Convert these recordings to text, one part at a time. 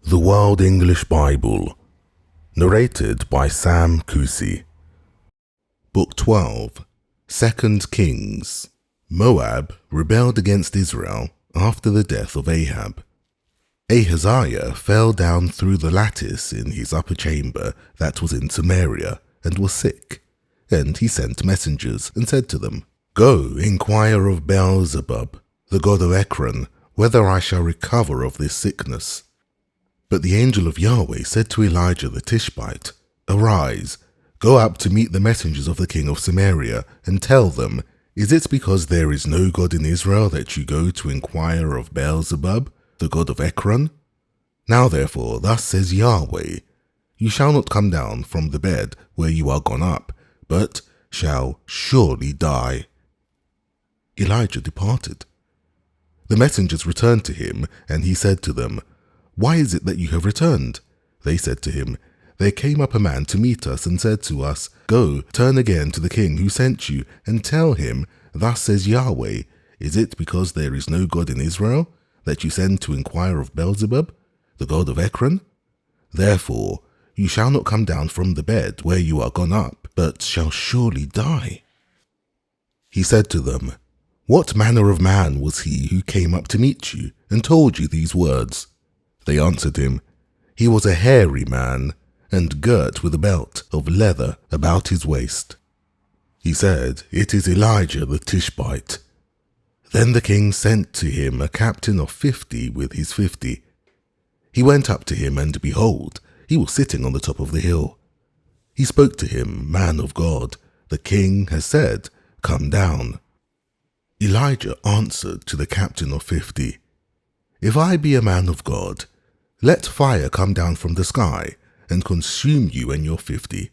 The World English Bible, narrated by Sam Kusi. Book 12, 2 Kings. Moab rebelled against Israel after the death of Ahab. Ahaziah fell down through the lattice in his upper chamber that was in Samaria and was sick. And he sent messengers and said to them, "Go, inquire of Beelzebub, the god of Ekron, whether I shall recover of this sickness." But the angel of Yahweh said to Elijah the Tishbite, "Arise, go up to meet the messengers of the king of Samaria, and tell them, is it because there is no God in Israel that you go to inquire of Beelzebub, the god of Ekron? Now therefore, thus says Yahweh, you shall not come down from the bed where you are gone up, but shall surely die." Elijah departed. The messengers returned to him, and he said to them, "Why is it that you have returned?" They said to him, "There came up a man to meet us and said to us, 'Go, turn again to the king who sent you, and tell him, thus says Yahweh, is it because there is no God in Israel that you send to inquire of Beelzebub, the god of Ekron? Therefore you shall not come down from the bed where you are gone up, but shall surely die.'" He said to them, "What manner of man was he who came up to meet you and told you these words?" They answered him, "He was a hairy man, and girt with a belt of leather about his waist." He said, "It is Elijah the Tishbite." Then the king sent to him a captain of 50 with his 50. He went up to him, and behold, he was sitting on the top of the hill. He spoke to him, "Man of God, the king has said, 'Come down.'" Elijah answered to the captain of 50, "If I be a man of God, let fire come down from the sky and consume you and your 50.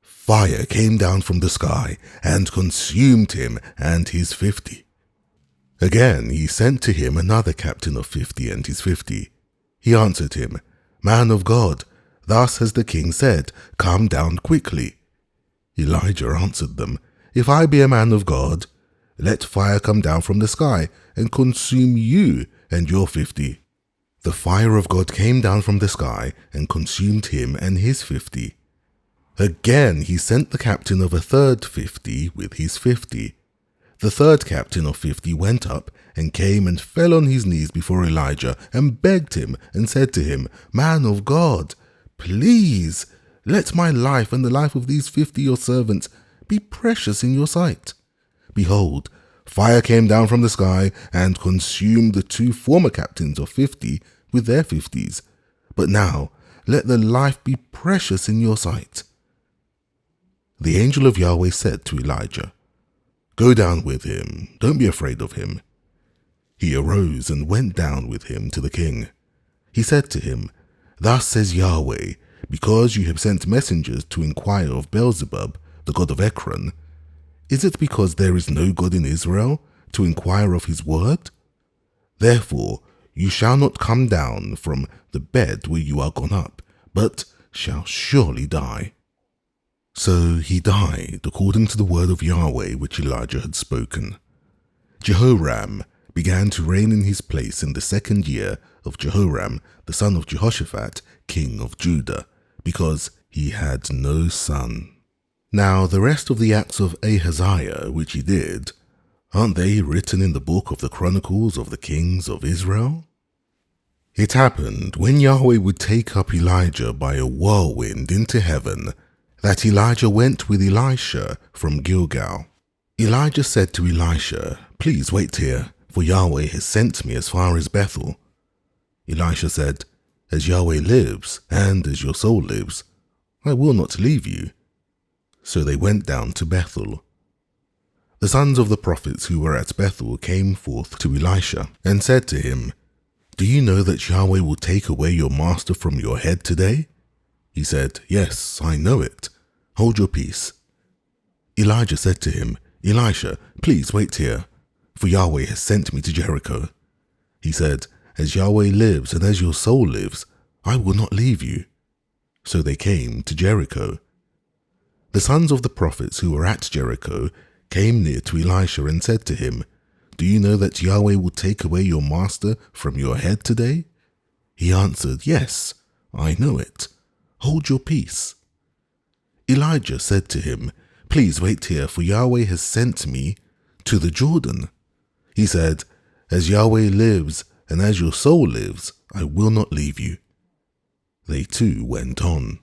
Fire came down from the sky and consumed him and his 50. Again he sent to him another captain of 50 and his 50. He answered him, "Man of God, thus has the king said, 'Come down quickly.'" Elijah answered them, "If I be a man of God, let fire come down from the sky and consume you and your 50. The fire of God came down from the sky and consumed him and his 50. Again he sent the captain of a third 50 with his 50. The third captain of 50 went up and came and fell on his knees before Elijah and begged him and said to him, "Man of God, please let my life and the life of these 50 your servants be precious in your sight. Behold, fire came down from the sky and consumed the 2 former captains of 50 with their 50s. But now let the life be precious in your sight." The angel of Yahweh said to Elijah, "Go down with him, don't be afraid of him." He arose and went down with him to the king. He said to him, "Thus says Yahweh, because you have sent messengers to inquire of Beelzebub, the god of Ekron, is it because there is no God in Israel to inquire of his word? Therefore you shall not come down from the bed where you are gone up, but shall surely die." So he died according to the word of Yahweh which Elijah had spoken. Jehoram began to reign in his place in the 2nd year of Jehoram, the son of Jehoshaphat, king of Judah, because he had no son. Now the rest of the acts of Ahaziah which he did, aren't they written in the book of the Chronicles of the Kings of Israel? It happened when Yahweh would take up Elijah by a whirlwind into heaven, that Elijah went with Elisha from Gilgal. Elijah said to Elisha, "Please wait here, for Yahweh has sent me as far as Bethel." Elisha said, "As Yahweh lives, and as your soul lives, I will not leave you." So they went down to Bethel. The sons of the prophets who were at Bethel came forth to Elisha and said to him, "Do you know that Yahweh will take away your master from your head today?" He said, "Yes, I know it. Hold your peace." Elijah said to him, "Elisha, please wait here, for Yahweh has sent me to Jericho." He said, "As Yahweh lives and as your soul lives, I will not leave you." So they came to Jericho. The sons of the prophets who were at Jericho came near to Elisha and said to him, "Do you know that Yahweh will take away your master from your head today?" He answered, "Yes, I know it. Hold your peace." Elijah said to him, "Please wait here, for Yahweh has sent me to the Jordan." He said, "As Yahweh lives, and as your soul lives, I will not leave you." They too went on.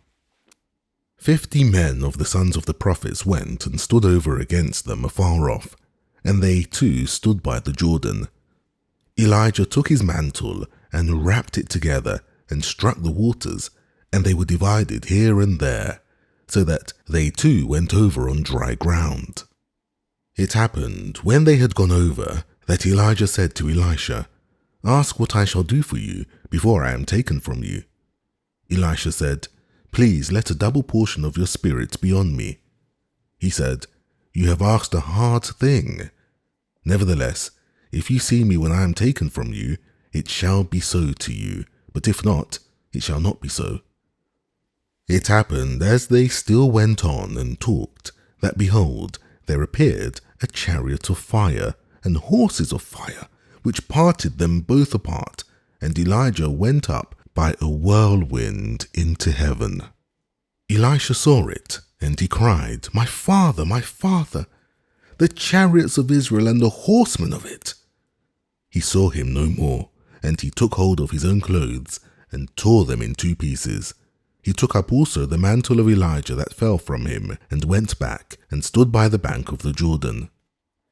50 men of the sons of the prophets went and stood over against them afar off, and they too stood by the Jordan. Elijah took his mantle and wrapped it together and struck the waters, and they were divided here and there, so that they too went over on dry ground. It happened, when they had gone over, that Elijah said to Elisha, "Ask what I shall do for you before I am taken from you." Elisha said, "Please let a double portion of your spirit be on me." He said, "You have asked a hard thing. Nevertheless, if you see me when I am taken from you, it shall be so to you, but if not, it shall not be so." It happened, as they still went on and talked, that behold, there appeared a chariot of fire and horses of fire, which parted them both apart, and Elijah went up by a whirlwind into heaven. Elisha saw it, and he cried, my father, the chariots of Israel and the horsemen of it." He saw him no more, and he took hold of his own clothes and tore them in 2 pieces. He took up also the mantle of Elijah that fell from him, and went back, and stood by the bank of the Jordan.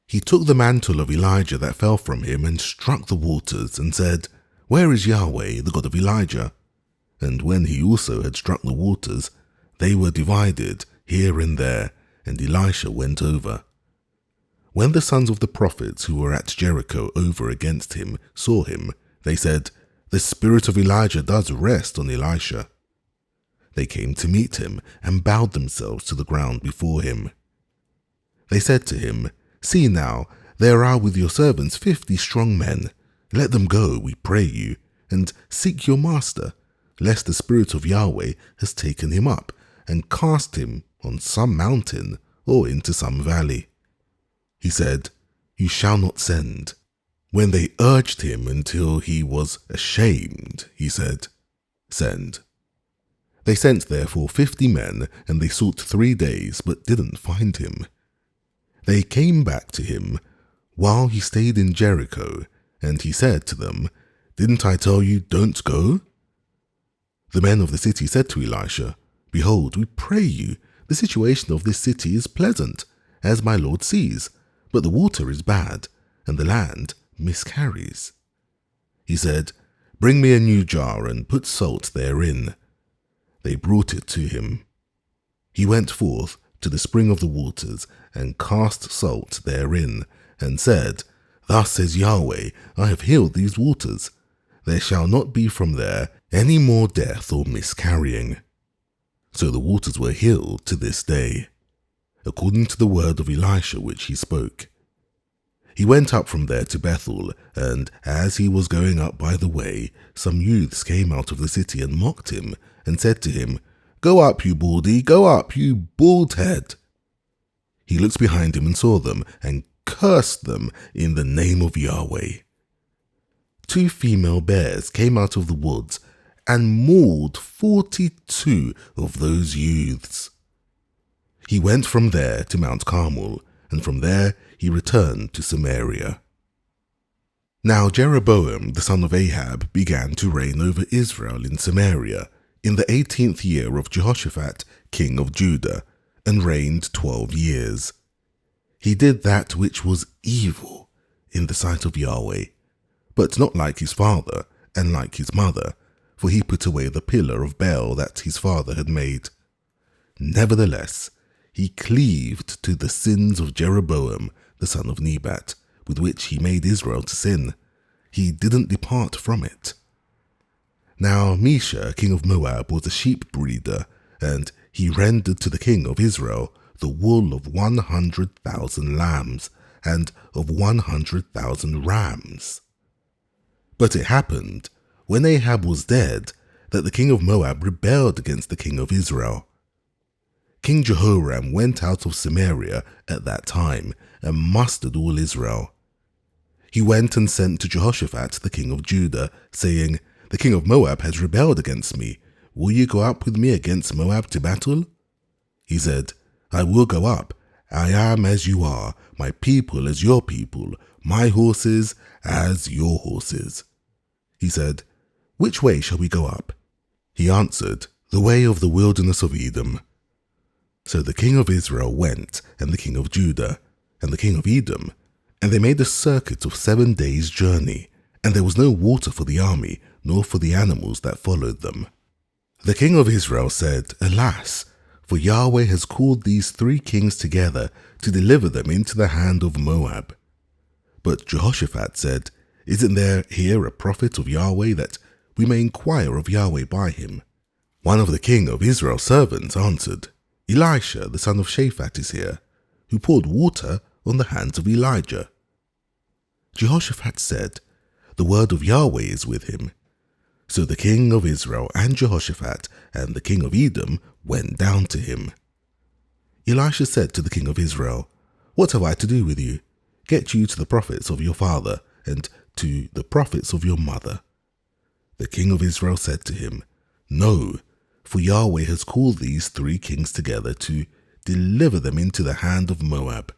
He took the mantle of Elijah that fell from him, and struck the waters, and said, "Where is Yahweh, the God of Elijah?" And when he also had struck the waters, they were divided here and there, and Elisha went over. When the sons of the prophets who were at Jericho over against him saw him, they said, "The spirit of Elijah does rest on Elisha." They came to meet him and bowed themselves to the ground before him. They said to him, "See now, there are with your servants 50 strong men. Let them go, we pray you, and seek your master, lest the spirit of Yahweh has taken him up and cast him on some mountain or into some valley." He said, "You shall not send." When they urged him until he was ashamed, he said, "Send." They sent therefore 50 men, and they sought 3 days, but didn't find him. They came back to him while he stayed in Jericho, and he said to them, "Didn't I tell you, don't go?" The men of the city said to Elisha, "Behold, we pray you, the situation of this city is pleasant, as my lord sees, but the water is bad, and the land miscarries." He said, "Bring me a new jar, and put salt therein." They brought it to him. He went forth to the spring of the waters, and cast salt therein, and said, "Thus says Yahweh, I have healed these waters. There shall not be from there any more death or miscarrying." So the waters were healed to this day, according to the word of Elisha which he spoke. He went up from there to Bethel, and as he was going up by the way, some youths came out of the city and mocked him, and said to him, "Go up, you baldy, go up, you bald head." He looked behind him and saw them, and cursed them in the name of Yahweh. 2 female bears came out of the woods, and mauled 42 of those youths. He went from there to Mount Carmel, and from there he returned to Samaria. Now Jeroboam the son of Ahab began to reign over Israel in Samaria in the 18th year of Jehoshaphat, king of Judah, and reigned 12 years. He did that which was evil in the sight of Yahweh, but not like his father and like his mother, for he put away the pillar of Baal that his father had made. Nevertheless, he cleaved to the sins of Jeroboam the son of Nebat, with which he made Israel to sin. He didn't depart from it. Now Mesha, king of Moab, was a sheep breeder, and he rendered to the king of Israel the wool of 100,000 lambs and of 100,000 rams. But it happened, when Ahab was dead, that the king of Moab rebelled against the king of Israel. King Jehoram went out of Samaria at that time and mustered all Israel. He went and sent to Jehoshaphat the king of Judah, saying, The king of Moab has rebelled against me. Will you go up with me against Moab to battle? He said, I will go up. I am as you are, my people as your people, my horses as your horses. He said, Which way shall we go up? He answered, The way of the wilderness of Edom. So the king of Israel went, and the king of Judah, and the king of Edom, and they made a circuit of 7 days' journey, and there was no water for the army, nor for the animals that followed them. The king of Israel said, Alas, for Yahweh has called these 3 kings together to deliver them into the hand of Moab. But Jehoshaphat said, Isn't there here a prophet of Yahweh, that we may inquire of Yahweh by him? One of the king of Israel's servants answered, Elisha, the son of Shaphat, is here, who poured water on the hands of Elijah. Jehoshaphat said, The word of Yahweh is with him. So the king of Israel and Jehoshaphat and the king of Edom went down to him. Elisha said to the king of Israel, What have I to do with you? Get you to the prophets of your father and to the prophets of your mother. The king of Israel said to him, No, for Yahweh has called these 3 kings together to deliver them into the hand of Moab.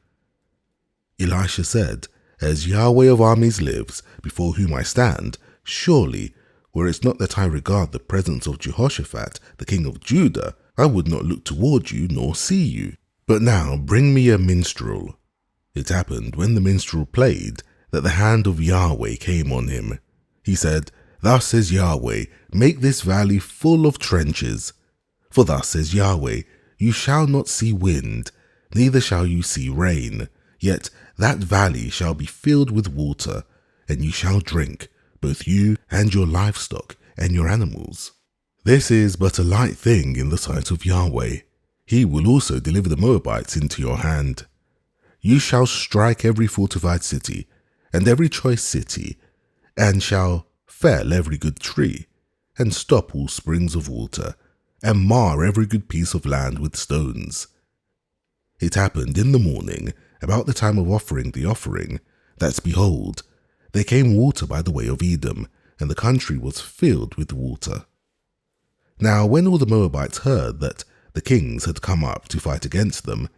Elisha said, As Yahweh of armies lives, before whom I stand, surely, were it not that I regard the presence of Jehoshaphat, the king of Judah, I would not look toward you nor see you. But now bring me a minstrel. It happened, when the minstrel played, that the hand of Yahweh came on him. He said, Thus says Yahweh, make this valley full of trenches. For thus says Yahweh, You shall not see wind, neither shall you see rain, yet that valley shall be filled with water, and you shall drink, both you and your livestock and your animals. This is but a light thing in the sight of Yahweh. He will also deliver the Moabites into your hand. You shall strike every fortified city, and every choice city, and shall fell every good tree, and stop all springs of water, and mar every good piece of land with stones. It happened in the morning, about the time of offering the offering, that, behold, there came water by the way of Edom, and the country was filled with water. Now when all the Moabites heard that the kings had come up to fight against them,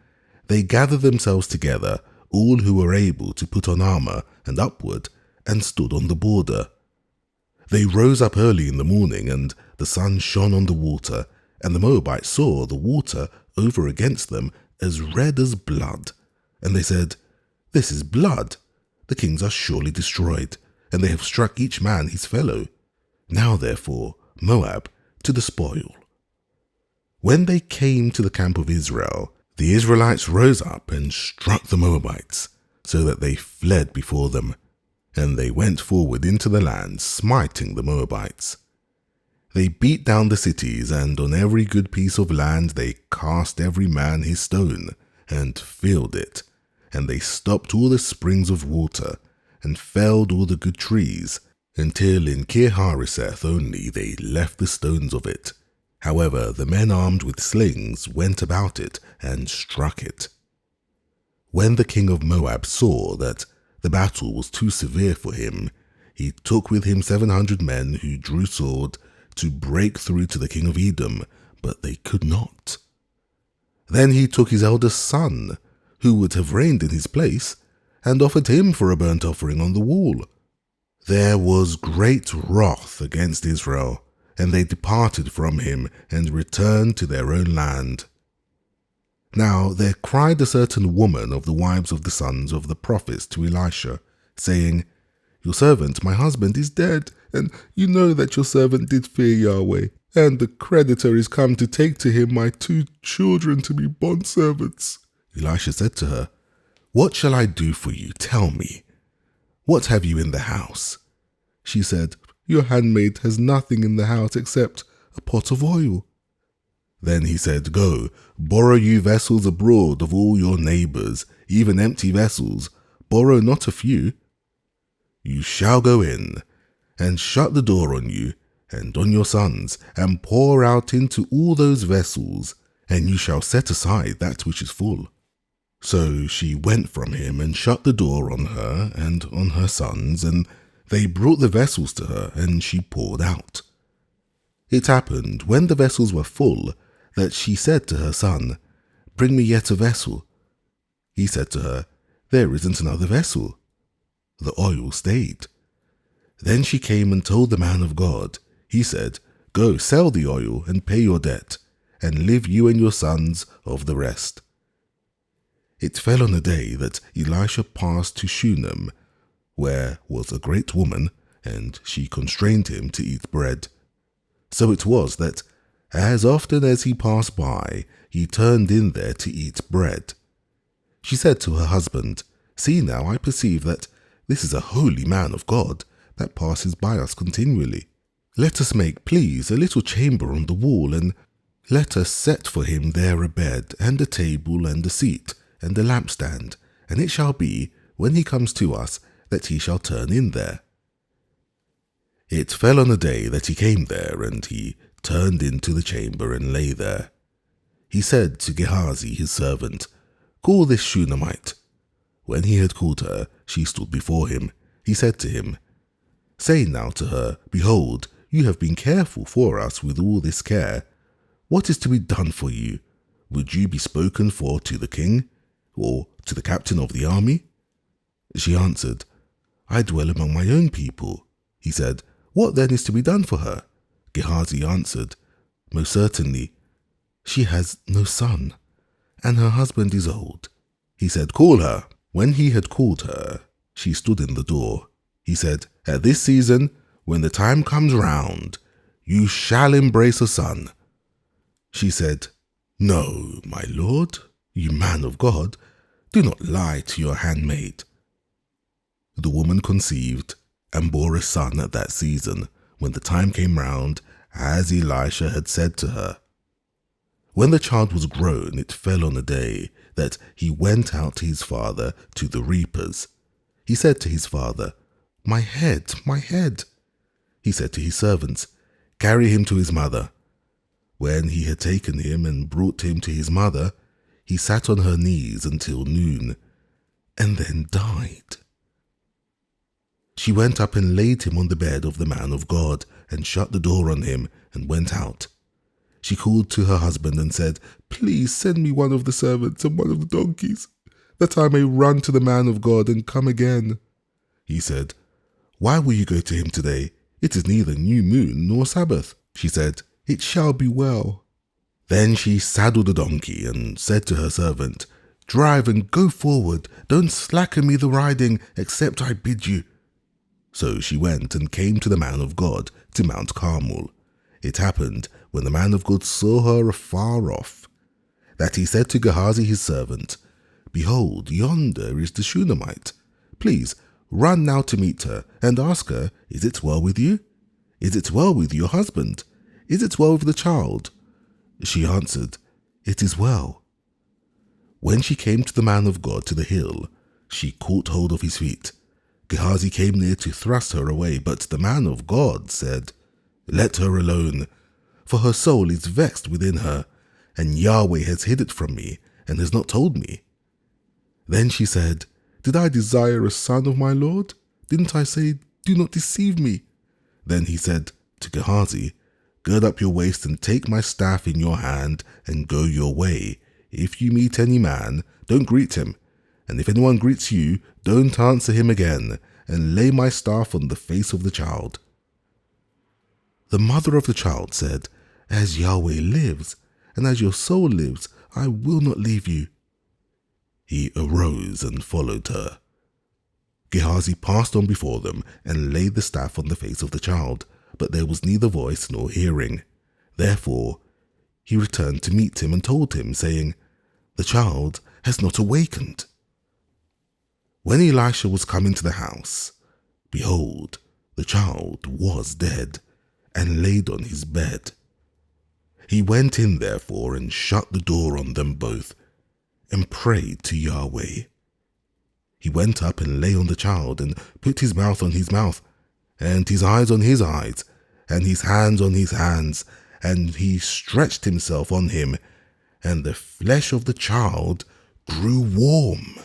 they gathered themselves together, all who were able to put on armor and upward, and stood on the border. They rose up early in the morning, and the sun shone on the water, and the Moabites saw the water over against them as red as blood. And they said, This is blood. The kings are surely destroyed, and they have struck each man his fellow. Now therefore, Moab, to the spoil. When they came to the camp of Israel, the Israelites rose up and struck the Moabites, so that they fled before them, and they went forward into the land, smiting the Moabites. They beat down the cities, and on every good piece of land they cast every man his stone, and filled it, and they stopped all the springs of water, and felled all the good trees, until in Kir-hareseth only they left the stones of it. However, the men armed with slings went about it, and struck it. When the king of Moab saw that the battle was too severe for him, he took with him 700 men who drew sword to break through to the king of Edom, but they could not. Then he took his eldest son, who would have reigned in his place, and offered him for a burnt offering on the wall. There was great wrath against Israel, and they departed from him and returned to their own land. Now there cried a certain woman of the wives of the sons of the prophets to Elisha, saying, Your servant, my husband, is dead, and you know that your servant did fear Yahweh, and the creditor is come to take to him my 2 children to be bondservants. Elisha said to her, What shall I do for you? Tell me. What have you in the house? She said, Your handmaid has nothing in the house except a pot of oil. Then he said, Go, borrow you vessels abroad of all your neighbors, even empty vessels, borrow not a few. You shall go in, and shut the door on you, and on your sons, and pour out into all those vessels, and you shall set aside that which is full. So she went from him, and shut the door on her and on her sons, and They brought the vessels to her, and she poured out. It happened, when the vessels were full, that she said to her son, "Bring me yet a vessel." He said to her, "There isn't another vessel." The oil stayed. Then she came and told the man of God. He said, "Go, sell the oil and pay your debt, and live you and your sons of the rest." It fell on a day that Elisha passed to Shunem, where was a great woman, and she constrained him to eat bread. So it was that, as often as he passed by, he turned in there to eat bread. She said to her husband, "See now, I perceive that this is a holy man of God that passes by us continually. Let us make, please, a little chamber on the wall, and let us set for him there a bed, and a table, and a seat, and a lampstand, and it shall be, when he comes to us, that he shall turn in there." It fell on a day that he came there, and he turned into the chamber and lay there. He said to Gehazi his servant, "Call this Shunammite." When he had called her, she stood before him. He said to him, "Say now to her, Behold, you have been careful for us with all this care. What is to be done for you? Would you be spoken for to the king, or to the captain of the army?" She answered, "I dwell among my own people." He said, "What then is to be done for her?" Gehazi answered, "Most certainly, she has no son, and her husband is old." He said, "Call her." When he had called her, she stood in the door. He said, "At this season, when the time comes round, you shall embrace a son." She said, "No, my lord, you man of God, do not lie to your handmaid." The woman conceived and bore a son at that season, when the time came round, as Elisha had said to her. When the child was grown, it fell on a day that he went out to his father to the reapers. He said to his father, "My head, my head." He said to his servants, "Carry him to his mother." When he had taken him and brought him to his mother, he sat on her knees until noon, and then died. She went up and laid him on the bed of the man of God, and shut the door on him, and went out. She called to her husband and said, "Please send me one of the servants and one of the donkeys, that I may run to the man of God and come again." He said, "Why will you go to him today? It is neither new moon nor Sabbath." She said, "It shall be well." Then she saddled the donkey and said to her servant, "Drive and go forward. Don't slacken me the riding, except I bid you." So she went and came to the man of God to Mount Carmel. It happened, when the man of God saw her afar off, that he said to Gehazi his servant, "Behold, yonder is the Shunammite. Please, run now to meet her, and ask her, Is it well with you? Is it well with your husband? Is it well with the child?" She answered, "It is well." When she came to the man of God to the hill, she caught hold of his feet. Gehazi came near to thrust her away, but the man of God said, "Let her alone, for her soul is vexed within her, and Yahweh has hid it from me, and has not told me." Then she said, "Did I desire a son of my Lord? Didn't I say, 'Do not deceive me'?" Then he said to Gehazi, "Gird up your waist and take my staff in your hand and go your way. If you meet any man, don't greet him, and if anyone greets you, don't answer him again, and lay my staff on the face of the child." The mother of the child said, "As Yahweh lives, and as your soul lives, I will not leave you." He arose and followed her. Gehazi passed on before them and laid the staff on the face of the child, but there was neither voice nor hearing. Therefore he returned to meet him and told him, saying, "The child has not awakened." When Elisha was come into the house, behold, the child was dead, and laid on his bed. He went in therefore and shut the door on them both, and prayed to Yahweh. He went up and lay on the child, and put his mouth on his mouth, and his eyes on his eyes, and his hands on his hands, and he stretched himself on him, and the flesh of the child grew warm.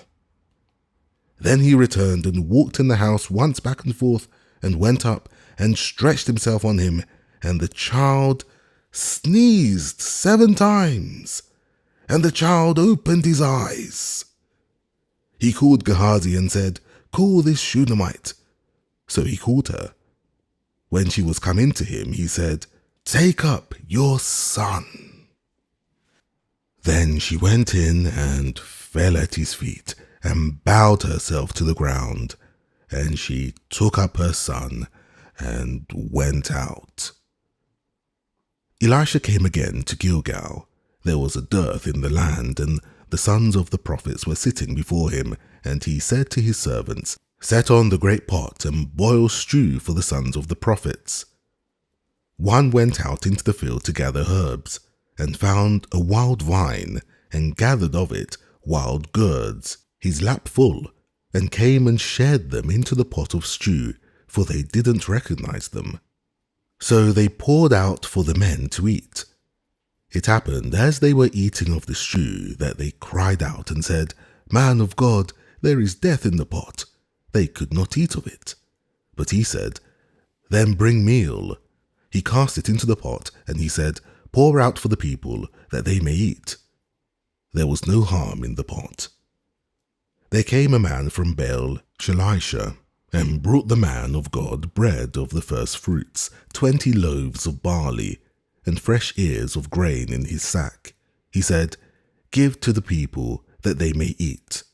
Then he returned and walked in the house once back and forth, and went up and stretched himself on him, and the child sneezed 7 times, and the child opened his eyes. He called Gehazi and said, "Call this Shunammite." So he called her. When she was come in to him, he said, "Take up your son." Then she went in and fell at his feet and bowed herself to the ground, and she took up her son and went out. Elisha came again to Gilgal. There was a dearth in the land, and the sons of the prophets were sitting before him, and he said to his servants, "Set on the great pot and boil stew for the sons of the prophets." One went out into the field to gather herbs, and found a wild vine, and gathered of it wild gourds, his lap full, and came and shared them into the pot of stew, for they didn't recognize them. So they poured out for the men to eat. It happened, as they were eating of the stew, that they cried out and said, "Man of God, there is death in the pot." They could not eat of it. But he said, "Then bring meal." He cast it into the pot, and he said, "Pour out for the people, that they may eat." There was no harm in the pot. There came a man from Baal Shalisha, and brought the man of God bread of the first fruits, 20 loaves of barley, and fresh ears of grain in his sack. He said, "Give to the people, that they may eat."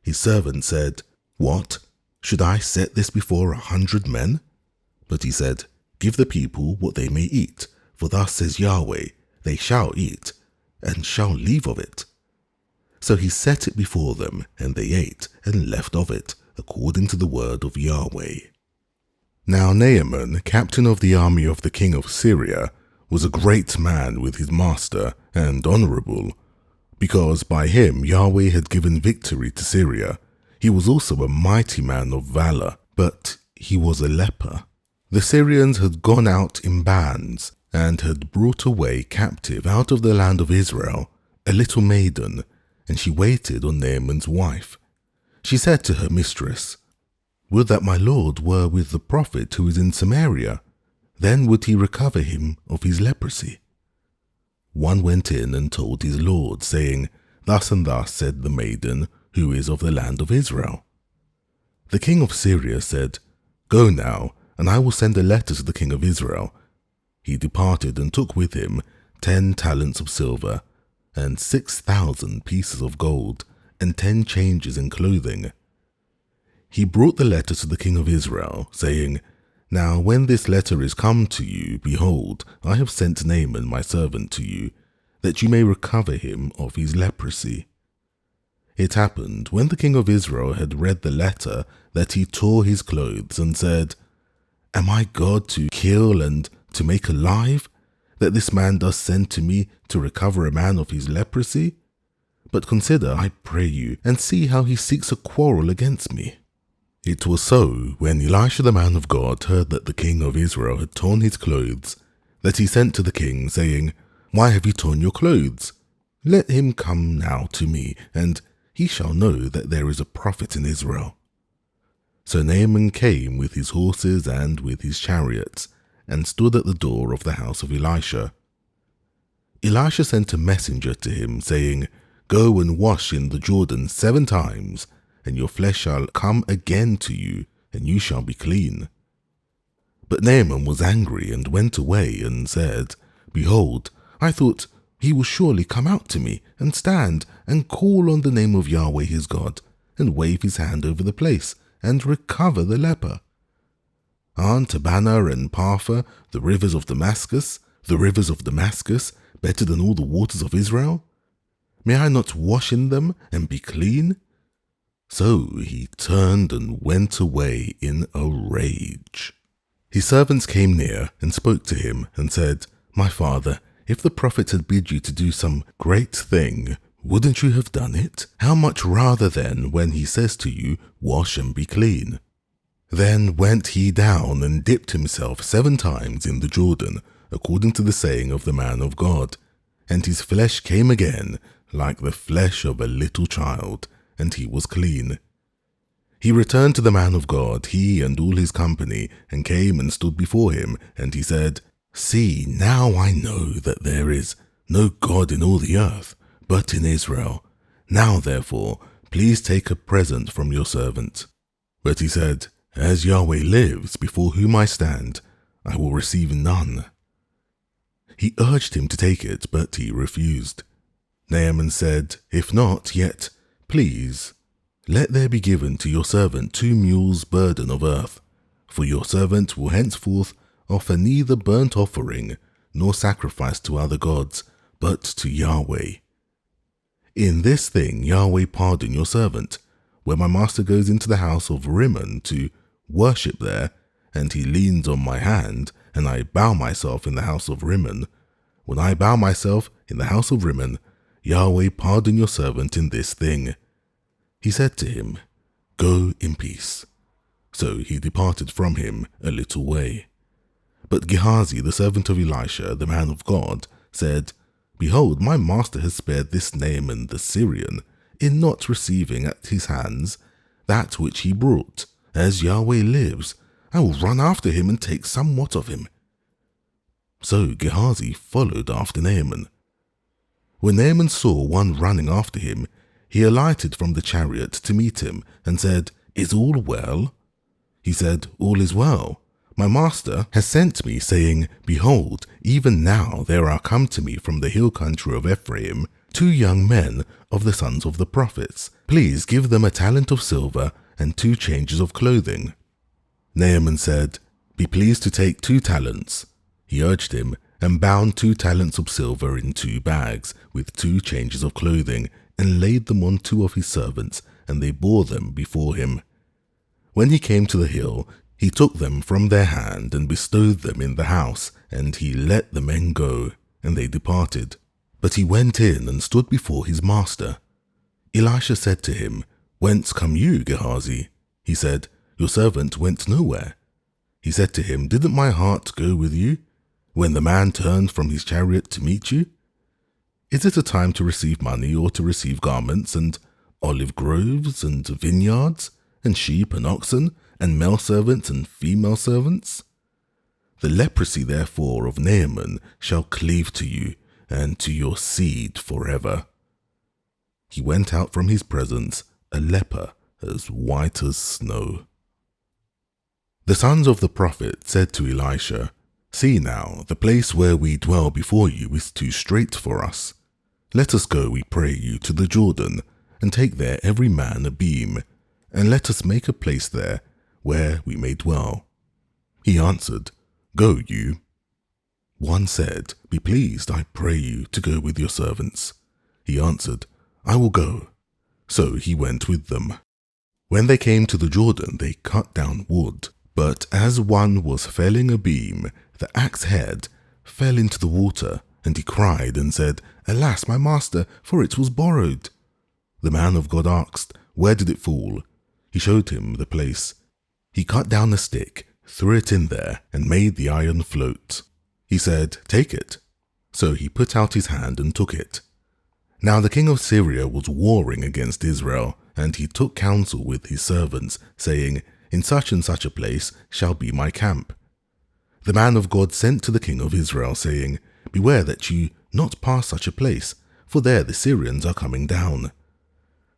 His servant said, "What? Should I set this before 100 men? But he said, "Give the people what they may eat, for thus says Yahweh, they shall eat, and shall leave of it." So he set it before them, and they ate, and left of it, according to the word of Yahweh. Now Naaman, captain of the army of the king of Syria, was a great man with his master, and honorable, because by him Yahweh had given victory to Syria. He was also a mighty man of valor, but he was a leper. The Syrians had gone out in bands, and had brought away captive out of the land of Israel a little maiden, and she waited on Naaman's wife. She said to her mistress, "Would that my lord were with the prophet who is in Samaria, then would he recover him of his leprosy." One went in and told his lord, saying, "Thus and thus said the maiden, who is of the land of Israel." The king of Syria said, "Go now, and I will send a letter to the king of Israel." He departed and took with him 10 talents of silver, and 6,000 pieces of gold, and 10 changes in clothing. He brought the letter to the king of Israel, saying, "Now when this letter is come to you, behold, I have sent Naaman my servant to you, that you may recover him of his leprosy." It happened, when the king of Israel had read the letter, that he tore his clothes and said, "Am I God to kill and to make alive, that this man does send to me to recover a man of his leprosy? But consider, I pray you, and see how he seeks a quarrel against me." It was so, when Elisha the man of God heard that the king of Israel had torn his clothes, that he sent to the king, saying, "Why have you torn your clothes? Let him come now to me, and he shall know that there is a prophet in Israel." So Naaman came with his horses and with his chariots, and stood at the door of the house of Elisha. Elisha sent a messenger to him, saying, "Go and wash in the Jordan 7 times, and your flesh shall come again to you, and you shall be clean." But Naaman was angry, and went away, and said, "Behold, I thought he will surely come out to me, and stand, and call on the name of Yahweh his God, and wave his hand over the place, and recover the leper. Aren't Abana and Partha, the rivers of Damascus, better than all the waters of Israel? May I not wash in them and be clean?" So he turned and went away in a rage. His servants came near and spoke to him and said, "My father, if the prophet had bid you to do some great thing, wouldn't you have done it? How much rather then when he says to you, 'Wash and be clean'?" Then went he down and dipped himself 7 times in the Jordan, according to the saying of the man of God, and his flesh came again like the flesh of a little child, and he was clean. He returned to the man of God, he and all his company, and came and stood before him, and he said, See, now I know that there is no God in all the earth, but in Israel. Now therefore, please take a present from your servant. But he said, As Yahweh lives, before whom I stand, I will receive none. He urged him to take it, but he refused. Naaman said, If not, yet, please, let there be given to your servant 2 mules' burden of earth, for your servant will henceforth offer neither burnt offering nor sacrifice to other gods, but to Yahweh. In this thing Yahweh pardon your servant, where my master goes into the house of Rimmon to worship there, and he leans on my hand, and I bow myself in the house of Rimmon. When I bow myself in the house of Rimmon, Yahweh pardon your servant in this thing. He said to him, Go in peace. So he departed from him a little way. But Gehazi, the servant of Elisha, the man of God, said, Behold, my master has spared this Naaman the Syrian, in not receiving at his hands that which he brought. As Yahweh lives, I will run after him and take somewhat of him. So Gehazi followed after Naaman. When Naaman saw one running after him, he alighted from the chariot to meet him, and said, Is all well? He said, All is well. My master has sent me, saying, Behold, even now there are come to me from the hill country of Ephraim 2 young men of the sons of the prophets. Please give them a talent of silver and 2 changes of clothing. Naaman said, Be pleased to take 2 talents. He urged him, and bound 2 talents of silver in 2 bags, with 2 changes of clothing, and laid them on 2 of his servants, and they bore them before him. When he came to the hill, he took them from their hand, and bestowed them in the house, and he let the men go, and they departed. But he went in and stood before his master. Elisha said to him, Whence come you, Gehazi? He said, Your servant went nowhere. He said to him, Didn't my heart go with you, when the man turned from his chariot to meet you? Is it a time to receive money, or to receive garments, and olive groves, and vineyards, and sheep and oxen, and male servants and female servants? The leprosy therefore of Naaman shall cleave to you, and to your seed forever. He went out from his presence a leper as white as snow. The sons of the prophet said to Elisha, See now, the place where we dwell before you is too strait for us. Let us go, we pray you, to the Jordan, and take there every man a beam, and let us make a place there where we may dwell. He answered, Go you. One said, Be pleased, I pray you, to go with your servants. He answered, I will go. So he went with them. When they came to the Jordan, they cut down wood. But as one was felling a beam, the axe head fell into the water, and he cried and said, Alas, my master, for it was borrowed. The man of God asked, Where did it fall? He showed him the place. He cut down a stick, threw it in there, and made the iron float. He said, Take it. So he put out his hand and took it. Now the king of Syria was warring against Israel, and he took counsel with his servants, saying, In such and such a place shall be my camp. The man of God sent to the king of Israel, saying, Beware that you not pass such a place, for there the Syrians are coming down.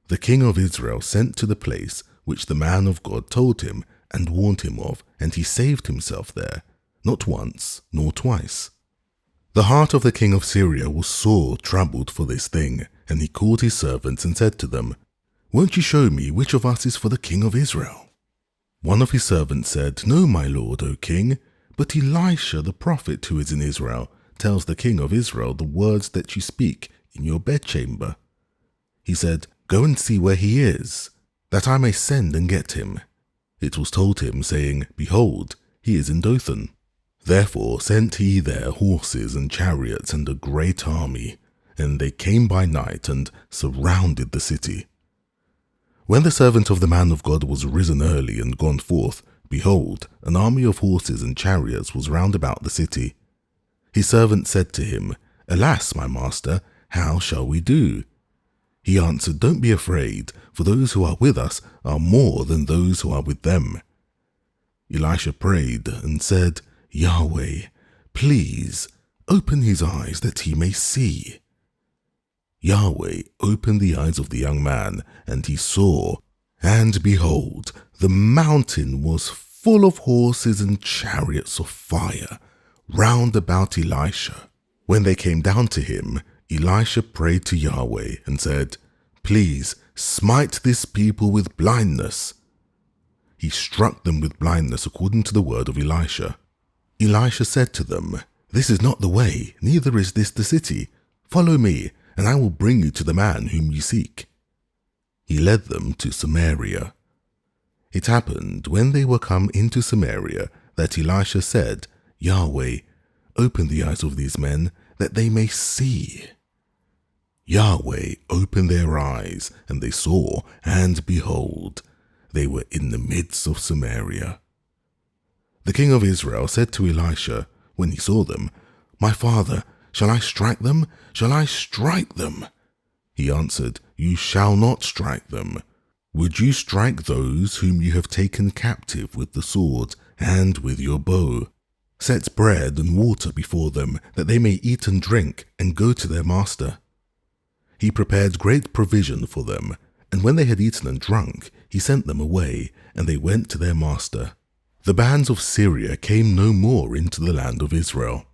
The king of Israel sent to the place which the man of God told him and warned him of, and he saved himself there, not once nor twice. The heart of the king of Syria was sore troubled for this thing, and he called his servants and said to them, Won't you show me which of us is for the king of Israel? One of his servants said, No, my lord, O king, but Elisha the prophet who is in Israel tells the king of Israel the words that you speak in your bedchamber. He said, Go and see where he is, that I may send and get him. It was told him, saying, Behold, he is in Dothan. Therefore sent he there horses and chariots and a great army, and they came by night and surrounded the city. When the servant of the man of God was risen early and gone forth, behold, an army of horses and chariots was round about the city. His servant said to him, Alas, my master, how shall we do? He answered, "Don't be afraid, for those who are with us are more than those who are with them." Elisha prayed and said, "Yahweh, please open his eyes that he may see." Yahweh opened the eyes of the young man, and he saw, and behold, the mountain was full of horses and chariots of fire round about Elisha. When they came down to him, Elisha prayed to Yahweh and said, "Please smite this people with blindness." He struck them with blindness according to the word of Elisha. Elisha said to them, "This is not the way, neither is this the city. Follow me, and I will bring you to the man whom you seek." He led them to Samaria. It happened, when they were come into Samaria, that Elisha said, "Yahweh, open the eyes of these men, that they may see." Yahweh opened their eyes, and they saw, and behold, they were in the midst of Samaria. The king of Israel said to Elisha, when he saw them, "My father, shall I strike them? Shall I strike them?" He answered, "You shall not strike them. Would you strike those whom you have taken captive with the sword and with your bow? Set bread and water before them, that they may eat and drink and go to their master." He prepared great provision for them, and when they had eaten and drunk, he sent them away, and they went to their master. The bands of Syria came no more into the land of Israel.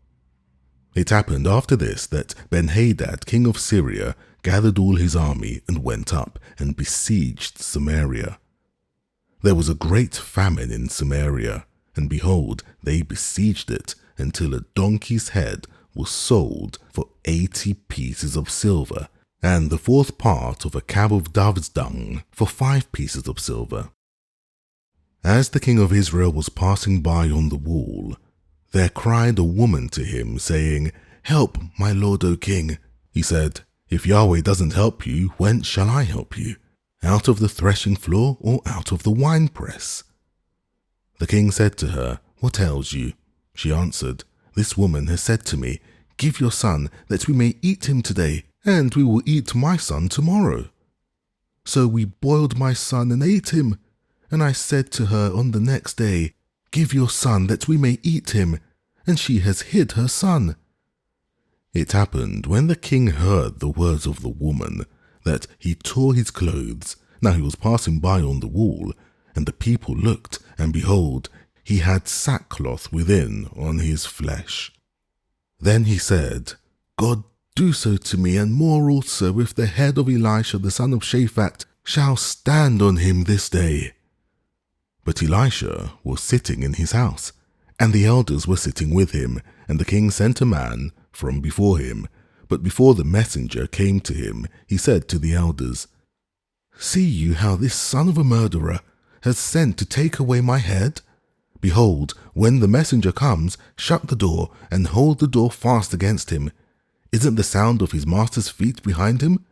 It happened after this that Ben-Hadad, king of Syria, gathered all his army and went up and besieged Samaria. There was a great famine in Samaria, and behold, they besieged it until a donkey's head was sold for 80 pieces of silver, and the fourth part of a cab of dove's dung for 5 pieces of silver. As the king of Israel was passing by on the wall, there cried a woman to him, saying, "Help, my lord, O king." He said, "If Yahweh doesn't help you, whence shall I help you? Out of the threshing floor or out of the winepress?" The king said to her, "What ails you?" She answered, "This woman has said to me, 'Give your son, that we may eat him today, and we will eat my son tomorrow.' So we boiled my son and ate him. And I said to her on the next day, 'Give your son, that we may eat him,' and she has hid her son." It happened, when the king heard the words of the woman, that he tore his clothes. Now he was passing by on the wall, and the people looked, and behold, he had sackcloth within on his flesh. Then he said, "God do so to me, and more also, if the head of Elisha the son of Shaphat shall stand on him this day." But Elisha was sitting in his house, and the elders were sitting with him, and the king sent a man from before him. But before the messenger came to him, he said to the elders, "See you how this son of a murderer has sent to take away my head? Behold, when the messenger comes, shut the door, and hold the door fast against him. Isn't the sound of his master's feet behind him?"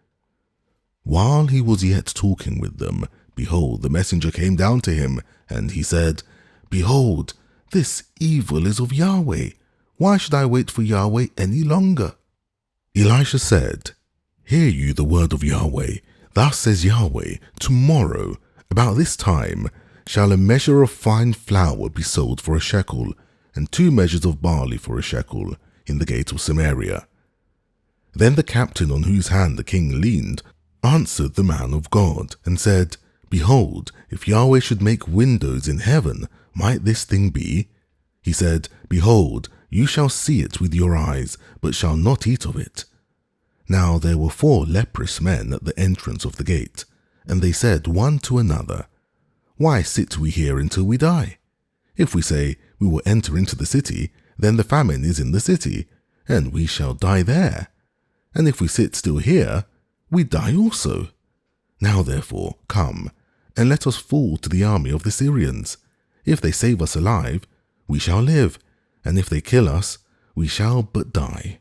While he was yet talking with them, behold, the messenger came down to him, and he said, "Behold, this evil is of Yahweh. Why should I wait for Yahweh any longer?" Elisha said, "Hear you the word of Yahweh. Thus says Yahweh, tomorrow, about this time, shall a measure of fine flour be sold for a shekel, and 2 measures of barley for a shekel, in the gate of Samaria." Then the captain on whose hand the king leaned answered the man of God, and said, "Behold, if Yahweh should make windows in heaven, might this thing be?" He said, "Behold, you shall see it with your eyes, but shall not eat of it." Now there were 4 leprous men at the entrance of the gate, and they said one to another, "Why sit we here until we die? If we say, we will enter into the city, then the famine is in the city, and we shall die there. And if we sit still here, we die also. Now therefore, come, and let us fall to the army of the Syrians. If they save us alive, we shall live, and if they kill us, we shall but die."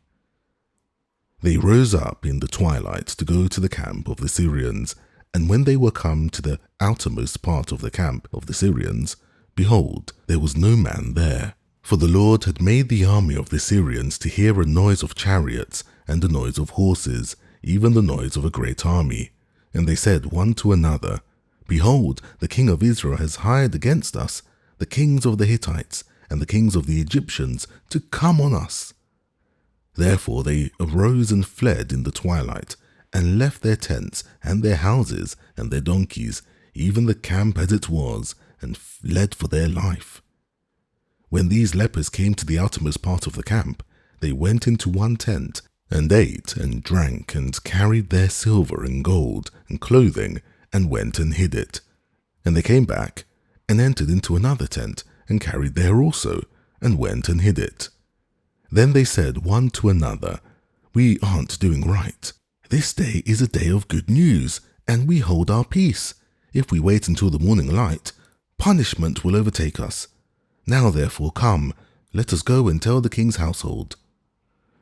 They rose up in the twilight to go to the camp of the Syrians, and when they were come to the outermost part of the camp of the Syrians, behold, there was no man there. For the Lord had made the army of the Syrians to hear a noise of chariots and a noise of horses, even the noise of a great army. And they said one to another, Behold, the king of Israel has hired against us the kings of the Hittites and the kings of the Egyptians to come on us. Therefore they arose and fled in the twilight, and left their tents and their houses and their donkeys, even the camp as it was, and fled for their life. When these lepers came to the outermost part of the camp, they went into one tent, and ate and drank, and carried their silver and gold and clothing, and went and hid it. And they came back, and entered into another tent, and carried there also, and went and hid it. Then they said one to another, We aren't doing right. This day is a day of good news, and we hold our peace. If we wait until the morning light, punishment will overtake us. Now therefore come, let us go and tell the king's household.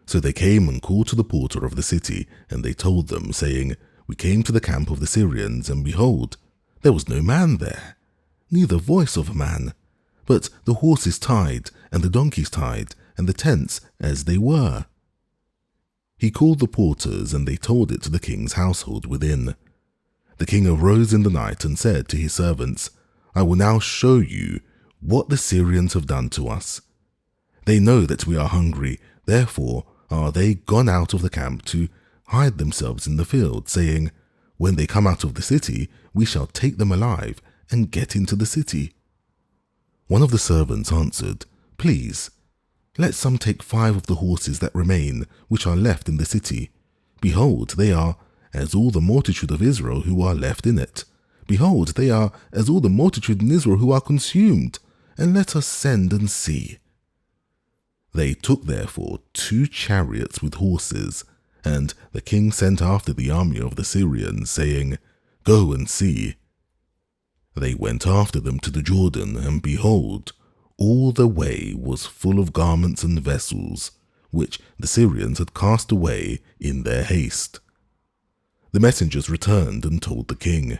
So they came and called to the porter of the city, and they told them, saying, We came to the camp of the Syrians, and behold, there was no man there, neither voice of a man, but the horses tied, and the donkeys tied, and the tents as they were. He called the porters, and they told it to the king's household within. The king arose in the night and said to his servants, I will now show you what the Syrians have done to us. They know that we are hungry, therefore are they gone out of the camp to hide themselves in the field, saying, When they come out of the city, we shall take them alive and get into the city. One of the servants answered, Please, let some take 5 of the horses that remain, which are left in the city. Behold, they are as all the multitude of Israel who are left in it. Behold, they are as all the multitude in Israel who are consumed, and let us send and see. They took therefore 2 chariots with horses, and the king sent after the army of the Syrians, saying, Go and see. They went after them to the Jordan, and behold, all the way was full of garments and vessels, which the Syrians had cast away in their haste. The messengers returned and told the king.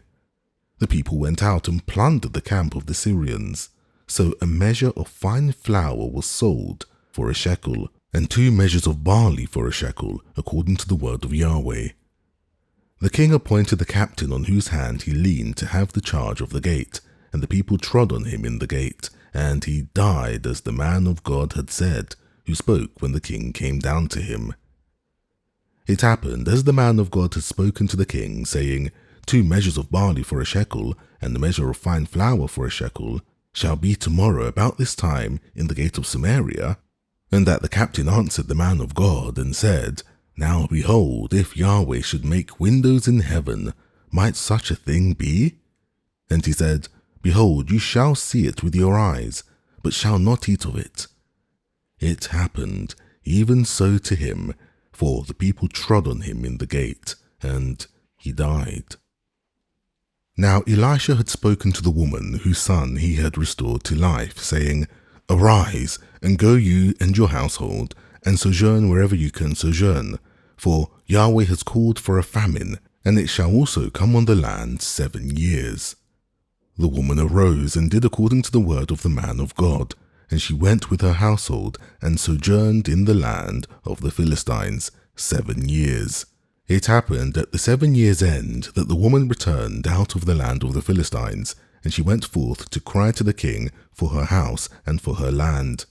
The people went out and plundered the camp of the Syrians. So a measure of fine flour was sold for a shekel, and 2 measures of barley for a shekel, according to the word of Yahweh. The king appointed the captain on whose hand he leaned to have the charge of the gate, and the people trod on him in the gate, and he died as the man of God had said, who spoke when the king came down to him. It happened as the man of God had spoken to the king, saying, 2 measures of barley for a shekel, and a measure of fine flour for a shekel, shall be tomorrow about this time in the gate of Samaria. And that the captain answered the man of God, and said, Now behold, if Yahweh should make windows in heaven, might such a thing be? And he said, Behold, you shall see it with your eyes, but shall not eat of it. It happened even so to him, for the people trod on him in the gate, and he died. Now Elisha had spoken to the woman whose son he had restored to life, saying, Arise, and go you and your household, and sojourn wherever you can sojourn, for Yahweh has called for a famine, and it shall also come on the land 7 years. The woman arose and did according to the word of the man of God, and she went with her household and sojourned in the land of the Philistines 7 years. It happened at the 7 years' end that the woman returned out of the land of the Philistines, and she went forth to cry to the king for her house and for her land.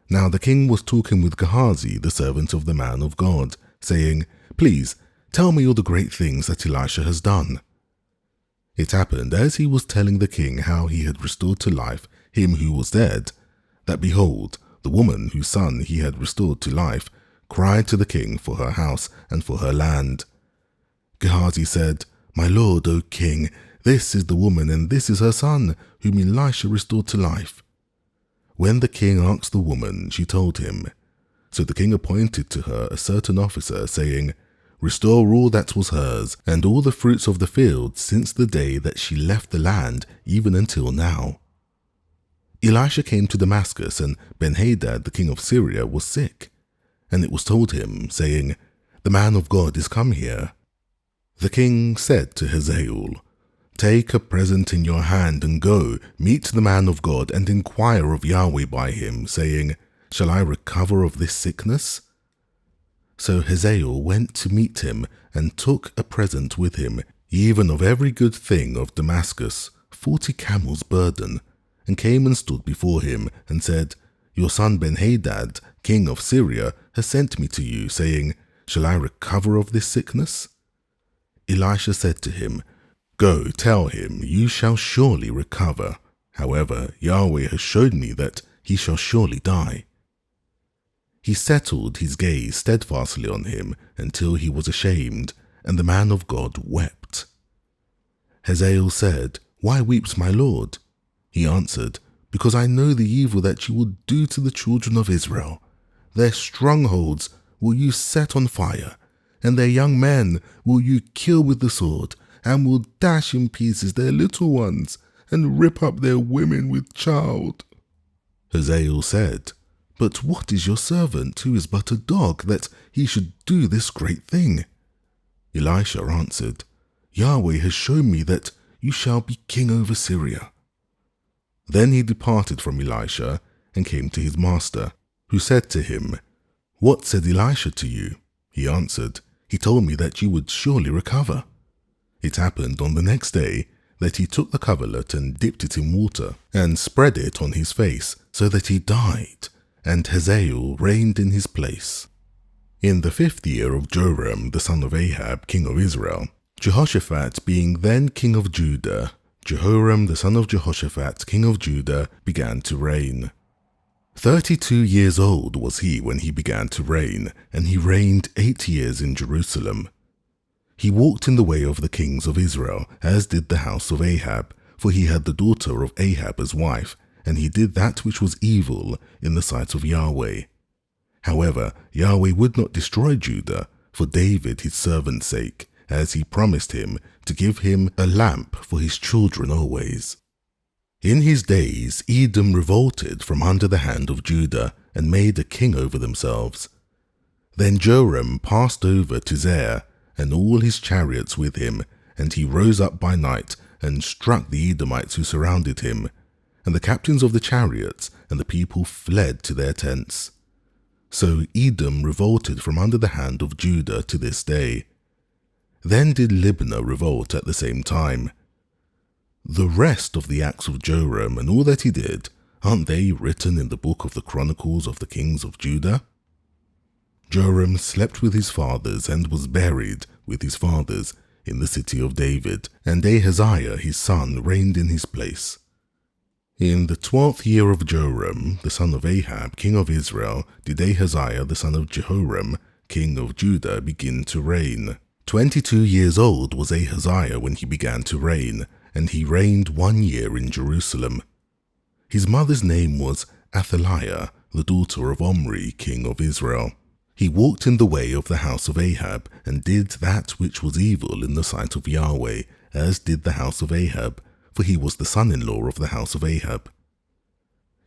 Now the king was talking with Gehazi, the servant of the man of God, saying, Please, tell me all the great things that Elisha has done. It happened as he was telling the king how he had restored to life him who was dead, that behold, the woman whose son he had restored to life cried to the king for her house and for her land. Gehazi said, My lord, O king, this is the woman and this is her son, whom Elisha restored to life. When the king asked the woman, she told him. So the king appointed to her a certain officer, saying, Restore all that was hers, and all the fruits of the field since the day that she left the land, even until now. Elisha came to Damascus, and Ben-Hadad, the king of Syria, was sick. And it was told him, saying, The man of God is come here. The king said to Hazael, Take a present in your hand, and go, meet the man of God, and inquire of Yahweh by him, saying, Shall I recover of this sickness? So Hazael went to meet him and took a present with him, even of every good thing of Damascus, 40 camels' burden, and came and stood before him and said, Your son Ben-Hadad, king of Syria, has sent me to you, saying, Shall I recover of this sickness? Elisha said to him, Go, tell him, you shall surely recover. However, Yahweh has showed me that he shall surely die. He settled his gaze steadfastly on him until he was ashamed, and the man of God wept. Hazael said, Why weeps my lord? He answered, Because I know the evil that you will do to the children of Israel. Their strongholds will you set on fire, and their young men will you kill with the sword, and will dash in pieces their little ones, and rip up their women with child. Hazael said, But what is your servant, who is but a dog, that he should do this great thing? Elisha answered, Yahweh has shown me that you shall be king over Syria. Then he departed from Elisha and came to his master, who said to him, What said Elisha to you? He answered, He told me that you would surely recover. It happened on the next day that he took the coverlet and dipped it in water and spread it on his face, so that he died, and Hazael reigned in his place. In the 5th year of Joram the son of Ahab, king of Israel, Jehoshaphat being then king of Judah, Jehoram the son of Jehoshaphat, king of Judah, began to reign. 32 years old was he when he began to reign, and he reigned 8 years in Jerusalem. He walked in the way of the kings of Israel, as did the house of Ahab, for he had the daughter of Ahab as wife, and he did that which was evil in the sight of Yahweh. However, Yahweh would not destroy Judah for David his servant's sake, as he promised him to give him a lamp for his children always. In his days Edom revolted from under the hand of Judah, and made a king over themselves. Then Joram passed over to Zair, and all his chariots with him, and he rose up by night, and struck the Edomites who surrounded him, and the captains of the chariots and the people fled to their tents. So Edom revolted from under the hand of Judah to this day. Then did Libnah revolt at the same time. The rest of the acts of Joram and all that he did, aren't they written in the book of the Chronicles of the Kings of Judah? Joram slept with his fathers and was buried with his fathers in the city of David, and Ahaziah his son reigned in his place. In the 12th year of Joram, the son of Ahab, king of Israel, did Ahaziah the son of Jehoram, king of Judah, begin to reign. 22 years old was Ahaziah when he began to reign, and he reigned 1 year in Jerusalem. His mother's name was Athaliah, the daughter of Omri, king of Israel. He walked in the way of the house of Ahab, and did that which was evil in the sight of Yahweh, as did the house of Ahab, for he was the son-in-law of the house of Ahab.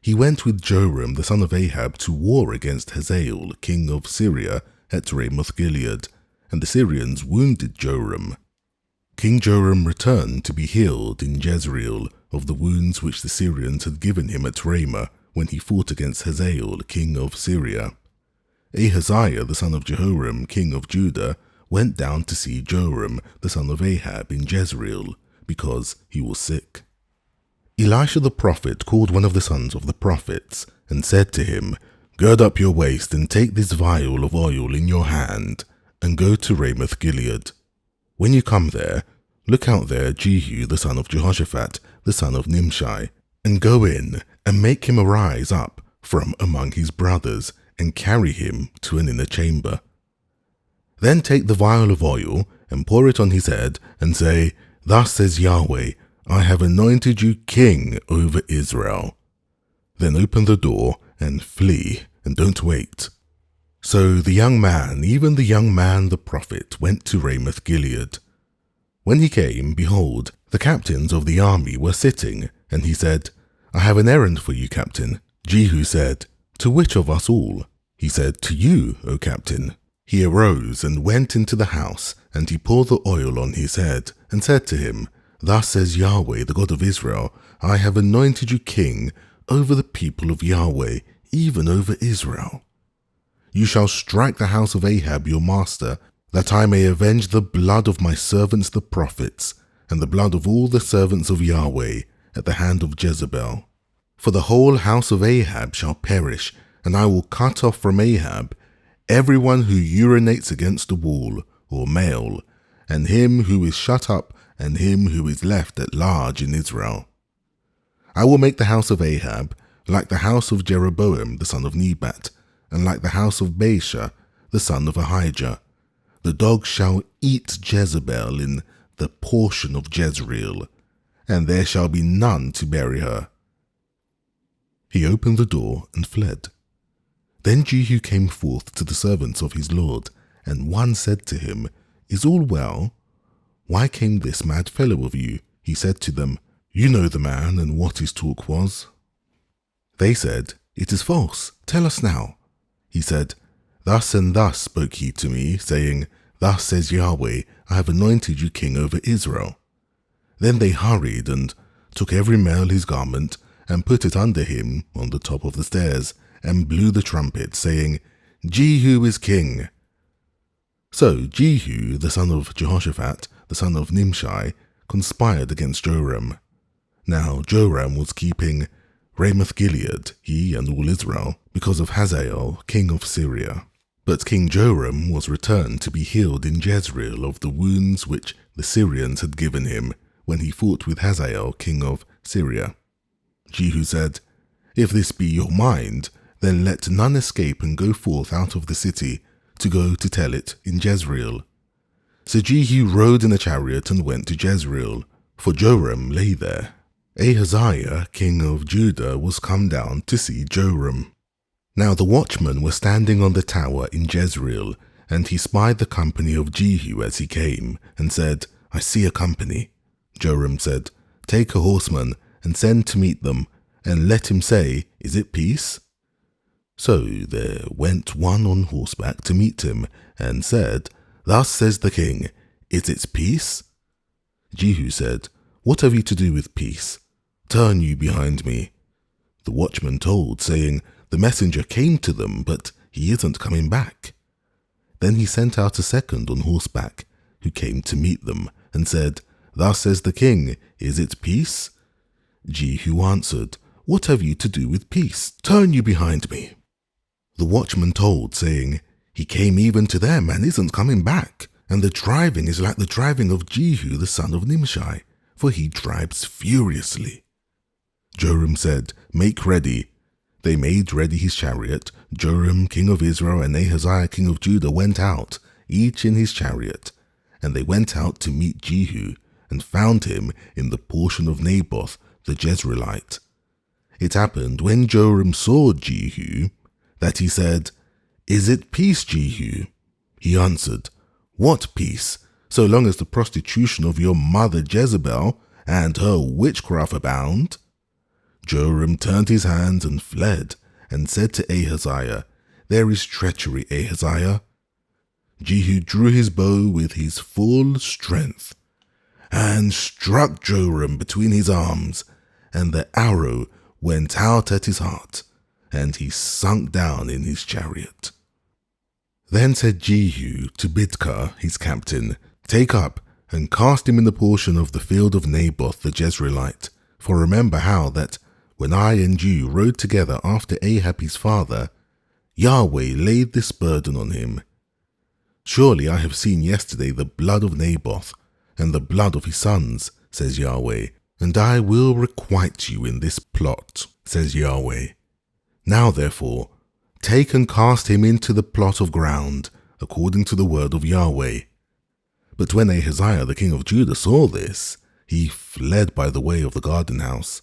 He went with Joram the son of Ahab to war against Hazael, king of Syria, at Ramoth-Gilead, and the Syrians wounded Joram. King Joram returned to be healed in Jezreel of the wounds which the Syrians had given him at Ramah when he fought against Hazael, king of Syria. Ahaziah the son of Jehoram, king of Judah, went down to see Joram the son of Ahab in Jezreel, because he was sick. Elisha the prophet called one of the sons of the prophets, and said to him, Gird up your waist, and take this vial of oil in your hand, and go to Ramoth-Gilead. When you come there, look out there Jehu the son of Jehoshaphat, the son of Nimshi, and go in, and make him arise up from among his brothers, and carry him to an inner chamber. Then take the vial of oil, and pour it on his head, and say, Thus says Yahweh, I have anointed you king over Israel. Then open the door, and flee, and don't wait. So the young man, even the young man the prophet, went to Ramoth-Gilead. When he came, behold, the captains of the army were sitting, and he said, I have an errand for you, captain. Jehu said, To which of us all? He said, To you, O captain. He arose and went into the house, and he poured the oil on his head, and said to him, Thus says Yahweh, the God of Israel, I have anointed you king over the people of Yahweh, even over Israel. You shall strike the house of Ahab your master, that I may avenge the blood of my servants the prophets, and the blood of all the servants of Yahweh, at the hand of Jezebel. For the whole house of Ahab shall perish, and I will cut off from Ahab everyone who urinates against a wall, or male, and him who is shut up, and him who is left at large in Israel. I will make the house of Ahab like the house of Jeroboam the son of Nebat, and like the house of Baasha the son of Ahijah. The dogs shall eat Jezebel in the portion of Jezreel, and there shall be none to bury her. He opened the door and fled. Then Jehu came forth to the servants of his lord, and one said to him, Is all well? Why came this mad fellow of you? He said to them, You know the man and what his talk was. They said, It is false. Tell us now. He said, Thus and thus spoke he to me, saying, Thus says Yahweh, I have anointed you king over Israel. Then they hurried and took every male his garment, and put it under him on the top of the stairs, and blew the trumpet, saying, Jehu is king. So Jehu, the son of Jehoshaphat, the son of Nimshi, conspired against Joram. Now Joram was keeping Ramoth-Gilead, he and all Israel, because of Hazael, king of Syria. But King Joram was returned to be healed in Jezreel of the wounds which the Syrians had given him when he fought with Hazael, king of Syria. Jehu said, If this be your mind, then let none escape and go forth out of the city to go to tell it in Jezreel. So Jehu rode in a chariot and went to Jezreel, for Joram lay there. Ahaziah, king of Judah, was come down to see Joram. Now the watchmen were standing on the tower in Jezreel, and he spied the company of Jehu as he came, and said, I see a company. Joram said, Take a horseman, and send to meet them, and let him say, Is it peace? So there went one on horseback to meet him, and said, Thus says the king, Is it peace? Jehu said, What have you to do with peace? Turn you behind me. The watchman told, saying, The messenger came to them, but he isn't coming back. Then he sent out a second on horseback, who came to meet them, and said, Thus says the king, Is it peace? Jehu answered, What have you to do with peace? Turn you behind me. The watchman told, saying, He came even to them and isn't coming back, and the driving is like the driving of Jehu the son of Nimshi, for he drives furiously. Joram said, Make ready. They made ready his chariot. Joram king of Israel and Ahaziah king of Judah went out, each in his chariot, and they went out to meet Jehu, and found him in the portion of Naboth the Jezreelite. It happened when Joram saw Jehu, that he said, Is it peace, Jehu? He answered, What peace, so long as the prostitution of your mother Jezebel and her witchcraft abound? Joram turned his hands and fled, and said to Ahaziah, There is treachery, Ahaziah. Jehu drew his bow with his full strength, and struck Joram between his arms, and the arrow went out at his heart, and he sunk down in his chariot. Then said Jehu to Bidkar his captain, Take up, and cast him in the portion of the field of Naboth the Jezreelite, for remember how that, when I and you rode together after Ahab his father, Yahweh laid this burden on him. Surely I have seen yesterday the blood of Naboth, and the blood of his sons, says Yahweh, and I will requite you in this plot, says Yahweh. Now therefore, take and cast him into the plot of ground, according to the word of Yahweh. But when Ahaziah the king of Judah saw this, he fled by the way of the garden house.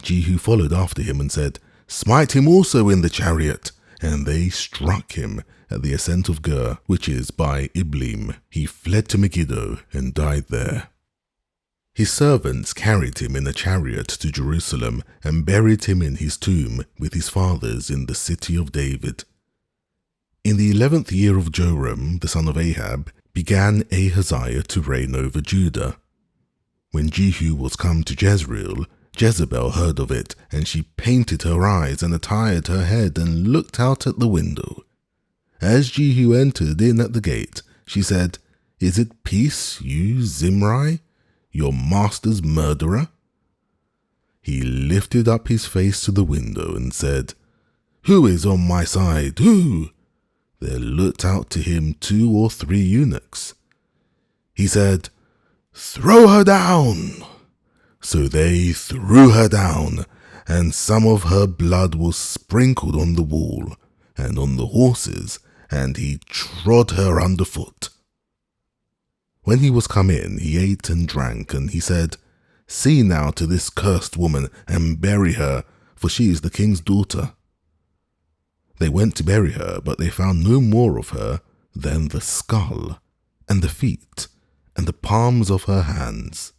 Jehu followed after him and said, Smite him also in the chariot. And they struck him at the ascent of Gur, which is by Iblim. He fled to Megiddo and died there. His servants carried him in a chariot to Jerusalem and buried him in his tomb with his fathers in the city of David. In the 11th year of Joram, the son of Ahab, began Ahaziah to reign over Judah. When Jehu was come to Jezreel, Jezebel heard of it, and she painted her eyes and attired her head and looked out at the window. As Jehu entered in at the gate, she said, "Is it peace, you Zimri, your master's murderer?" He lifted up his face to the window and said, "Who is on my side? Who?" There looked out to him 2 or 3 eunuchs. He said, "Throw her down." So they threw her down, and some of her blood was sprinkled on the wall and on the horses, and he trod her underfoot. When he was come in, he ate and drank, and he said, "See now to this cursed woman, and bury her, for she is the king's daughter." They went to bury her, but they found no more of her than the skull, and the feet, and the palms of her hands.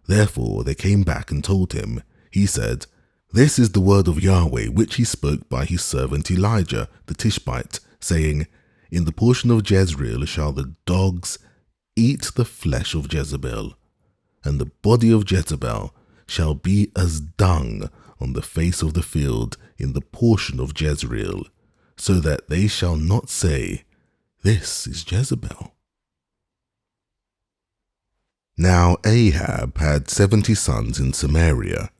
Therefore they came back and told him. He said, "This is the word of Yahweh, which he spoke by his servant Elijah the Tishbite, saying, In the portion of Jezreel shall the dogs eat the flesh of Jezebel, and the body of Jezebel shall be as dung on the face of the field in the portion of Jezreel, so that they shall not say, This is Jezebel." Now Ahab had 70 sons in Samaria.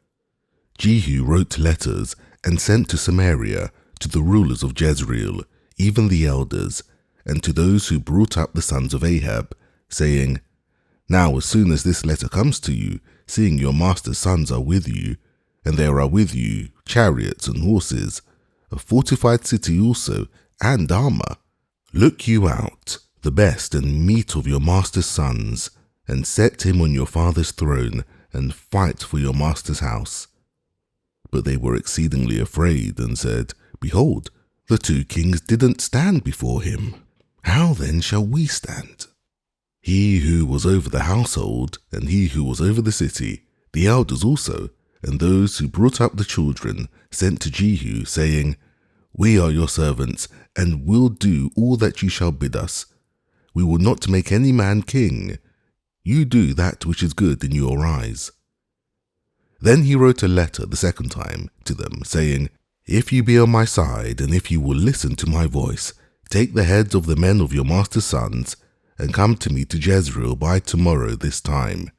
Jehu wrote letters and sent to Samaria to the rulers of Jezreel, even the elders, and to those who brought up the sons of Ahab, saying, "Now as soon as this letter comes to you, seeing your master's sons are with you, and there are with you chariots and horses, a fortified city also, and armor, look you out the best and meet of your master's sons, and set him on your father's throne, and fight for your master's house." But they were exceedingly afraid, and said, "Behold, the 2 kings didn't stand before him. How then shall we stand?" He who was over the household, and he who was over the city, the elders also, and those who brought up the children, sent to Jehu, saying, "We are your servants, and will do all that you shall bid us. We will not make any man king. You do that which is good in your eyes." Then he wrote a letter the second time to them, saying, "If you be on my side, and if you will listen to my voice, take the heads of the men of your master's sons, and come to me to Jezreel by tomorrow this time."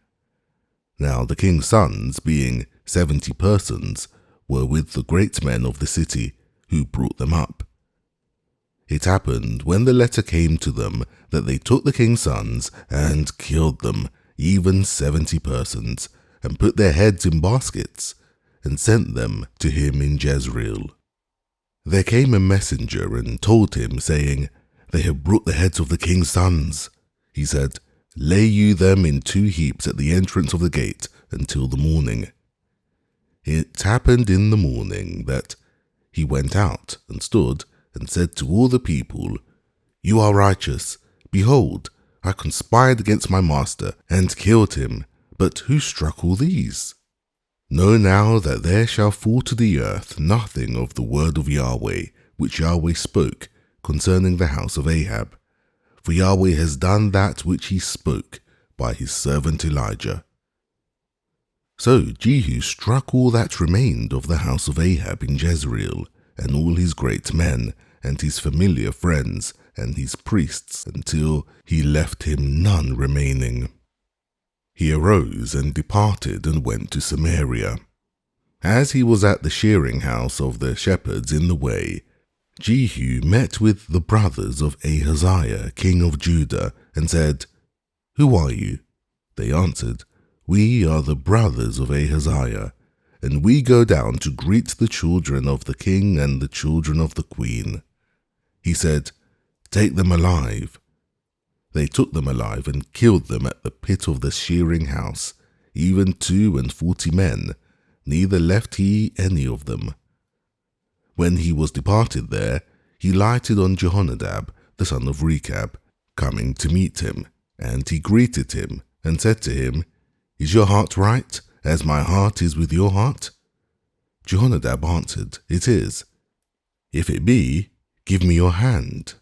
Now the king's sons, being 70 persons, were with the great men of the city, who brought them up. It happened, when the letter came to them, that they took the king's sons, and killed them, even 70 persons, and put their heads in baskets, and sent them to him in Jezreel. There came a messenger, and told him, saying, "They have brought the heads of the king's sons." He said, "Lay you them in 2 heaps at the entrance of the gate until the morning." It happened in the morning that he went out, and stood, and said to all the people, "You are righteous. Behold, I conspired against my master, and killed him. But who struck all these? Know now that there shall fall to the earth nothing of the word of Yahweh, which Yahweh spoke concerning the house of Ahab. For Yahweh has done that which he spoke by his servant Elijah." So Jehu struck all that remained of the house of Ahab in Jezreel, and all his great men, and his familiar friends, and his priests, until he left him none remaining. He arose and departed and went to Samaria. As he was at the shearing house of the shepherds in the way, Jehu met with the brothers of Ahaziah, king of Judah, and said, "Who are you?" They answered, "We are the brothers of Ahaziah, and we go down to greet the children of the king and the children of the queen." He said, "Take them alive." They took them alive and killed them at the pit of the shearing house, even 42 men, neither left he any of them. When he was departed there, he lighted on Jehonadab, the son of Rechab, coming to meet him, and he greeted him, and said to him, "Is your heart right, as my heart is with your heart?" Jehonadab answered, "It is." "If it be, give me your hand."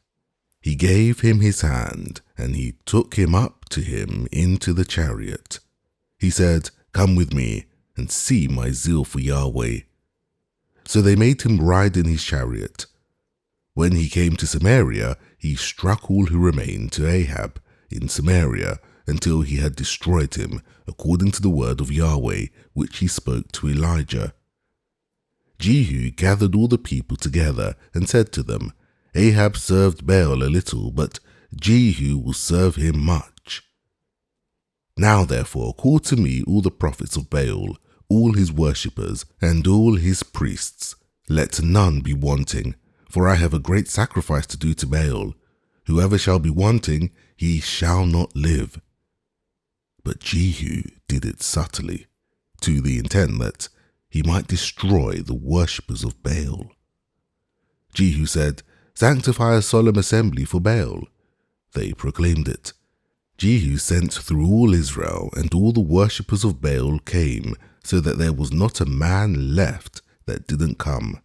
He gave him his hand, and he took him up to him into the chariot. He said, "Come with me, and see my zeal for Yahweh." So they made him ride in his chariot. When he came to Samaria, he struck all who remained to Ahab in Samaria until he had destroyed him, according to the word of Yahweh, which he spoke to Elijah. Jehu gathered all the people together and said to them, Ahab served Baal a little, but Jehu will serve him much. Now therefore call to me all the prophets of Baal, all his worshippers, and all his priests. Let none be wanting, for I have a great sacrifice to do to Baal. Whoever shall be wanting, he shall not live. But Jehu did it subtly, to the intent that he might destroy the worshippers of Baal. Jehu said, Sanctify a solemn assembly for Baal. They proclaimed it. Jehu sent through all Israel, and all the worshippers of Baal came, so that there was not a man left that didn't come.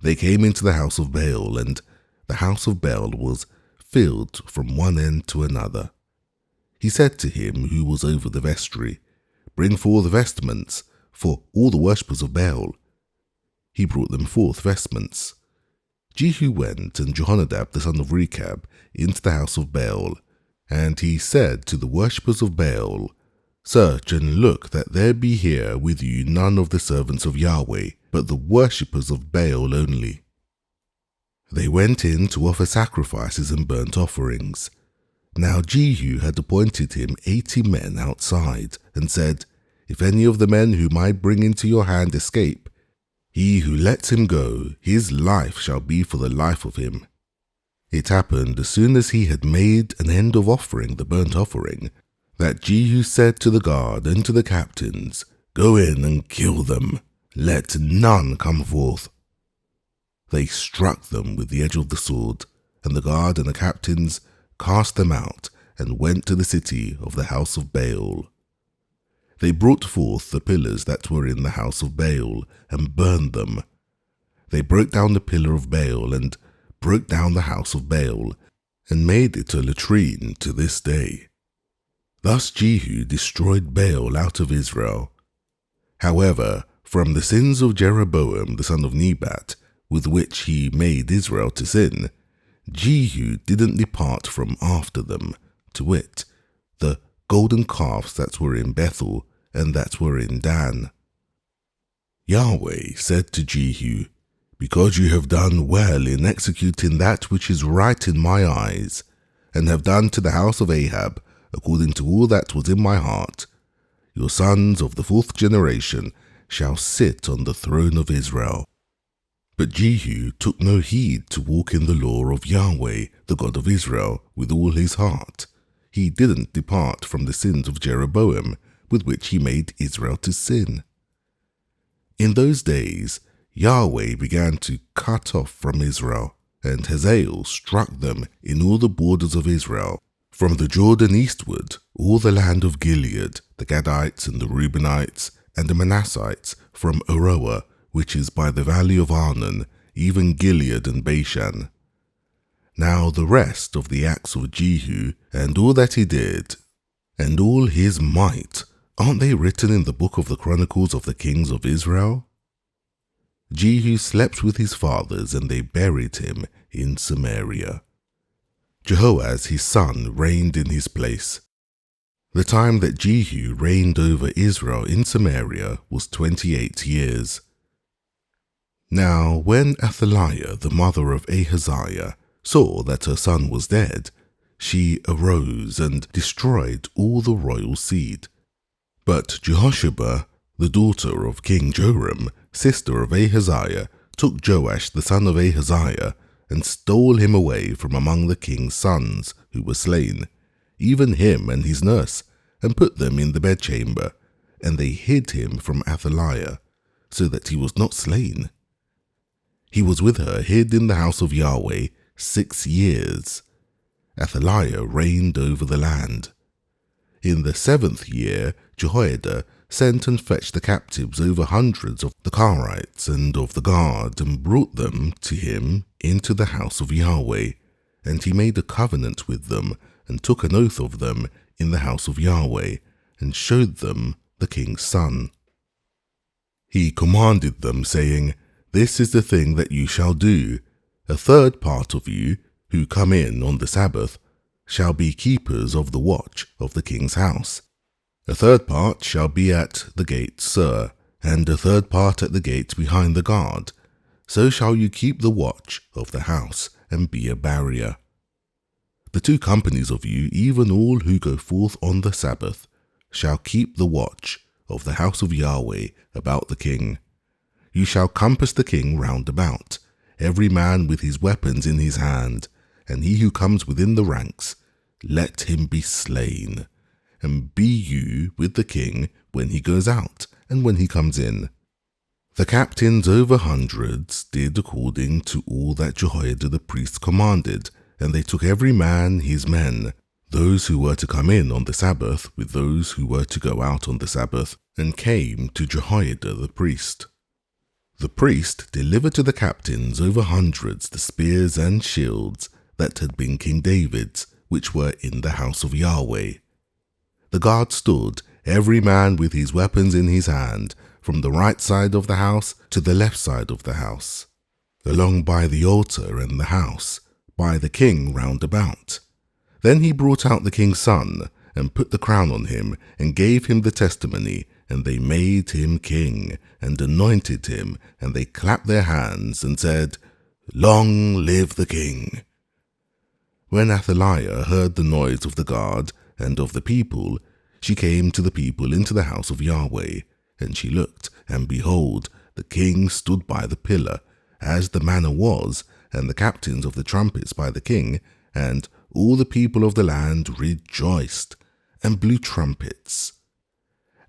They came into the house of Baal, and the house of Baal was filled from one end to another. He said to him who was over the vestry, Bring forth vestments for all the worshippers of Baal. He brought them forth vestments. Jehu went, and Jehonadab the son of Rechab, into the house of Baal, and he said to the worshippers of Baal, Search and look that there be here with you none of the servants of Yahweh, but the worshippers of Baal only. They went in to offer sacrifices and burnt offerings. Now Jehu had appointed him 80 men outside, and said, If any of the men whom I bring into your hand escape, he who lets him go, his life shall be for the life of him. It happened, as soon as he had made an end of offering the burnt offering, that Jehu said to the guard and to the captains, Go in and kill them, let none come forth. They struck them with the edge of the sword, and the guard and the captains cast them out, and went to the city of the house of Baal. They brought forth the pillars that were in the house of Baal, and burned them. They broke down the pillar of Baal, and broke down the house of Baal, and made it a latrine to this day. Thus Jehu destroyed Baal out of Israel. However, from the sins of Jeroboam the son of Nebat, with which he made Israel to sin, Jehu didn't depart from after them, to wit, the golden calves that were in Bethel and that were in Dan. Yahweh said to Jehu, Because you have done well in executing that which is right in my eyes, and have done to the house of Ahab according to all that was in my heart, your sons of the 4th generation shall sit on the throne of Israel. But Jehu took no heed to walk in the law of Yahweh, the God of Israel, with all his heart. He didn't depart from the sins of Jeroboam, with which he made Israel to sin. In those days, Yahweh began to cut off from Israel, and Hazael struck them in all the borders of Israel, from the Jordan eastward, all the land of Gilead, the Gadites and the Reubenites, and the Manassites, from Aroer, which is by the valley of Arnon, even Gilead and Bashan. Now the rest of the acts of Jehu, and all that he did, and all his might, aren't they written in the book of the Chronicles of the Kings of Israel? Jehu slept with his fathers, and they buried him in Samaria. Jehoaz his son reigned in his place. The time that Jehu reigned over Israel in Samaria was 28 years. Now when Athaliah, the mother of Ahaziah, saw that her son was dead, she arose and destroyed all the royal seed. But Jehosheba, the daughter of King Joram, sister of Ahaziah, took Joash the son of Ahaziah, and stole him away from among the king's sons who were slain, even him and his nurse, and put them in the bedchamber, and they hid him from Athaliah, so that he was not slain. He was with her hid in the house of Yahweh 6 years. Athaliah reigned over the land. In the 7th year, Jehoiada sent and fetched the captives over hundreds of the Karites and of the guard, and brought them to him into the house of Yahweh. And he made a covenant with them, and took an oath of them in the house of Yahweh, and showed them the king's son. He commanded them, saying, This is the thing that you shall do, A third part of you, who come in on the Sabbath, shall be keepers of the watch of the king's house. A third part shall be at the gate, sir, and a third part at the gate behind the guard. So shall you keep the watch of the house, and be a barrier. The 2 companies of you, even all who go forth on the Sabbath, shall keep the watch of the house of Yahweh about the king. You shall compass the king round about, every man with his weapons in his hand, and he who comes within the ranks, let him be slain. And be you with the king when he goes out and when he comes in. The captains over hundreds did according to all that Jehoiada the priest commanded, and they took every man his men, those who were to come in on the Sabbath with those who were to go out on the Sabbath, and came to Jehoiada the priest. The priest delivered to the captains over hundreds the spears and shields that had been King David's, which were in the house of Yahweh. The guard stood, every man with his weapons in his hand, from the right side of the house to the left side of the house, along by the altar and the house, by the king round about. Then he brought out the king's son, and put the crown on him, and gave him the testimony, and they made him king, and anointed him, and they clapped their hands, and said, Long live the king! When Athaliah heard the noise of the guard and of the people, she came to the people into the house of Yahweh, and she looked, and behold, the king stood by the pillar, as the manner was, and the captains of the trumpets by the king, and all the people of the land rejoiced, and blew trumpets.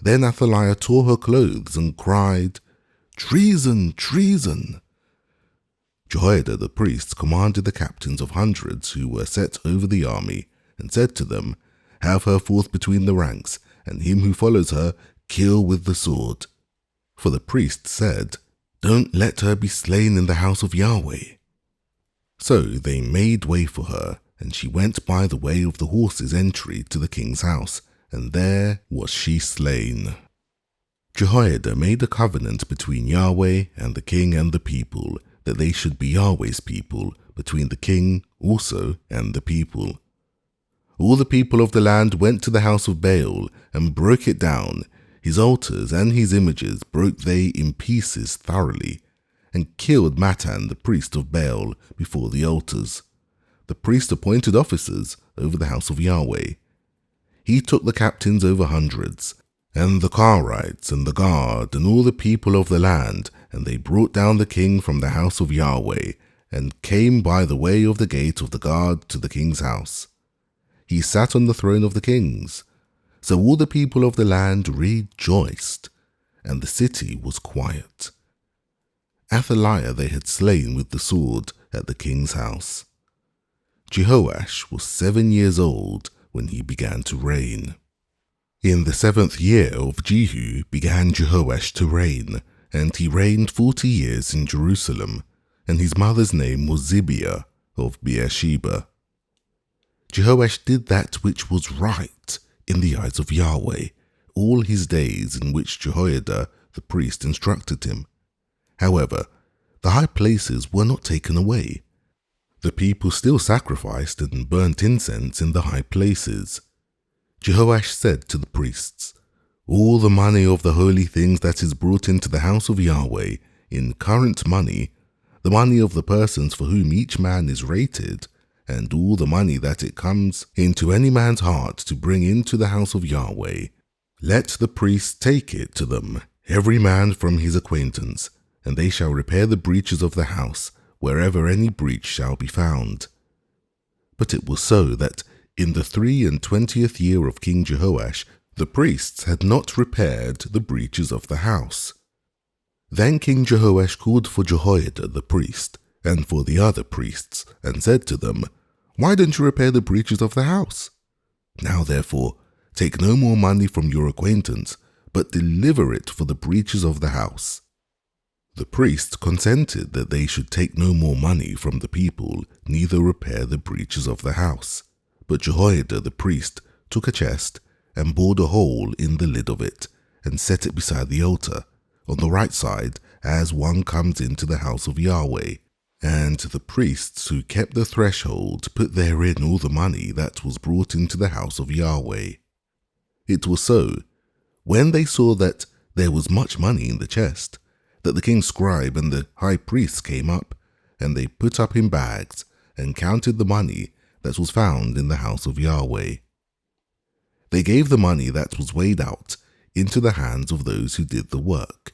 Then Athaliah tore her clothes, and cried, Treason! Treason! Jehoiada the priest commanded the captains of hundreds who were set over the army, and said to them, Have her forth between the ranks, and him who follows her kill with the sword. For the priest said, Don't let her be slain in the house of Yahweh. So they made way for her, and she went by the way of the horses' entry to the king's house, and there was she slain. Jehoiada made a covenant between Yahweh and the king and the people, that they should be Yahweh's people, between the king also and the people. All the people of the land went to the house of Baal, and broke it down. His altars and his images broke they in pieces thoroughly, and killed Mattan the priest of Baal before the altars. The priest appointed officers over the house of Yahweh. He took the captains over hundreds, and the Karites, and the guard, and all the people of the land, and they brought down the king from the house of Yahweh, and came by the way of the gate of the guard to the king's house. He sat on the throne of the kings. So all the people of the land rejoiced, and the city was quiet. Athaliah they had slain with the sword at the king's house. Jehoash was 7 years old when he began to reign. In the 7th year of Jehu began Jehoash to reign, and he reigned 40 years in Jerusalem, and his mother's name was Zibiah of Beersheba. Jehoash did that which was right in the eyes of Yahweh all his days in which Jehoiada the priest instructed him. However, the high places were not taken away. The people still sacrificed and burnt incense in the high places. Jehoash said to the priests, All the money of the holy things that is brought into the house of Yahweh in current money, the money of the persons for whom each man is rated, and all the money that it comes into any man's heart to bring into the house of Yahweh, let the priests take it to them, every man from his acquaintance, and they shall repair the breaches of the house, wherever any breach shall be found. But it was so that in the 23rd year of King Jehoash, the priests had not repaired the breaches of the house. Then King Jehoash called for Jehoiada the priest, and for the other priests, and said to them, Why don't you repair the breaches of the house? Now therefore, take no more money from your acquaintance, but deliver it for the breaches of the house. The priests consented that they should take no more money from the people, neither repair the breaches of the house. But Jehoiada the priest took a chest, and bored a hole in the lid of it, and set it beside the altar, on the right side, as one comes into the house of Yahweh. And the priests who kept the threshold put therein all the money that was brought into the house of Yahweh. It was so, when they saw that there was much money in the chest, that the king's scribe and the high priests came up, and they put up in bags, and counted the money that was found in the house of Yahweh. They gave the money that was weighed out into the hands of those who did the work,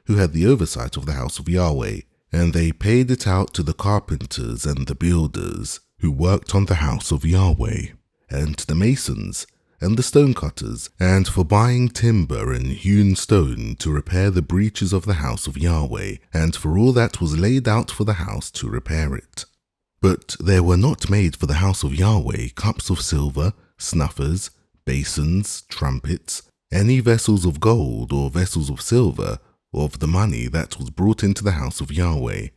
who had the oversight of the house of Yahweh, and they paid it out to the carpenters and the builders who worked on the house of Yahweh, and to the masons and the stonecutters, and for buying timber and hewn stone to repair the breaches of the house of Yahweh, and for all that was laid out for the house to repair it. But there were not made for the house of Yahweh cups of silver, snuffers, basins, trumpets, any vessels of gold or vessels of silver, of the money that was brought into the house of Yahweh,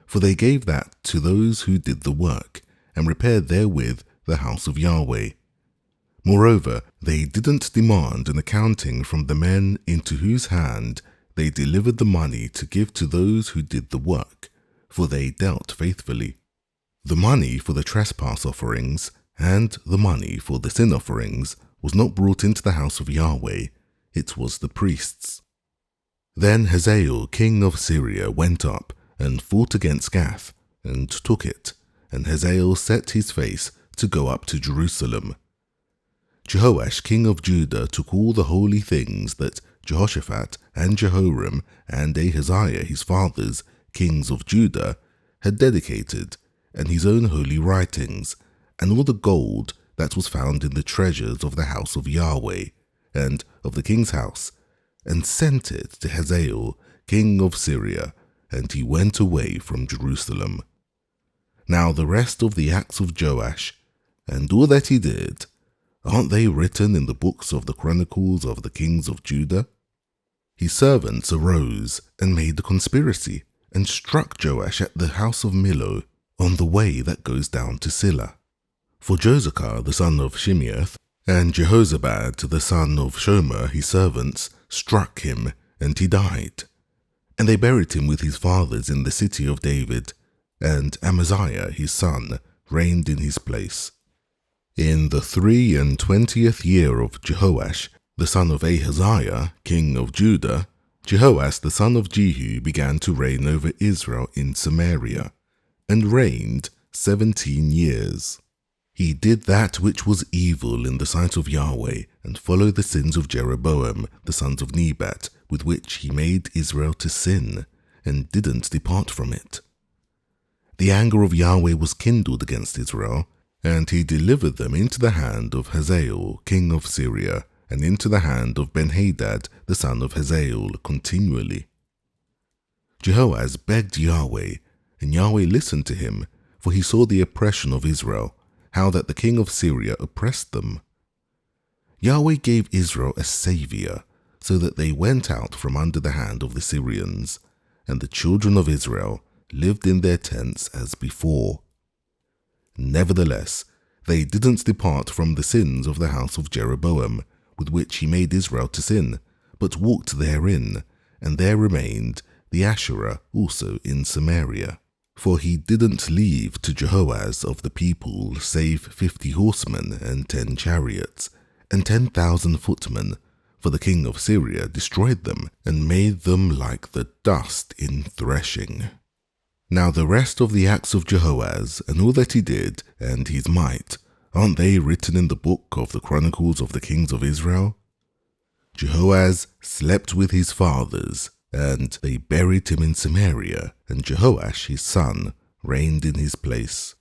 for they gave that to those who did the work, and repaired therewith the house of Yahweh. Moreover, they didn't demand an accounting from the men into whose hand they delivered the money to give to those who did the work, for they dealt faithfully. The money for the trespass offerings and the money for the sin offerings was not brought into the house of Yahweh, it was the priests. Then Hazael, king of Syria, went up and fought against Gath, and took it, and Hazael set his face to go up to Jerusalem. Jehoash, king of Judah, took all the holy things that Jehoshaphat and Jehoram and Ahaziah, his fathers, kings of Judah, had dedicated, and his own holy writings, and all the gold that was found in the treasures of the house of Yahweh, and of the king's house, and sent it to Hazael, king of Syria, and he went away from Jerusalem. Now the rest of the acts of Joash, and all that he did, aren't they written in the books of the chronicles of the kings of Judah? His servants arose and made a conspiracy, and struck Joash at the house of Millo, on the way that goes down to Silla. For Josachar the son of Shimeath, and Jehozabad the son of Shomer his servants, struck him, and he died. And they buried him with his fathers in the city of David, and Amaziah his son reigned in his place. In the 23rd year of Jehoash, the son of Ahaziah, king of Judah, Jehoash the son of Jehu began to reign over Israel in Samaria, and reigned 17 years. He did that which was evil in the sight of Yahweh, and followed the sins of Jeroboam, the sons of Nebat, with which he made Israel to sin, and didn't depart from it. The anger of Yahweh was kindled against Israel, and he delivered them into the hand of Hazael, king of Syria, and into the hand of Ben-Hadad, the son of Hazael, continually. Jehoaz begged Yahweh, and Yahweh listened to him, for he saw the oppression of Israel, how that the king of Syria oppressed them. Yahweh gave Israel a saviour, so that they went out from under the hand of the Syrians, and the children of Israel lived in their tents as before. Nevertheless, they didn't depart from the sins of the house of Jeroboam, with which he made Israel to sin, but walked therein, and there remained the Asherah also in Samaria. For he didn't leave to Jehoaz of the people save 50 horsemen and 10 chariots, and 10,000 footmen, for the king of Syria destroyed them, and made them like the dust in threshing. Now the rest of the acts of Jehoaz, and all that he did, and his might, aren't they written in the book of the chronicles of the kings of Israel? Jehoaz slept with his fathers, and they buried him in Samaria, and Jehoash his son reigned in his place.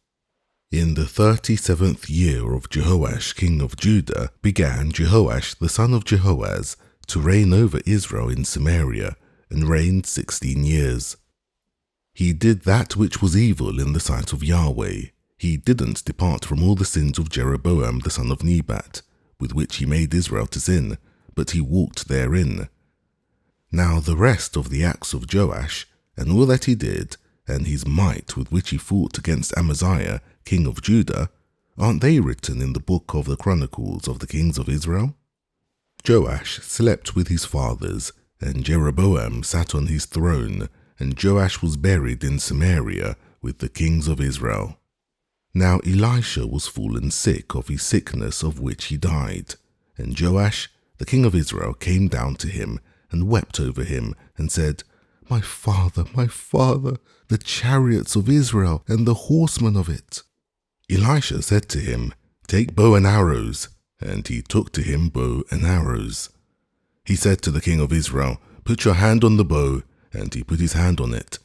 In the 37th year of Jehoash king of Judah began Jehoash the son of Jehoaz to reign over Israel in Samaria, and reigned 16 years. He did that which was evil in the sight of Yahweh. He didn't depart from all the sins of Jeroboam the son of Nebat, with which he made Israel to sin, but he walked therein. Now the rest of the acts of Joash, and all that he did, and his might with which he fought against Amaziah, king of Judah, aren't they written in the book of the chronicles of the kings of Israel? Joash slept with his fathers, and Jeroboam sat on his throne, and Joash was buried in Samaria with the kings of Israel. Now Elisha was fallen sick of his sickness of which he died, and Joash, the king of Israel, came down to him and wept over him and said, my father, the chariots of Israel and the horsemen of it. Elisha said to him, take bow and arrows, and he took to him bow and arrows. He said to the king of Israel, put your hand on the bow, and he put his hand on it.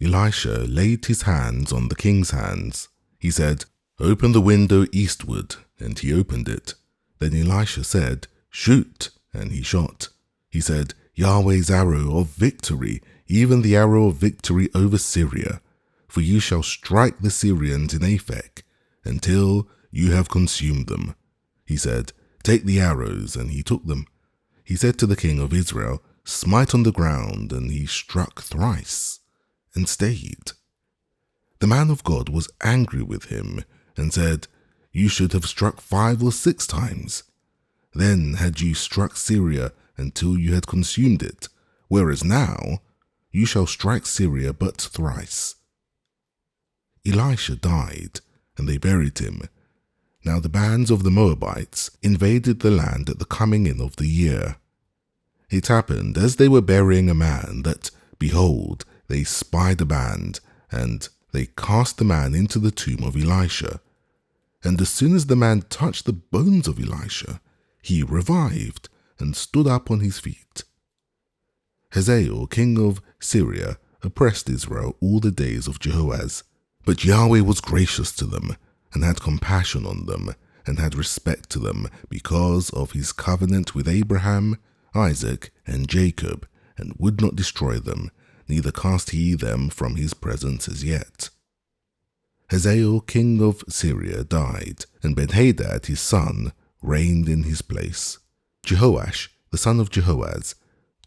Elisha laid his hands on the king's hands. He said, open the window eastward, and he opened it. Then Elisha said, shoot, and he shot. He said, Yahweh's arrow of victory, even the arrow of victory over Syria. For you shall strike the Syrians in Aphek, until you have consumed them. He said, take the arrows, and he took them. He said to the king of Israel, smite on the ground, and he struck thrice, and stayed. The man of God was angry with him, and said, you should have struck 5 or 6 times. Then had you struck Syria until you had consumed it, whereas now you shall strike Syria but thrice. Elisha died, and they buried him. Now the bands of the Moabites invaded the land at the coming in of the year. It happened, as they were burying a man, that, behold, they spied a band, and they cast the man into the tomb of Elisha. And as soon as the man touched the bones of Elisha, he revived, and stood up on his feet. Hazael, king of Syria, oppressed Israel all the days of Jehoaz. But Yahweh was gracious to them, and had compassion on them, and had respect to them, because of his covenant with Abraham, Isaac, and Jacob, and would not destroy them, neither cast he them from his presence as yet. Hazael, king of Syria, died, and Benhadad his son reigned in his place. Jehoash, the son of Jehoaz,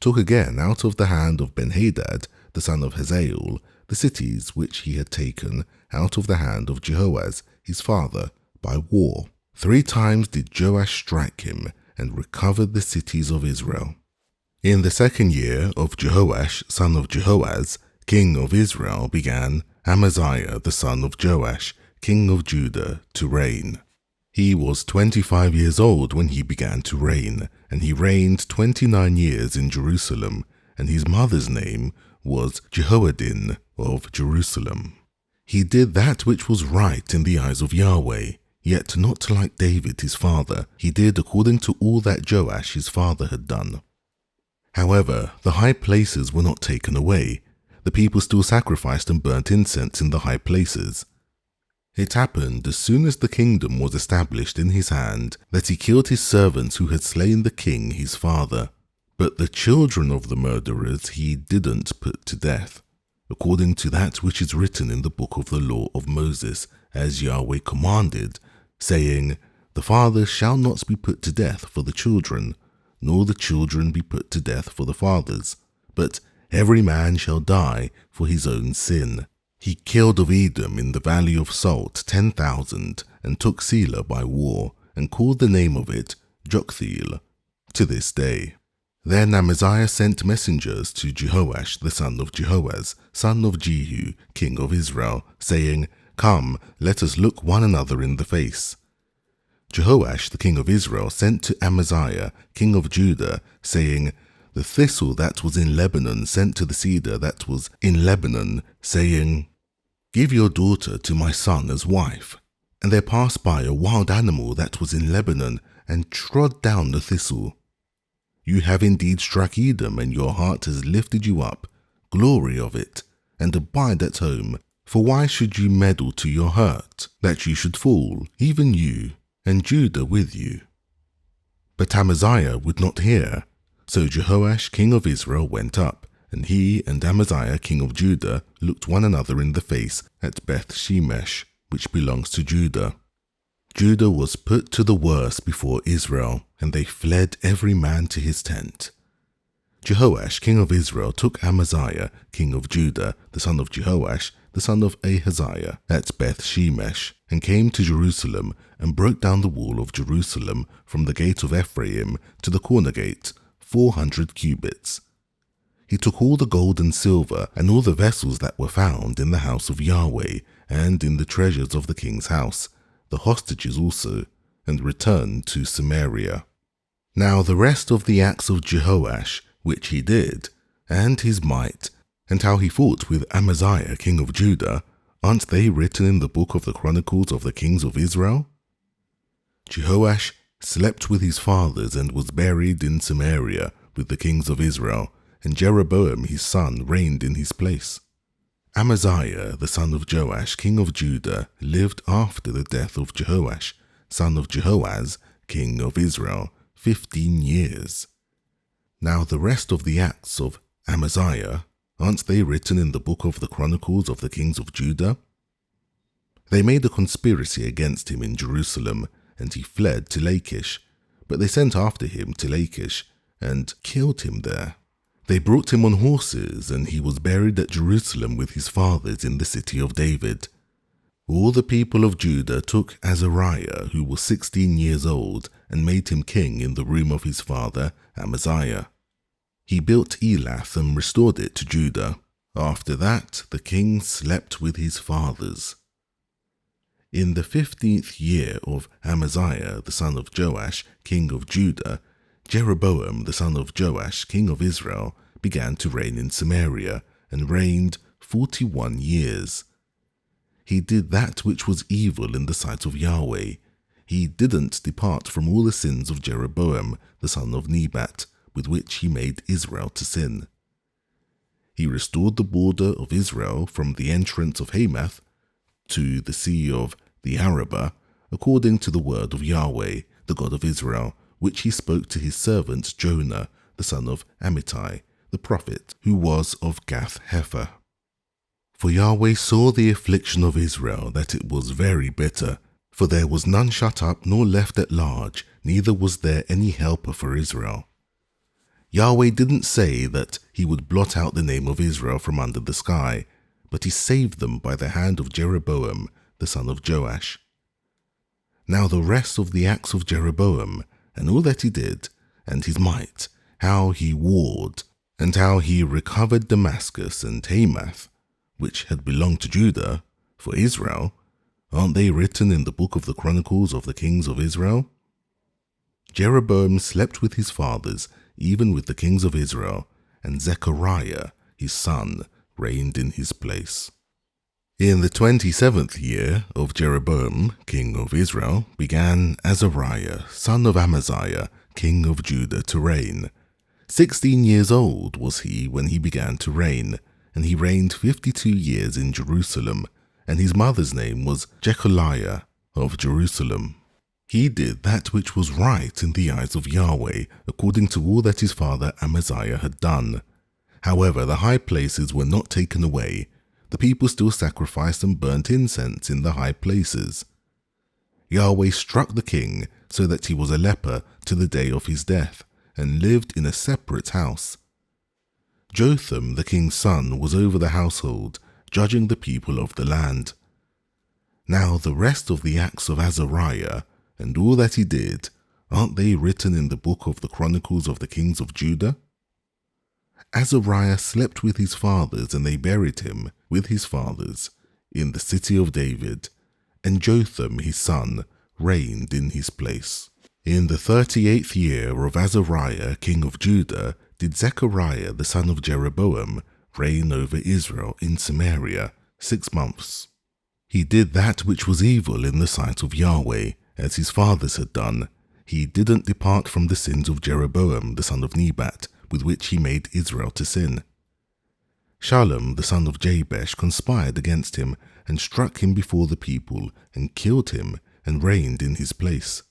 took again out of the hand of Benhadad, the son of Hazael, the cities which he had taken out of the hand of Jehoaz, his father, by war. 3 times did Joash strike him, and recovered the cities of Israel. In the 2nd year of Jehoash, son of Jehoaz, king of Israel, began Amaziah, the son of Joash, king of Judah, to reign. He was 25 years old when he began to reign, and he reigned 29 years in Jerusalem, and his mother's name was Jehoiachin of Jerusalem. He did that which was right in the eyes of Yahweh, yet not like David his father. He did according to all that Joash his father had done. However, the high places were not taken away. The people still sacrificed and burnt incense in the high places. It happened, as soon as the kingdom was established in his hand, that he killed his servants who had slain the king his father. But the children of the murderers he didn't put to death, according to that which is written in the book of the law of Moses, as Yahweh commanded, saying, the fathers shall not be put to death for the children, nor the children be put to death for the fathers, but every man shall die for his own sin. He killed of Edom in the valley of Salt 10,000, and took Selah by war, and called the name of it Joktheel, to this day. Then Amaziah sent messengers to Jehoash the son of Jehoaz, son of Jehu, king of Israel, saying, come, let us look one another in the face. Jehoash the king of Israel sent to Amaziah, king of Judah, saying, the thistle that was in Lebanon sent to the cedar that was in Lebanon, saying, give your daughter to my son as wife. And there passed by a wild animal that was in Lebanon, and trod down the thistle. You have indeed struck Edom, and your heart has lifted you up. Glory of it, and abide at home. For why should you meddle to your hurt, that you should fall, even you, and Judah with you? But Amaziah would not hear. So Jehoash king of Israel went up, and he and Amaziah king of Judah looked one another in the face at Beth Shemesh, which belongs to Judah. Judah was put to the worse before Israel, and they fled every man to his tent. Jehoash king of Israel took Amaziah king of Judah, the son of Jehoash, the son of Ahaziah, at Beth Shemesh, and came to Jerusalem, and broke down the wall of Jerusalem from the gate of Ephraim to the corner gate, 400 cubits. He took all the gold and silver and all the vessels that were found in the house of Yahweh and in the treasures of the king's house, the hostages also, and returned to Samaria. Now the rest of the acts of Jehoash, which he did, and his might, and how he fought with Amaziah king of Judah, aren't they written in the book of the Chronicles of the kings of Israel? Jehoash slept with his fathers and was buried in Samaria with the kings of Israel, and Jeroboam his son reigned in his place. Amaziah the son of Joash king of Judah lived after the death of Jehoash, son of Jehoaz, king of Israel, 15 years. Now the rest of the acts of Amaziah, aren't they written in the book of the Chronicles of the kings of Judah? They made a conspiracy against him in Jerusalem, and he fled to Lachish, but they sent after him to Lachish and killed him there. They brought him on horses, and he was buried at Jerusalem with his fathers in the city of David. All the people of Judah took Azariah, who was 16 years old, and made him king in the room of his father Amaziah. He built Elath and restored it to Judah. After that, the king slept with his fathers. In the 15th year of Amaziah, the son of Joash, king of Judah, Jeroboam, the son of Joash, king of Israel, began to reign in Samaria, and reigned 41 years. He did that which was evil in the sight of Yahweh. He didn't depart from all the sins of Jeroboam, the son of Nebat, with which he made Israel to sin. He restored the border of Israel from the entrance of Hamath to the sea of the Arabah, according to the word of Yahweh, the God of Israel, which he spoke to his servant Jonah, the son of Amittai, the prophet, who was of Gath-hepher. For Yahweh saw the affliction of Israel, that it was very bitter, for there was none shut up nor left at large, neither was there any helper for Israel. Yahweh didn't say that he would blot out the name of Israel from under the sky, but he saved them by the hand of Jeroboam, the son of Joash. Now the rest of the acts of Jeroboam, and all that he did, and his might, how he warred, and how he recovered Damascus and Hamath, which had belonged to Judah, for Israel, aren't they written in the book of the Chronicles of the kings of Israel? Jeroboam slept with his fathers, even with the kings of Israel, and Zechariah, his son, reigned in his place. In the 27th year of Jeroboam, king of Israel, began Azariah, son of Amaziah, king of Judah, to reign. 16 years old was he when he began to reign, and he reigned 52 years in Jerusalem, and his mother's name was Jecholiah of Jerusalem. He did that which was right in the eyes of Yahweh, according to all that his father Amaziah had done. However, the high places were not taken away. The people still sacrificed and burnt incense in the high places. Yahweh struck the king so that he was a leper to the day of his death, and lived in a separate house. Jotham, the king's son, was over the household, judging the people of the land. Now the rest of the acts of Azariah, and all that he did, aren't they written in the book of the Chronicles of the kings of Judah? Azariah slept with his fathers, and they buried him with his fathers in the city of David, and Jotham his son reigned in his place. In the 38th year of Azariah king of Judah did Zechariah the son of Jeroboam reign over Israel in Samaria 6 months. He did that which was evil in the sight of Yahweh, as his fathers had done. He didn't depart from the sins of Jeroboam the son of Nebat, with which he made Israel to sin. Shallum the son of Jabesh conspired against him, and struck him before the people, and killed him, and reigned in his place.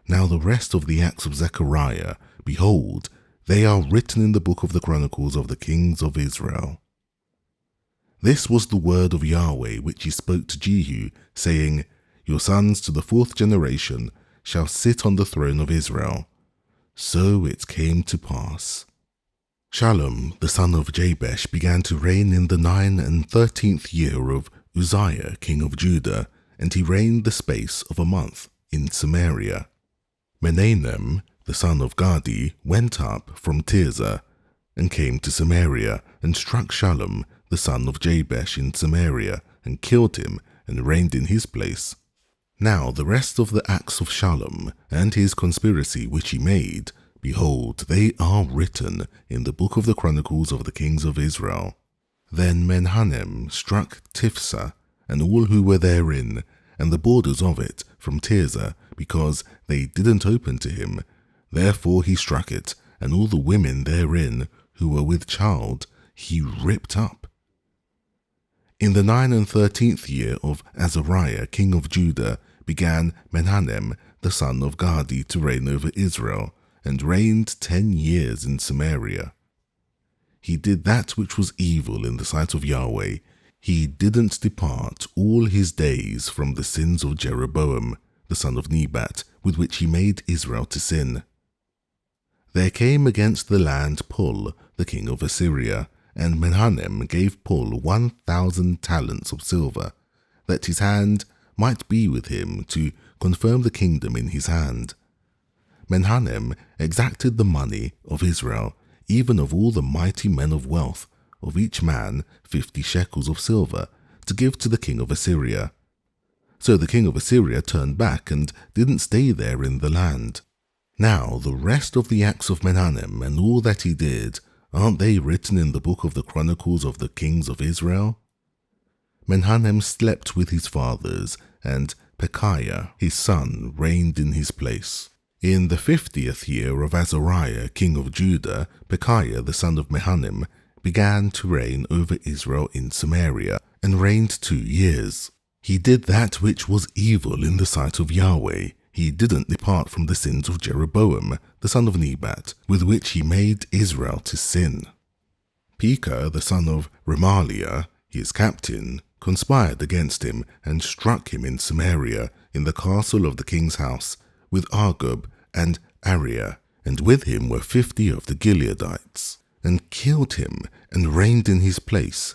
Now the rest of the acts of Zechariah, behold, they are written in the book of the Chronicles of the kings of Israel. This was the word of Yahweh which he spoke to Jehu, saying, Your sons to the 4th generation shall sit on the throne of Israel. So it came to pass. Shallum the son of Jabesh began to reign in the 9 and 13th year of Uzziah king of Judah, and he reigned the space of a month in Samaria. Menahem the son of Gadi went up from Tirzah, and came to Samaria, and struck Shallum, the son of Jabesh, in Samaria, and killed him, and reigned in his place. Now the rest of the acts of Shallum, and his conspiracy which he made, behold, they are written in the book of the Chronicles of the kings of Israel. Then Menhanem struck Tifsa, and all who were therein, and the borders of it, from Tirzah, because they didn't open to him. Therefore he struck it, and all the women therein, who were with child, he ripped up. In the 9 and 13th year of Azariah, king of Judah, began Menhanem, the son of Gadi, to reign over Israel, and reigned 10 years in Samaria. He did that which was evil in the sight of Yahweh. He didn't depart all his days from the sins of Jeroboam, the son of Nebat, with which he made Israel to sin. There came against the land Pul, the king of Assyria, and Menhanem gave Pul 1,000 talents of silver, that his hand might be with him to confirm the kingdom in his hand. Menhanem exacted the money of Israel, even of all the mighty men of wealth, of each man 50 shekels of silver, to give to the king of Assyria. So the king of Assyria turned back and didn't stay there in the land. Now the rest of the acts of Menhanem and all that he did, aren't they written in the book of the Chronicles of the kings of Israel? Menhanem slept with his fathers, and Pekahiah his son reigned in his place. In the 50th year of Azariah king of Judah, Pekahiah the son of Menhanem began to reign over Israel in Samaria, and reigned 2 years. He did that which was evil in the sight of Yahweh. He didn't depart from the sins of Jeroboam, the son of Nebat, with which he made Israel to sin. Pekah, the son of Remaliah, his captain, conspired against him, and struck him in Samaria, in the castle of the king's house, with Argob and Ariah, and with him were 50 of the Gileadites, and killed him, and reigned in his place.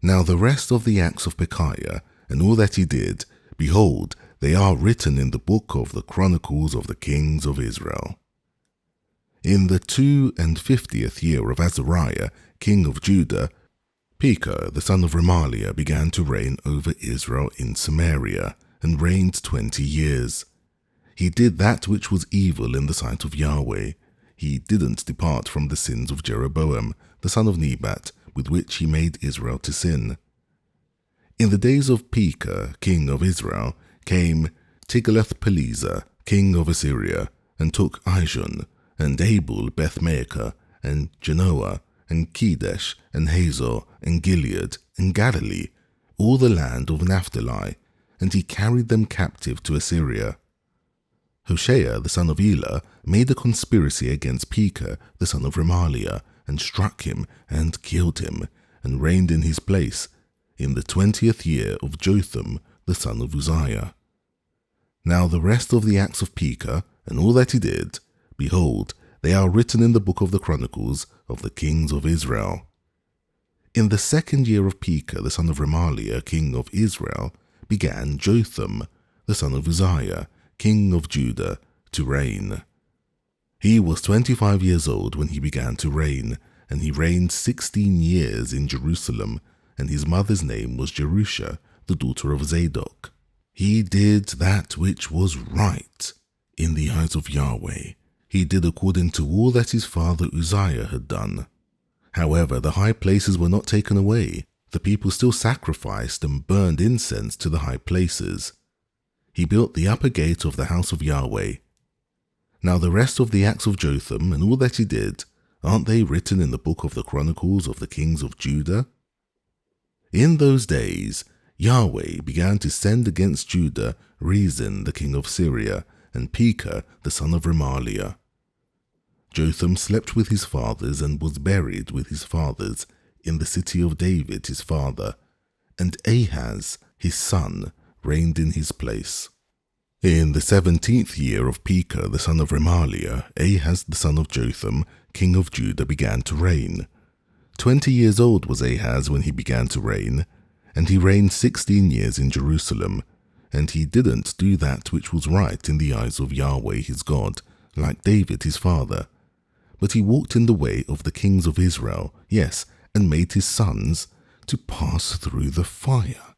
Now the rest of the acts of Pekahiah, and all that he did, behold, they are written in the book of the Chronicles of the kings of Israel. In the 52nd year of Azariah, king of Judah, Pekah the son of Remaliah began to reign over Israel in Samaria, and reigned 20 years. He did that which was evil in the sight of Yahweh. He didn't depart from the sins of Jeroboam, the son of Nebat, with which he made Israel to sin. In the days of Pekah, king of Israel, came Tiglath-Pileser, king of Assyria, and took Ijon, and Abel Beth-Maachah, and Genoa, and Kedesh, and Hazor, and Gilead, and Galilee, all the land of Naphtali, and he carried them captive to Assyria. Hoshea the son of Elah made a conspiracy against Pekah the son of Remaliah, and struck him, and killed him, and reigned in his place, in the 20th year of Jotham the son of Uzziah. Now the rest of the acts of Pekah, and all that he did, behold, they are written in the book of the Chronicles of the kings of Israel. In the 2nd year of Pekah the son of Remaliah, king of Israel, began Jotham the son of Uzziah, king of Judah, to reign. He was 25 years old when he began to reign, and he reigned 16 years in Jerusalem, and his mother's name was Jerusha, the daughter of Zadok. He did that which was right in the eyes of Yahweh. He did according to all that his father Uzziah had done. However, the high places were not taken away. The people still sacrificed and burned incense to the high places. He built the upper gate of the house of Yahweh. Now the rest of the acts of Jotham and all that he did, aren't they written in the book of the Chronicles of the kings of Judah? In those days, Yahweh began to send against Judah Rezin the king of Syria, and Pekah the son of Remaliah. Jotham slept with his fathers and was buried with his fathers in the city of David his father, and Ahaz his son reigned in his place. In the 17th year of Pekah the son of Remaliah, Ahaz the son of Jotham, king of Judah, began to reign. 20 years old was Ahaz when he began to reign, and he reigned 16 years in Jerusalem, and he didn't do that which was right in the eyes of Yahweh his God, like David his father, but he walked in the way of the kings of Israel, yes, and made his sons to pass through the fire,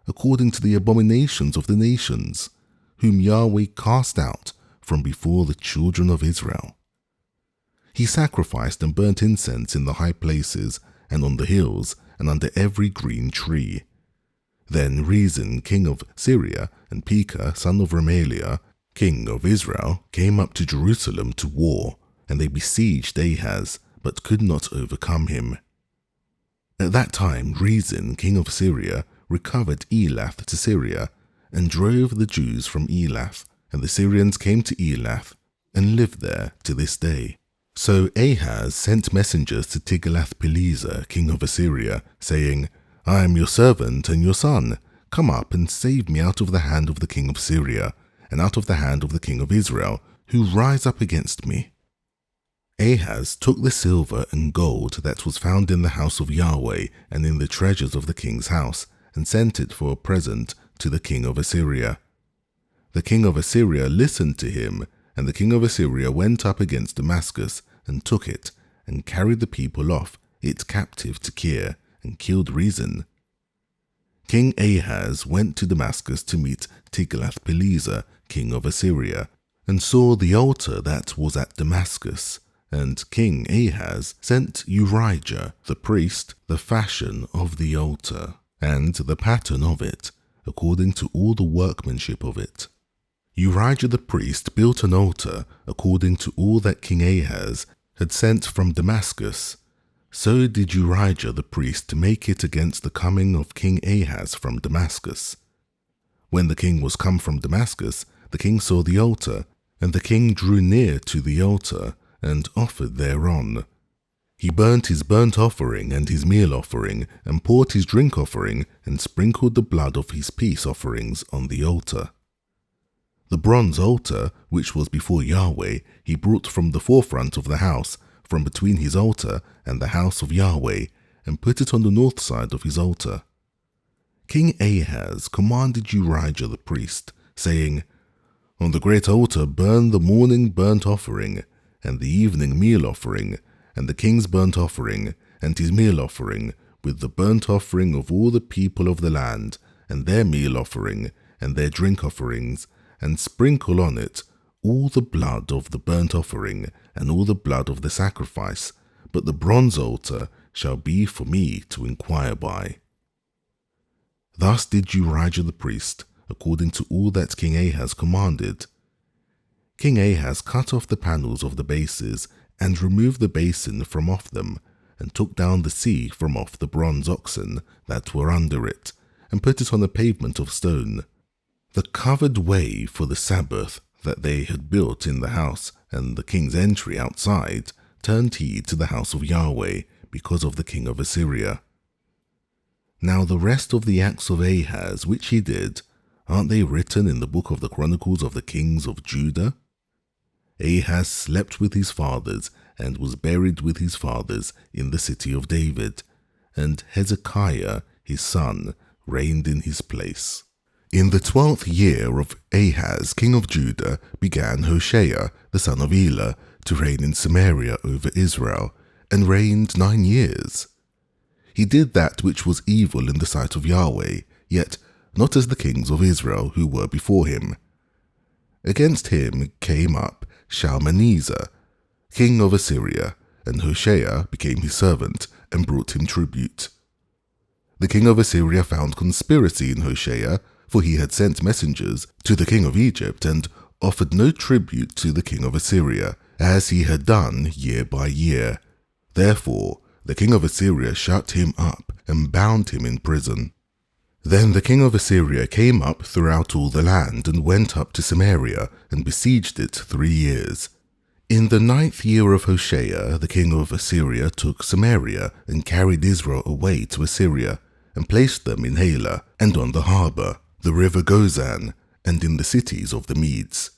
according to the abominations of the nations, whom Yahweh cast out from before the children of Israel. He sacrificed and burnt incense in the high places, and on the hills, and under every green tree. Then Rezin, king of Syria, and Pekah, son of Remaliah, king of Israel, came up to Jerusalem to war, and they besieged Ahaz, but could not overcome him. At that time Rezin, king of Syria, recovered Elath to Syria, and drove the Jews from Elath, and the Syrians came to Elath, and lived there to this day. So Ahaz sent messengers to Tiglath-Pileser, king of Assyria, saying, I am your servant and your son. Come up and save me out of the hand of the king of Syria, and out of the hand of the king of Israel, who rise up against me. Ahaz took the silver and gold that was found in the house of Yahweh and in the treasures of the king's house, and sent it for a present to the king of Assyria. The king of Assyria listened to him, and the king of Assyria went up against Damascus, and took it, and carried the people off, it captive to Kir, and killed Rezin. King Ahaz went to Damascus to meet Tiglath-Pileser, king of Assyria, and saw the altar that was at Damascus. And King Ahaz sent Urijah the priest the fashion of the altar, and the pattern of it, according to all the workmanship of it. Urijah the priest built an altar according to all that King Ahaz had sent from Damascus. So did Urijah the priest make it against the coming of King Ahaz from Damascus. When the king was come from Damascus, the king saw the altar, and the king drew near to the altar, and offered thereon. He burnt his burnt offering and his meal offering, and poured his drink offering, and sprinkled the blood of his peace offerings on the altar. The bronze altar, which was before Yahweh, he brought from the forefront of the house, from between his altar and the house of Yahweh, and put it on the north side of his altar. King Ahaz commanded Urijah the priest, saying, On the great altar burn the morning burnt offering, and the evening meal offering, and the king's burnt offering, and his meal offering, with the burnt offering of all the people of the land, and their meal offering, and their drink offerings, and sprinkle on it all the blood of the burnt offering, and all the blood of the sacrifice, but the bronze altar shall be for me to inquire by. Thus did Urijah the priest, according to all that King Ahaz commanded. King Ahaz cut off the panels of the bases, and removed the basin from off them, and took down the sea from off the bronze oxen that were under it, and put it on a pavement of stone. The covered way for the Sabbath that they had built in the house, and the king's entry outside, turned he to the house of Yahweh, because of the king of Assyria. Now the rest of the acts of Ahaz which he did, aren't they written in the book of the Chronicles of the kings of Judah? Ahaz slept with his fathers, and was buried with his fathers in the city of David, and Hezekiah his son reigned in his place. In the 12th year of Ahaz king of Judah began Hoshea the son of Elah to reign in Samaria over Israel, and reigned 9 years. He did that which was evil in the sight of Yahweh, yet not as the kings of Israel who were before him. Against him came up Shalmaneser, king of Assyria, and Hoshea became his servant, and brought him tribute. The king of Assyria found conspiracy in Hoshea, for he had sent messengers to the king of Egypt, and offered no tribute to the king of Assyria, as he had done year by year. Therefore the king of Assyria shut him up, and bound him in prison. Then the king of Assyria came up throughout all the land, and went up to Samaria, and besieged it 3 years. In the 9th year of Hoshea, the king of Assyria took Samaria, and carried Israel away to Assyria, and placed them in Halah, and on the harbour, the river Gozan, and in the cities of the Medes.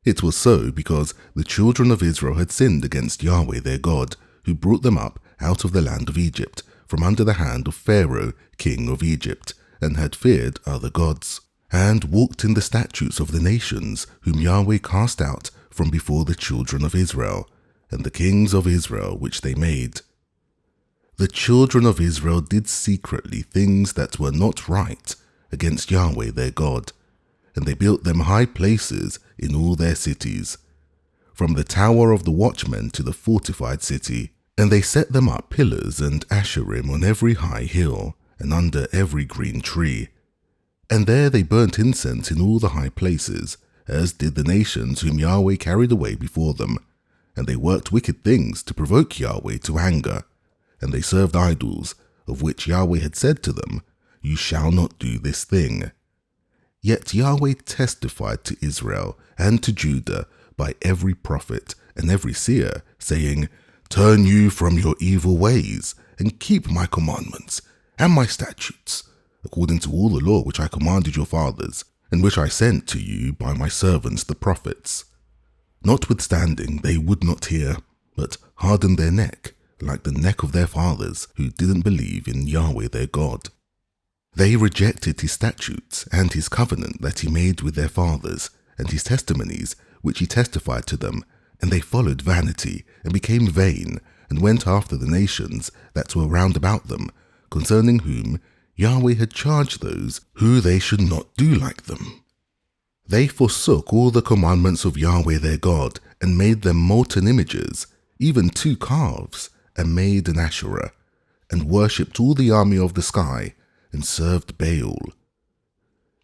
It was so because the children of Israel had sinned against Yahweh their God, who brought them up out of the land of Egypt, from under the hand of Pharaoh, king of Egypt, and had feared other gods, and walked in the statutes of the nations, whom Yahweh cast out from before the children of Israel, and the kings of Israel which they made. The children of Israel did secretly things that were not right against Yahweh their God, and they built them high places in all their cities, from the tower of the watchmen to the fortified city. And they set them up pillars and asherim on every high hill, and under every green tree. And there they burnt incense in all the high places, as did the nations whom Yahweh carried away before them. And they worked wicked things to provoke Yahweh to anger. And they served idols, of which Yahweh had said to them, "You shall not do this thing." Yet Yahweh testified to Israel and to Judah by every prophet and every seer, saying, "Turn you from your evil ways, and keep my commandments and my statutes, according to all the law which I commanded your fathers, and which I sent to you by my servants the prophets." Notwithstanding, they would not hear, but hardened their neck, like the neck of their fathers, who didn't believe in Yahweh their God. They rejected his statutes and his covenant that he made with their fathers, and his testimonies which he testified to them, and they followed vanity, and became vain, and went after the nations that were round about them, concerning whom Yahweh had charged those who they should not do like them. They forsook all the commandments of Yahweh their God, and made them molten images, even 2 calves, and made an Asherah, and worshipped all the army of the sky, and served Baal.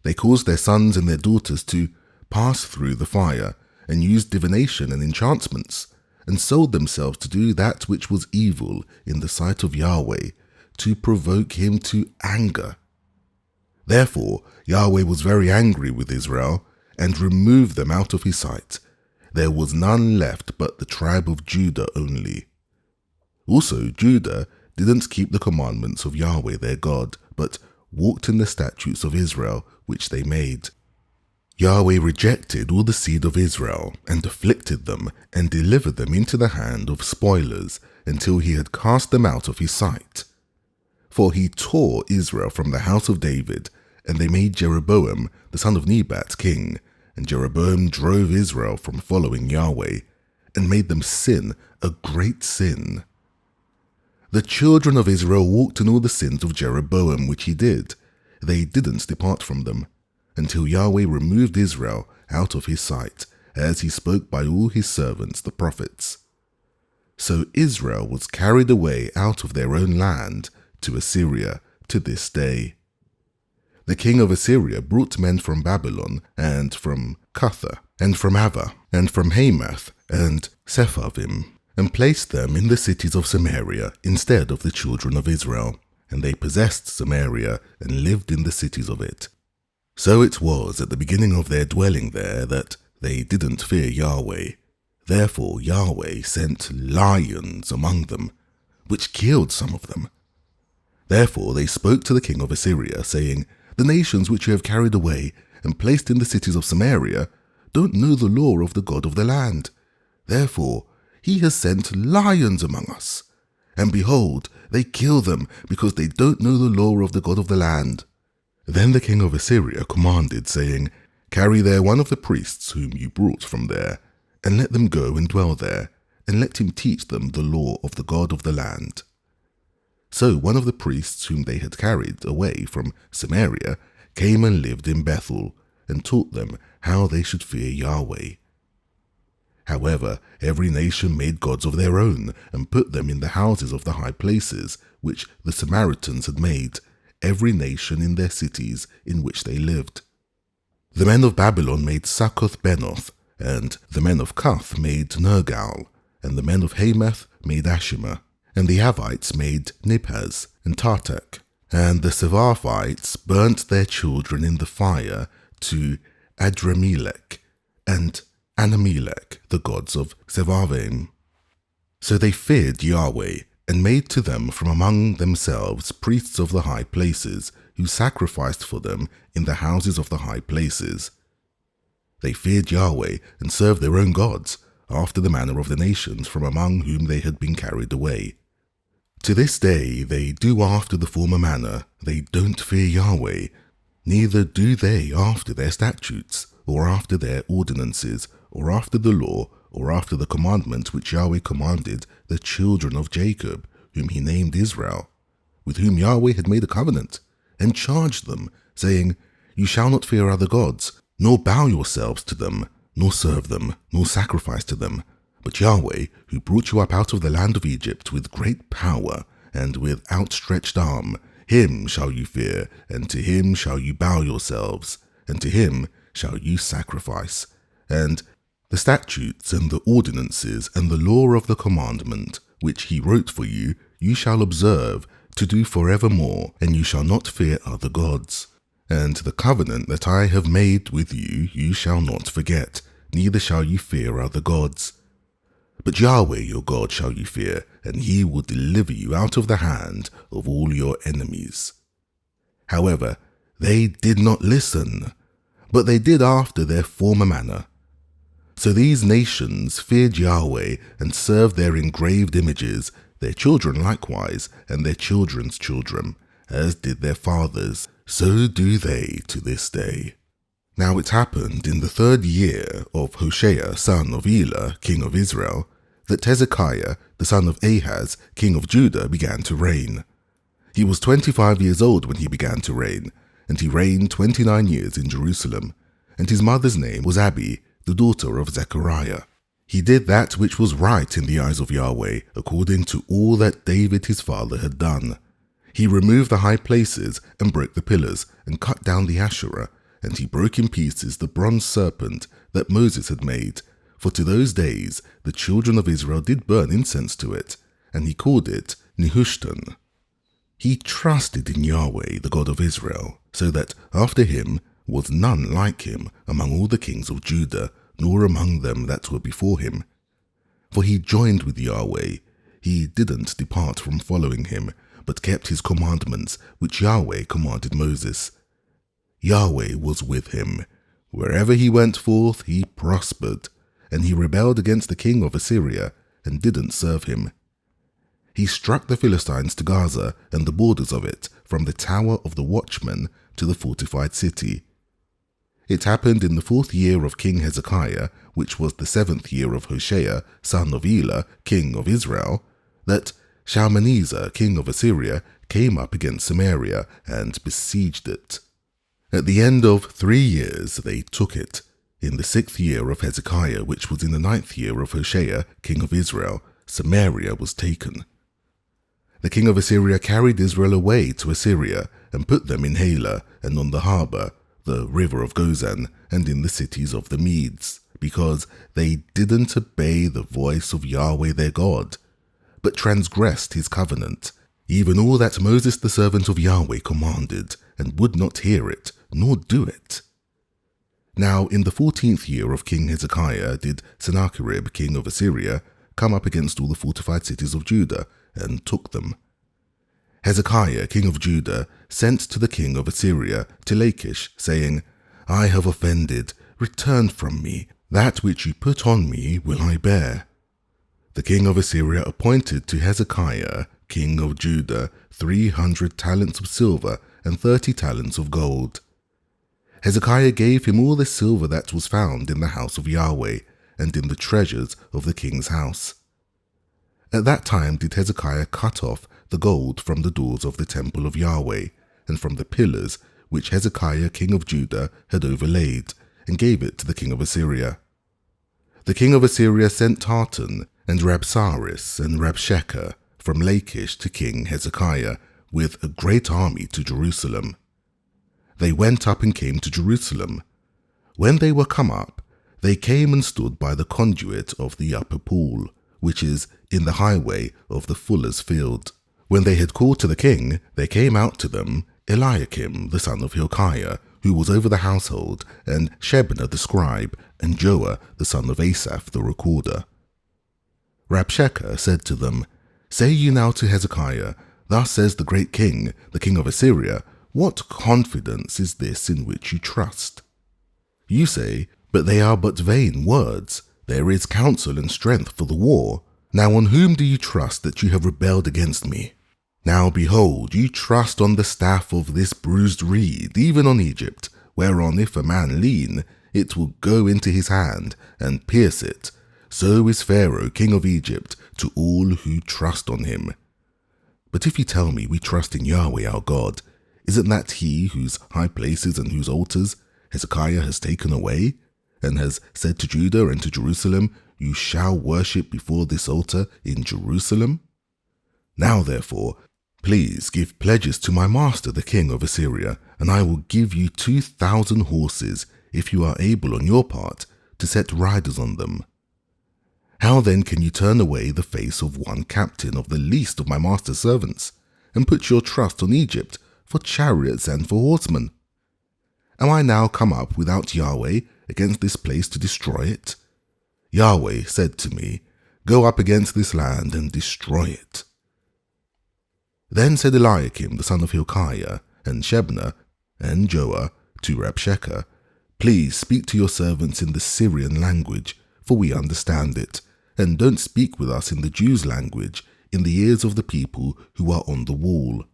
They caused their sons and their daughters to pass through the fire, and used divination and enchantments, and sold themselves to do that which was evil in the sight of Yahweh, to provoke him to anger. Therefore Yahweh was very angry with Israel, and removed them out of his sight. There was none left but the tribe of Judah only. Also Judah didn't keep the commandments of Yahweh their God, but walked in the statutes of Israel which they made. Yahweh rejected all the seed of Israel, and afflicted them, and delivered them into the hand of spoilers, until he had cast them out of his sight. For he tore Israel from the house of David, and they made Jeroboam the son of Nebat king, and Jeroboam drove Israel from following Yahweh, and made them sin a great sin. The children of Israel walked in all the sins of Jeroboam which he did. They didn't depart from them, until Yahweh removed Israel out of his sight, as he spoke by all his servants the prophets. So Israel was carried away out of their own land to Assyria to this day. The king of Assyria brought men from Babylon, and from Cutha, and from Ava, and from Hamath, and Sepharvim, and placed them in the cities of Samaria instead of the children of Israel, and they possessed Samaria and lived in the cities of it. So it was at the beginning of their dwelling there that they didn't fear Yahweh. Therefore Yahweh sent lions among them, which killed some of them. Therefore they spoke to the king of Assyria, saying, "The nations which you have carried away and placed in the cities of Samaria don't know the law of the God of the land. Therefore he has sent lions among us. And behold, they kill them, because they don't know the law of the God of the land." Then the king of Assyria commanded, saying, "Carry there one of the priests whom you brought from there, and let them go and dwell there, and let him teach them the law of the God of the land." So one of the priests whom they had carried away from Samaria came and lived in Bethel, and taught them how they should fear Yahweh. However, every nation made gods of their own, and put them in the houses of the high places, which the Samaritans had made, every nation in their cities in which they lived. The men of Babylon made Succoth-Benoth, and the men of Cuth made Nergal, and the men of Hamath made Ashima, and the Avites made Nibhaz and Tartak, and the Sepharvites burnt their children in the fire to Adramelech and Anamelech, the gods of Sepharvaim. So they feared Yahweh, and made to them from among themselves priests of the high places, who sacrificed for them in the houses of the high places. They feared Yahweh, and served their own gods, after the manner of the nations from among whom they had been carried away. To this day they do after the former manner. They don't fear Yahweh, neither do they after their statutes, or after their ordinances, or after the law, or after the commandment which Yahweh commanded the children of Jacob, whom he named Israel, with whom Yahweh had made a covenant, and charged them, saying, You shall not fear other gods, nor bow yourselves to them, nor serve them, nor sacrifice to them. But Yahweh, who brought you up out of the land of Egypt with great power and with outstretched arm, him shall you fear, and to him shall you bow yourselves, and to him shall you sacrifice. And the statutes and the ordinances and the law of the commandment, which he wrote for you, you shall observe to do forevermore, and you shall not fear other gods. And the covenant that I have made with you, you shall not forget, neither shall you fear other gods. But Yahweh your God shall you fear, and he will deliver you out of the hand of all your enemies. However, they did not listen, but they did after their former manner. So these nations feared Yahweh and served their engraved images, their children likewise, and their children's children, as did their fathers, so do they to this day. Now it happened in the 3rd year of Hoshea son of Elah, king of Israel, that Hezekiah, the son of Ahaz, king of Judah, began to reign. He was 25 years old when he began to reign, and he reigned 29 years in Jerusalem, and his mother's name was Abi, the daughter of Zechariah. He did that which was right in the eyes of Yahweh, according to all that David his father had done. He removed the high places and broke the pillars and cut down the Asherah, and he broke in pieces the bronze serpent that Moses had made, for to those days the children of Israel did burn incense to it, and he called it Nehushtan. He trusted in Yahweh, the God of Israel, so that after him was none like him among all the kings of Judah, nor among them that were before him. For he joined with Yahweh. He didn't depart from following him, but kept his commandments, which Yahweh commanded Moses. Yahweh was with him. Wherever he went forth, he prospered, and he rebelled against the king of Assyria, and didn't serve him. He struck the Philistines to Gaza and the borders of it, from the tower of the watchman to the fortified city. It happened in the 4th year of King Hezekiah, which was the 7th year of Hoshea, son of Elah, king of Israel, that Shalmaneser, king of Assyria, came up against Samaria and besieged it. At the end of 3 years they took it. In the 6th year of Hezekiah, which was in the 9th year of Hoshea, king of Israel, Samaria was taken. The king of Assyria carried Israel away to Assyria, and put them in Halah, and on the harbour, the river of Gozan, and in the cities of the Medes, because they didn't obey the voice of Yahweh their God, but transgressed his covenant, even all that Moses the servant of Yahweh commanded, and would not hear it, nor do it. Now in the 14th year of King Hezekiah did Sennacherib, king of Assyria, come up against all the fortified cities of Judah, and took them. Hezekiah, king of Judah, sent to the king of Assyria, to Lachish, saying, I have offended, return from me, that which you put on me will I bear. The king of Assyria appointed to Hezekiah, king of Judah, 300 talents of silver and 30 talents of gold. Hezekiah gave him all the silver that was found in the house of Yahweh, and in the treasures of the king's house. At that time did Hezekiah cut off the gold from the doors of the temple of Yahweh, and from the pillars which Hezekiah king of Judah had overlaid, and gave it to the king of Assyria. The king of Assyria sent Tartan, and Rabsaris, and Rabshakeh from Lachish to King Hezekiah, with a great army to Jerusalem. They went up and came to Jerusalem. When they were come up, they came and stood by the conduit of the upper pool, which is in the highway of the fuller's field. When they had called to the king, there came out to them Eliakim the son of Hilkiah, who was over the household, and Shebna the scribe, and Joah the son of Asaph the recorder. Rabshakeh said to them, Say ye now to Hezekiah, Thus says the great king, the king of Assyria, What confidence is this in which you trust? You say, But they are but vain words. There is counsel and strength for the war. Now on whom do you trust that you have rebelled against me? Now behold, you trust on the staff of this bruised reed, even on Egypt, whereon if a man lean, it will go into his hand, and pierce it, so is Pharaoh, king of Egypt, to all who trust on him. But if you tell me we trust in Yahweh our God, isn't that he whose high places and whose altars Hezekiah has taken away, and has said to Judah and to Jerusalem, you shall worship before this altar in Jerusalem? Now therefore, please give pledges to my master the king of Assyria, and I will give you 2,000 horses, if you are able on your part to set riders on them. How then can you turn away the face of one captain of the least of my master's servants, and put your trust on Egypt for chariots and for horsemen? Am I now come up without Yahweh against this place to destroy it? Yahweh said to me, go up against this land and destroy it. Then said Eliakim the son of Hilkiah, and Shebna, and Joah, to Rabshakeh, please speak to your servants in the Syrian language, for we understand it, and don't speak with us in the Jews' language, in the ears of the people who are on the wall.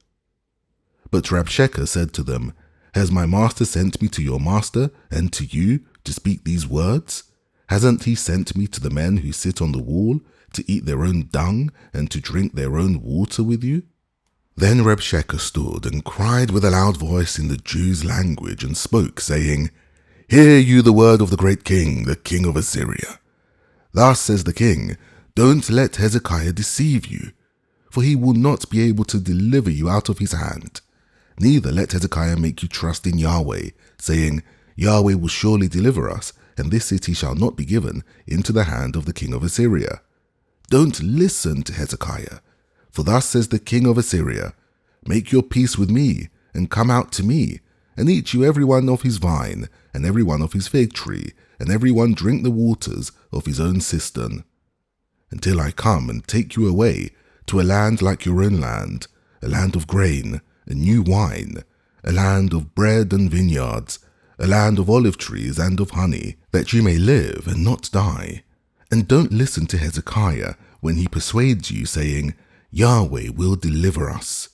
But Rabshakeh said to them, has my master sent me to your master and to you to speak these words? Hasn't he sent me to the men who sit on the wall, to eat their own dung and to drink their own water with you? Then Rabshakeh stood and cried with a loud voice in the Jews' language and spoke, saying, hear you the word of the great king, the king of Assyria. Thus says the king, don't let Hezekiah deceive you, for he will not be able to deliver you out of his hand. Neither let Hezekiah make you trust in Yahweh, saying, Yahweh will surely deliver us, and this city shall not be given into the hand of the king of Assyria. Don't listen to Hezekiah, for thus says the king of Assyria, make your peace with me, and come out to me, and eat you every one of his vine, and every one of his fig tree, and every one drink the waters of his own cistern, until I come and take you away to a land like your own land, a land of grain and new wine, a land of bread and vineyards, a land of olive trees and of honey, that you may live and not die. And don't listen to Hezekiah when he persuades you, saying, Yahweh will deliver us.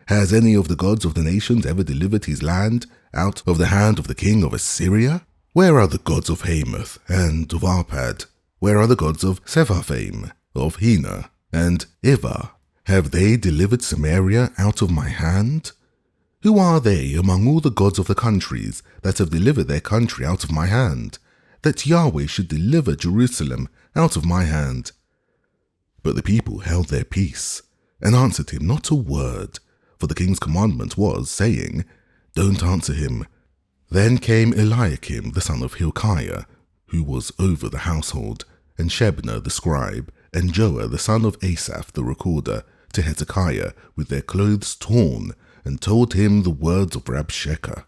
Has any of the gods of the nations ever delivered his land out of the hand of the king of Assyria? Where are the gods of Hamath and of Arpad? Where are the gods of Sepharvaim, of Hena, and Ivah? Have they delivered Samaria out of my hand? Who are they among all the gods of the countries that have delivered their country out of my hand, that Yahweh should deliver Jerusalem out of my hand? But the people held their peace, and answered him not a word, for the king's commandment was, saying, don't answer him. Then came Eliakim the son of Hilkiah, who was over the household, and Shebna the scribe, and Joah the son of Asaph the recorder, to Hezekiah with their clothes torn, and told him the words of Rabshakeh.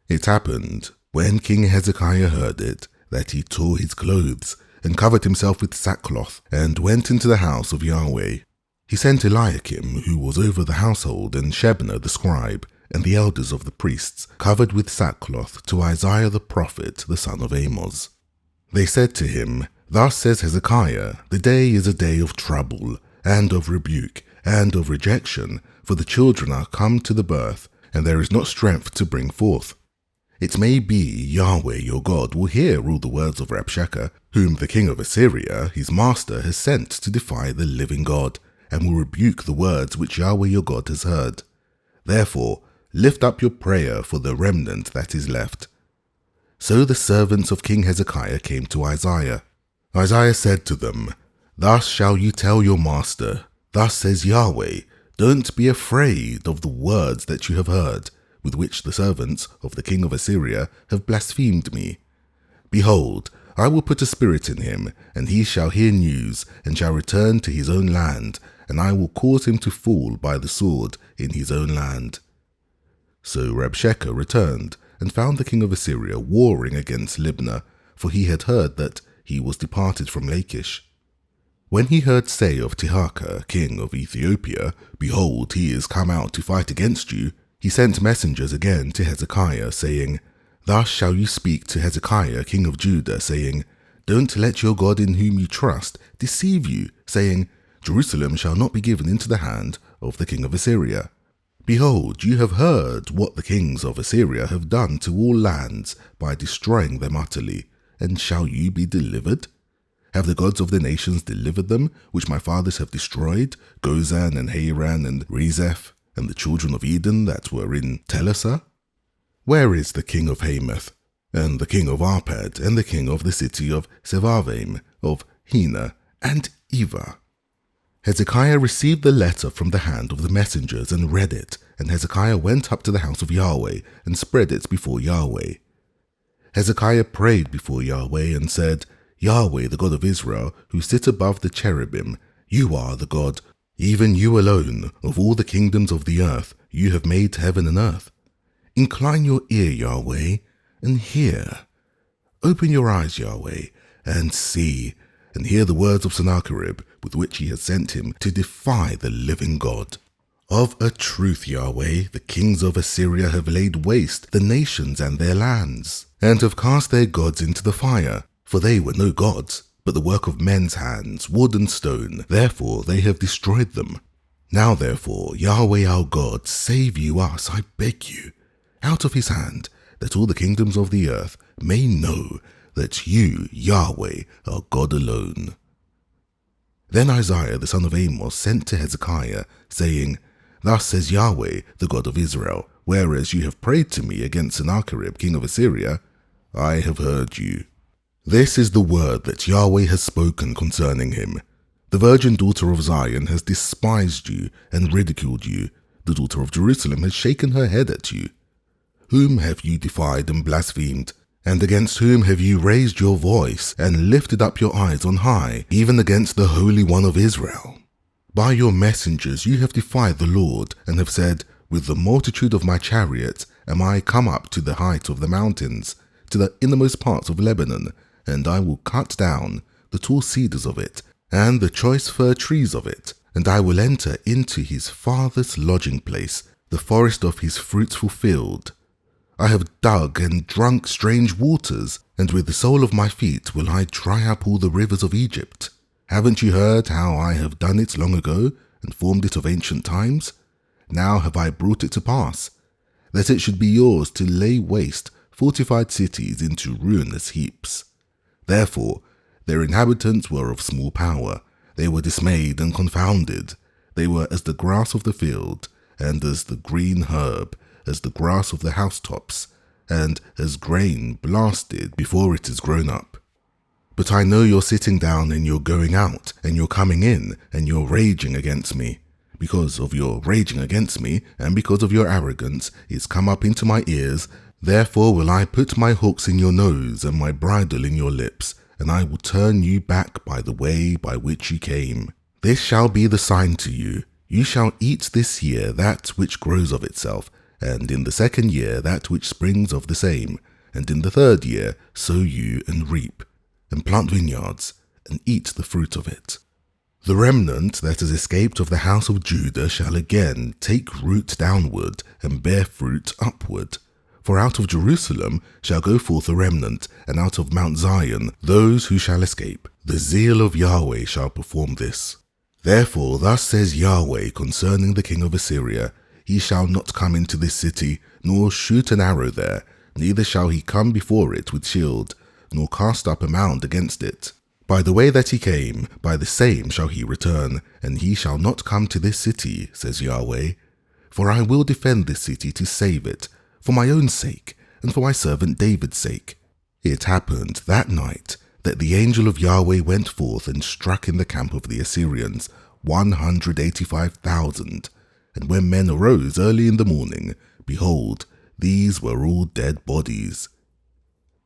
It happened, when King Hezekiah heard it, that he tore his clothes, and covered himself with sackcloth, and went into the house of Yahweh. He sent Eliakim, who was over the household, and Shebna the scribe, and the elders of the priests, covered with sackcloth, to Isaiah the prophet, the son of Amoz. They said to him, thus says Hezekiah, the day is a day of trouble, and of rebuke, and of rejection, for the children are come to the birth, and there is not strength to bring forth. It may be Yahweh your God will hear all the words of Rabshakeh, whom the king of Assyria, his master, has sent to defy the living God, and will rebuke the words which Yahweh your God has heard. Therefore, lift up your prayer for the remnant that is left. So the servants of King Hezekiah came to Isaiah. Isaiah said to them, thus shall you tell your master, thus says Yahweh, don't be afraid of the words that you have heard, with which the servants of the king of Assyria have blasphemed me. Behold, I will put a spirit in him, and he shall hear news, and shall return to his own land, and I will cause him to fall by the sword in his own land. So Rabshakeh returned, and found the king of Assyria warring against Libnah, for he had heard that he was departed from Lachish. When he heard say of Tirhakah, king of Ethiopia, behold, he is come out to fight against you, he sent messengers again to Hezekiah, saying, thus shall you speak to Hezekiah, king of Judah, saying, don't let your God in whom you trust deceive you, saying, Jerusalem shall not be given into the hand of the king of Assyria. Behold, you have heard what the kings of Assyria have done to all lands by destroying them utterly, and shall you be delivered? Have the gods of the nations delivered them, which my fathers have destroyed, Gozan and Haran and Rezeph, and the children of Eden that were in Telassar? Where is the king of Hamath, and the king of Arpad, and the king of the city of Sevarvaim, of Hena, and Eva? Hezekiah received the letter from the hand of the messengers and read it, and Hezekiah went up to the house of Yahweh and spread it before Yahweh. Hezekiah prayed before Yahweh and said, Yahweh, the God of Israel, who sit above the cherubim, you are the God, even you alone, of all the kingdoms of the earth, you have made heaven and earth. Incline your ear, Yahweh, and hear. Open your eyes, Yahweh, and see, and hear the words of Sennacherib, with which he has sent him to defy the living God. Of a truth, Yahweh, the kings of Assyria have laid waste the nations and their lands, and have cast their gods into the fire, for they were no gods, but the work of men's hands, wood and stone, therefore they have destroyed them. Now therefore, Yahweh our God, save you us, I beg you, out of his hand, that all the kingdoms of the earth may know that you, Yahweh, are God alone. Then Isaiah the son of Amos sent to Hezekiah, saying, Thus says Yahweh, the God of Israel, whereas you have prayed to me against Sennacherib, king of Assyria, I have heard you. This is the word that Yahweh has spoken concerning him. The virgin daughter of Zion has despised you and ridiculed you. The daughter of Jerusalem has shaken her head at you. Whom have you defied and blasphemed? And against whom have you raised your voice and lifted up your eyes on high, even against the Holy One of Israel? By your messengers you have defied the Lord, and have said, With the multitude of my chariots am I come up to the height of the mountains, to the innermost parts of Lebanon, and I will cut down the tall cedars of it, and the choice fir trees of it, and I will enter into his father's lodging place, the forest of his fruitful field. I have dug and drunk strange waters, and with the sole of my feet will I dry up all the rivers of Egypt. Haven't you heard how I have done it long ago, and formed it of ancient times? Now have I brought it to pass, that it should be yours to lay waste fortified cities into ruinous heaps. Therefore their inhabitants were of small power, they were dismayed and confounded. They were as the grass of the field, and as the green herb, as the grass of the housetops, and as grain blasted before it is grown up. But I know you're sitting down and you're going out, and you're coming in, and you're raging against me. Because of your raging against me, and because of your arrogance, it's come up into my ears. Therefore will I put my hooks in your nose and my bridle in your lips, and I will turn you back by the way by which you came. This shall be the sign to you. You shall eat this year that which grows of itself, and in the second year that which springs of the same, and in the third year sow you and reap, and plant vineyards, and eat the fruit of it. The remnant that has escaped of the house of Judah shall again take root downward, and bear fruit upward. For out of Jerusalem shall go forth a remnant, and out of Mount Zion those who shall escape. The zeal of Yahweh shall perform this. Therefore thus says Yahweh concerning the king of Assyria, He shall not come into this city, nor shoot an arrow there, neither shall he come before it with shield, nor cast up a mound against it. By the way that he came, by the same shall he return, and he shall not come to this city, says Yahweh. For I will defend this city to save it, for my own sake, and for my servant David's sake. It happened that night that the angel of Yahweh went forth and struck in the camp of the Assyrians 185,000. And when men arose early in the morning, behold, these were all dead bodies.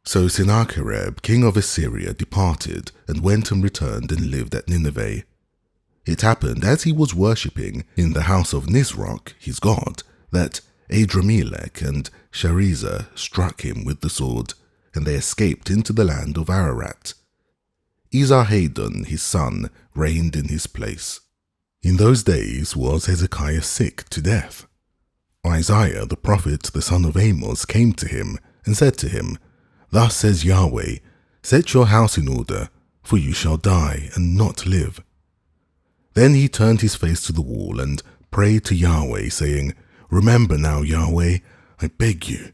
So Sennacherib, king of Assyria, departed, and went and returned and lived at Nineveh. It happened, as he was worshipping in the house of Nisroch, his god, that Adramelech and Sharezer struck him with the sword, and they escaped into the land of Ararat. Esarhaddon, his son, reigned in his place. In those days was Hezekiah sick to death. Isaiah the prophet, the son of Amos, came to him and said to him, Thus says Yahweh, Set your house in order, for you shall die and not live. Then he turned his face to the wall and prayed to Yahweh, saying, Remember now, Yahweh, I beg you,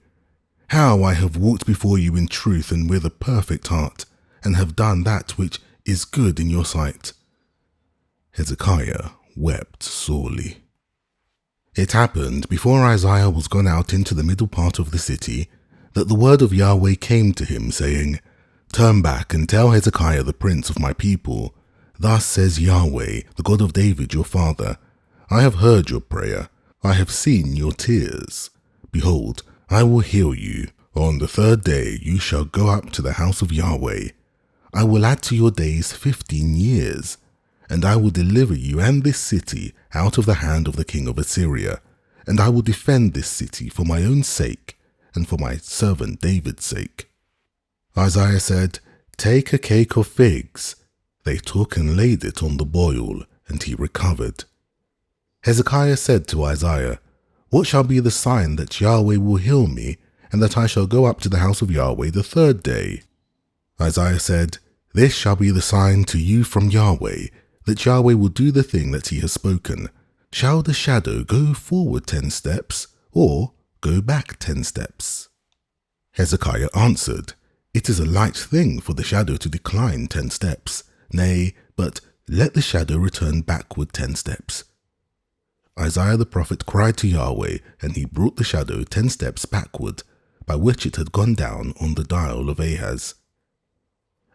how I have walked before you in truth and with a perfect heart, and have done that which is good in your sight." Hezekiah wept sorely. It happened, before Isaiah was gone out into the middle part of the city, that the word of Yahweh came to him, saying, "Turn back and tell Hezekiah the prince of my people, Thus says Yahweh, the God of David your father, I have heard your prayer, I have seen your tears. Behold, I will heal you. On the 3rd day you shall go up to the house of Yahweh. I will add to your days 15 years, and I will deliver you and this city out of the hand of the king of Assyria, and I will defend this city for my own sake and for my servant David's sake." Isaiah said, "Take a cake of figs." They took and laid it on the boil, and he recovered. Hezekiah said to Isaiah, "What shall be the sign that Yahweh will heal me, and that I shall go up to the house of Yahweh the 3rd day?" Isaiah said, "This shall be the sign to you from Yahweh, that Yahweh will do the thing that he has spoken. Shall the shadow go forward 10 steps, or go back 10 steps? Hezekiah answered, "It is a light thing for the shadow to decline 10 steps. Nay, but let the shadow return backward 10 steps. Isaiah the prophet cried to Yahweh, and he brought the shadow 10 steps backward, by which it had gone down on the dial of Ahaz.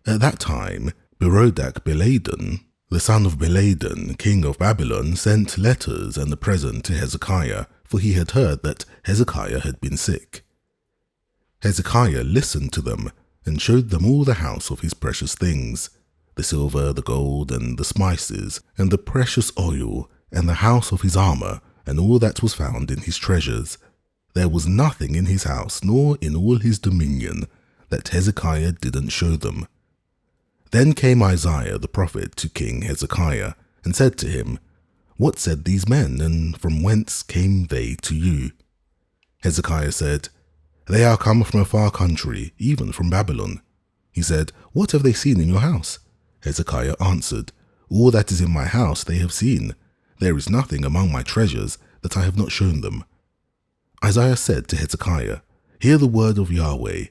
At that time, Berodach-Baladan, the son of Baladan, king of Babylon, sent letters and a present to Hezekiah, for he had heard that Hezekiah had been sick. Hezekiah listened to them, and showed them all the house of his precious things, the silver, the gold, and the spices, and the precious oil, and the house of his armor, and all that was found in his treasures. There was nothing in his house, nor in all his dominion, that Hezekiah didn't show them. Then came Isaiah the prophet to King Hezekiah, and said to him, "What said these men, and from whence came they to you?" Hezekiah said, "They are come from a far country, even from Babylon." He said, "What have they seen in your house?" Hezekiah answered, "All that is in my house they have seen. There is nothing among my treasures that I have not shown them." Isaiah said to Hezekiah, "Hear the word of Yahweh.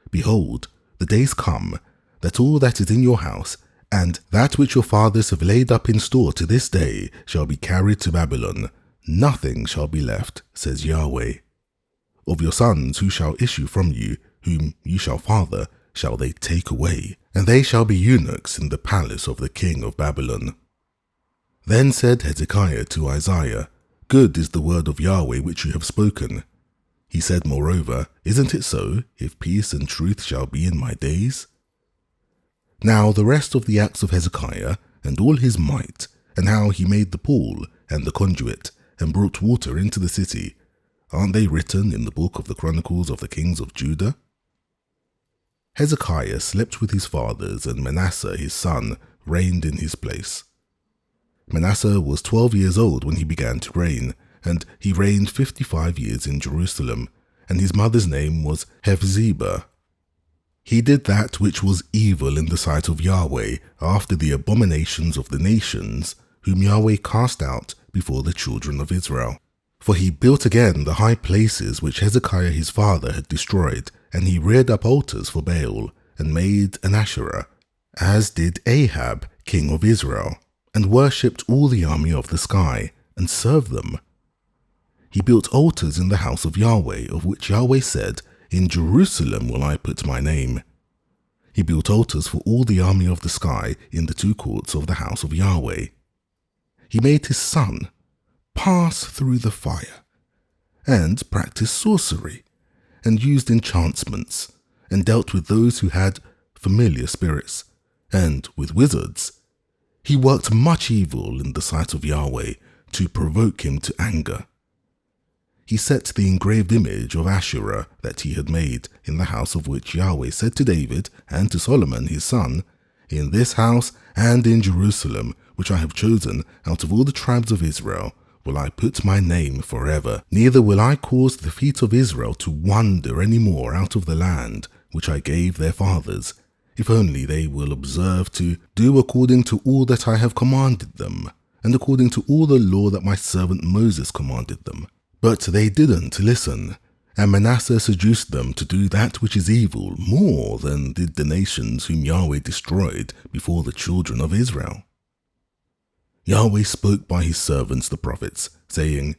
Behold, the days come, that all that is in your house, and that which your fathers have laid up in store to this day, shall be carried to Babylon. Nothing shall be left, says Yahweh. Of your sons who shall issue from you, whom you shall father, shall they take away, and they shall be eunuchs in the palace of the king of Babylon." Then said Hezekiah to Isaiah, "Good is the word of Yahweh which you have spoken." He said moreover, "Isn't it so, if peace and truth shall be in my days?" Now the rest of the acts of Hezekiah, and all his might, and how he made the pool, and the conduit, and brought water into the city, aren't they written in the book of the Chronicles of the kings of Judah? Hezekiah slept with his fathers, and Manasseh his son reigned in his place. Manasseh was 12 years old when he began to reign, and he reigned 55 years in Jerusalem, and his mother's name was Hephzibah. He did that which was evil in the sight of Yahweh, after the abominations of the nations, whom Yahweh cast out before the children of Israel. For he built again the high places which Hezekiah his father had destroyed, and he reared up altars for Baal, and made an Asherah, as did Ahab, king of Israel, and worshipped all the army of the sky, and served them. He built altars in the house of Yahweh, of which Yahweh said, "In Jerusalem will I put my name." He built altars for all the army of the sky in the 2 courts of the house of Yahweh. He made his son pass through the fire, and practiced sorcery, and used enchantments, and dealt with those who had familiar spirits, and with wizards. He worked much evil in the sight of Yahweh, to provoke him to anger. He set the engraved image of Asherah that he had made in the house, of which Yahweh said to David and to Solomon his son, "In this house and in Jerusalem, which I have chosen out of all the tribes of Israel, will I put my name forever. Neither will I cause the feet of Israel to wander any more out of the land which I gave their fathers, if only they will observe to do according to all that I have commanded them, and according to all the law that my servant Moses commanded them." But they didn't listen, And Manasseh seduced them to do that which is evil more than did the nations whom Yahweh destroyed before the children of Israel. Yahweh spoke by his servants the prophets, saying,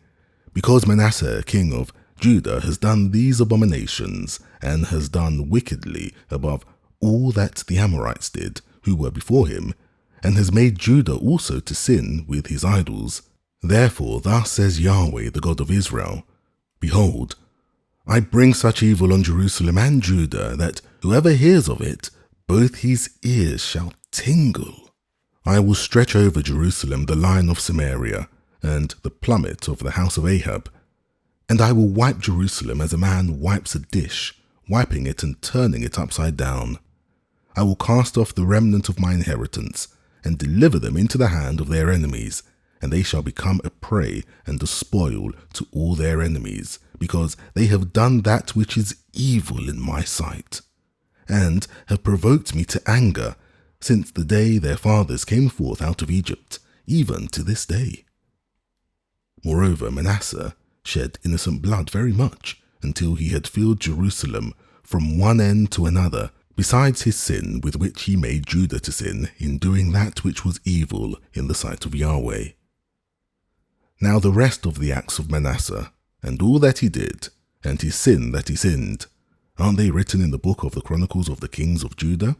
Because Manasseh, king of Judah, has done these abominations, and has done wickedly above all that the Amorites did, who were before him, and has made Judah also to sin with his idols. Therefore thus says Yahweh, the God of Israel, Behold, I bring such evil on Jerusalem and Judah, that whoever hears of it, both his ears shall tingle. I will stretch over Jerusalem the line of Samaria, and the plummet of the house of Ahab, and I will wipe Jerusalem as a man wipes a dish, wiping it and turning it upside down. I will cast off the remnant of my inheritance, and deliver them into the hand of their enemies, and they shall become a prey and a spoil to all their enemies, because they have done that which is evil in my sight, and have provoked me to anger, since the day their fathers came forth out of Egypt, even to this day. Moreover, Manasseh shed innocent blood very much, until he had filled Jerusalem from one end to another, besides his sin with which he made Judah to sin in doing that which was evil in the sight of Yahweh. Now the rest of the acts of Manasseh, and all that he did, and his sin that he sinned, aren't they written in the book of the Chronicles of the Kings of Judah?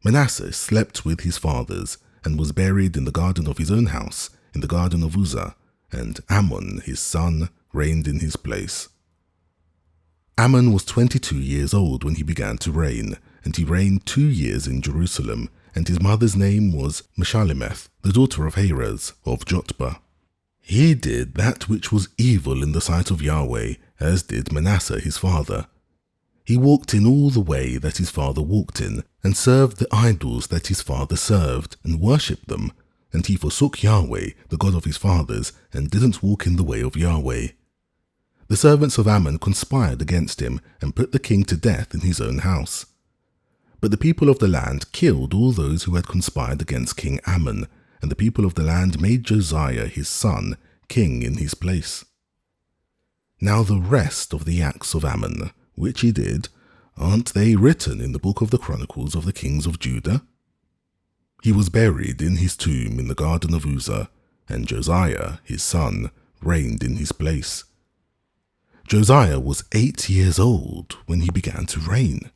Manasseh slept with his fathers, and was buried in the garden of his own house, in the garden of Uzzah, and Ammon his son reigned in his place. Ammon was 22 years old when he began to reign, and he reigned 2 years in Jerusalem, and his mother's name was Meshalemeth, the daughter of Harez of Jotbah. He did that which was evil in the sight of Yahweh, as did Manasseh his father. He walked in all the way that his father walked in, and served the idols that his father served, and worshipped them, and he forsook Yahweh, the God of his fathers, and didn't walk in the way of Yahweh. The servants of Ammon conspired against him, and put the king to death in his own house. But the people of the land killed all those who had conspired against King Ammon, and the people of the land made Josiah his son king in his place. Now the rest of the acts of Ammon, which he did, aren't they written in the book of the Chronicles of the Kings of Judah? He was buried in his tomb in the garden of Uzzah, and Josiah his son reigned in his place. Josiah was 8 years old when he began to reign,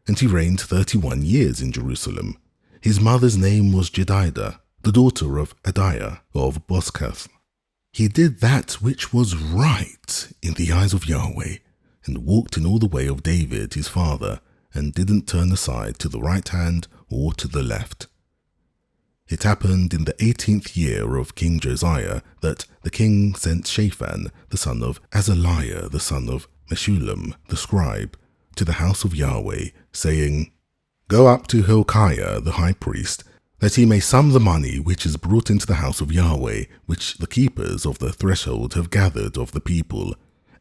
and he reigned 31 years in Jerusalem. His mother's name was Jedidah, the daughter of Adiah of Boskath. He did that which was right in the eyes of Yahweh, and walked in all the way of David his father, and didn't turn aside to the right hand or to the left. It happened in the 18th year of King Josiah that the king sent Shaphan, the son of Azaliah, the son of Meshullam, the scribe, to the house of Yahweh, saying, Go up to Hilkiah the high priest, that he may sum the money which is brought into the house of Yahweh, which the keepers of the threshold have gathered of the people,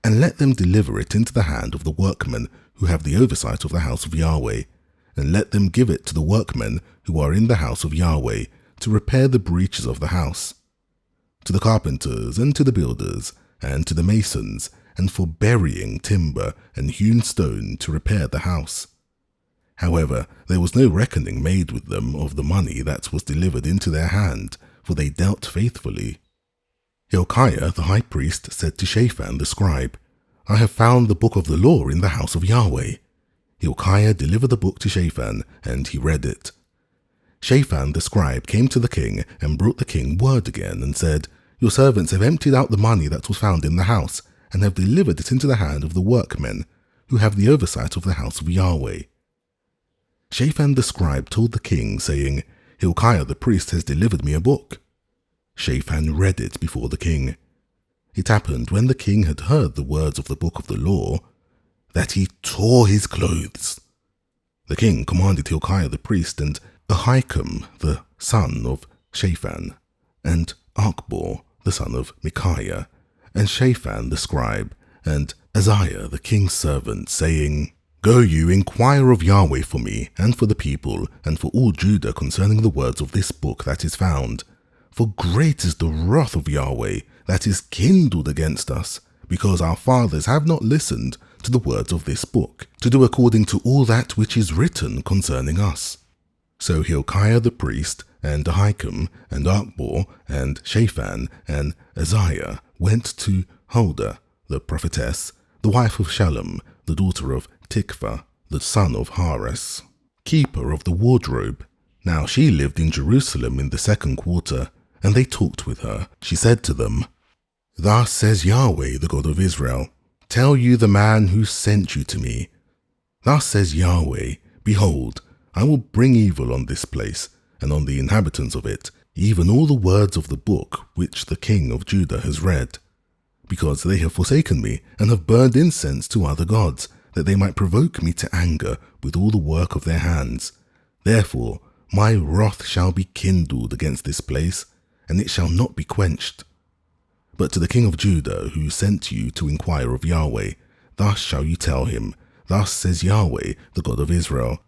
and let them deliver it into the hand of the workmen who have the oversight of the house of Yahweh, and let them give it to the workmen who are in the house of Yahweh, to repair the breaches of the house, to the carpenters, and to the builders, and to the masons, and for burying timber and hewn stone to repair the house. However, there was no reckoning made with them of the money that was delivered into their hand, for they dealt faithfully. Hilkiah the high priest said to Shaphan the scribe, I have found the book of the law in the house of Yahweh. Hilkiah delivered the book to Shaphan, and he read it. Shaphan the scribe came to the king, and brought the king word again, and said, Your servants have emptied out the money that was found in the house, and have delivered it into the hand of the workmen, who have the oversight of the house of Yahweh. Shaphan the scribe told the king, saying, Hilkiah the priest has delivered me a book. Shaphan read it before the king. It happened, when the king had heard the words of the book of the law, that he tore his clothes. The king commanded Hilkiah the priest, and Ahikam the son of Shaphan, and Achbor the son of Micaiah, and Shaphan the scribe, and Azariah the king's servant, saying, Go you, inquire of Yahweh for me, and for the people, and for all Judah concerning the words of this book that is found. For great is the wrath of Yahweh that is kindled against us, because our fathers have not listened to the words of this book, to do according to all that which is written concerning us. So Hilkiah the priest, and Ahikam, and Achbor, and Shaphan, and Uzziah went to Huldah, the prophetess, the wife of Shallum, the daughter of Tikvah, the son of Hares, keeper of the wardrobe. Now she lived in Jerusalem in the 2nd quarter, and they talked with her. She said to them, Thus says Yahweh, the God of Israel, Tell you the man who sent you to me. Thus says Yahweh, Behold, I will bring evil on this place, and on the inhabitants of it, even all the words of the book which the king of Judah has read, because they have forsaken me, and have burned incense to other gods, that they might provoke me to anger with all the work of their hands. Therefore my wrath shall be kindled against this place, and it shall not be quenched. But to the king of Judah, who sent you to inquire of Yahweh, thus shall you tell him, Thus says Yahweh, the God of Israel,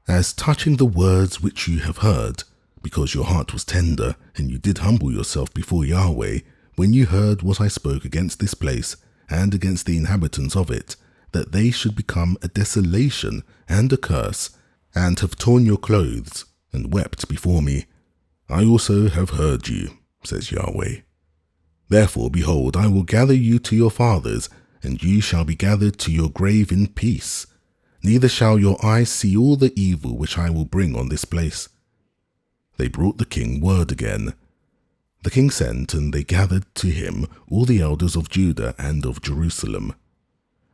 As touching the words which you have heard, because your heart was tender, and you did humble yourself before Yahweh, when you heard what I spoke against this place, and against the inhabitants of it, that they should become a desolation and a curse, and have torn your clothes, and wept before me, I also have heard you, says Yahweh. Therefore, behold, I will gather you to your fathers, and you shall be gathered to your grave in peace. Neither shall your eyes see all the evil which I will bring on this place. They brought the king word again. The king sent, and they gathered to him all the elders of Judah and of Jerusalem.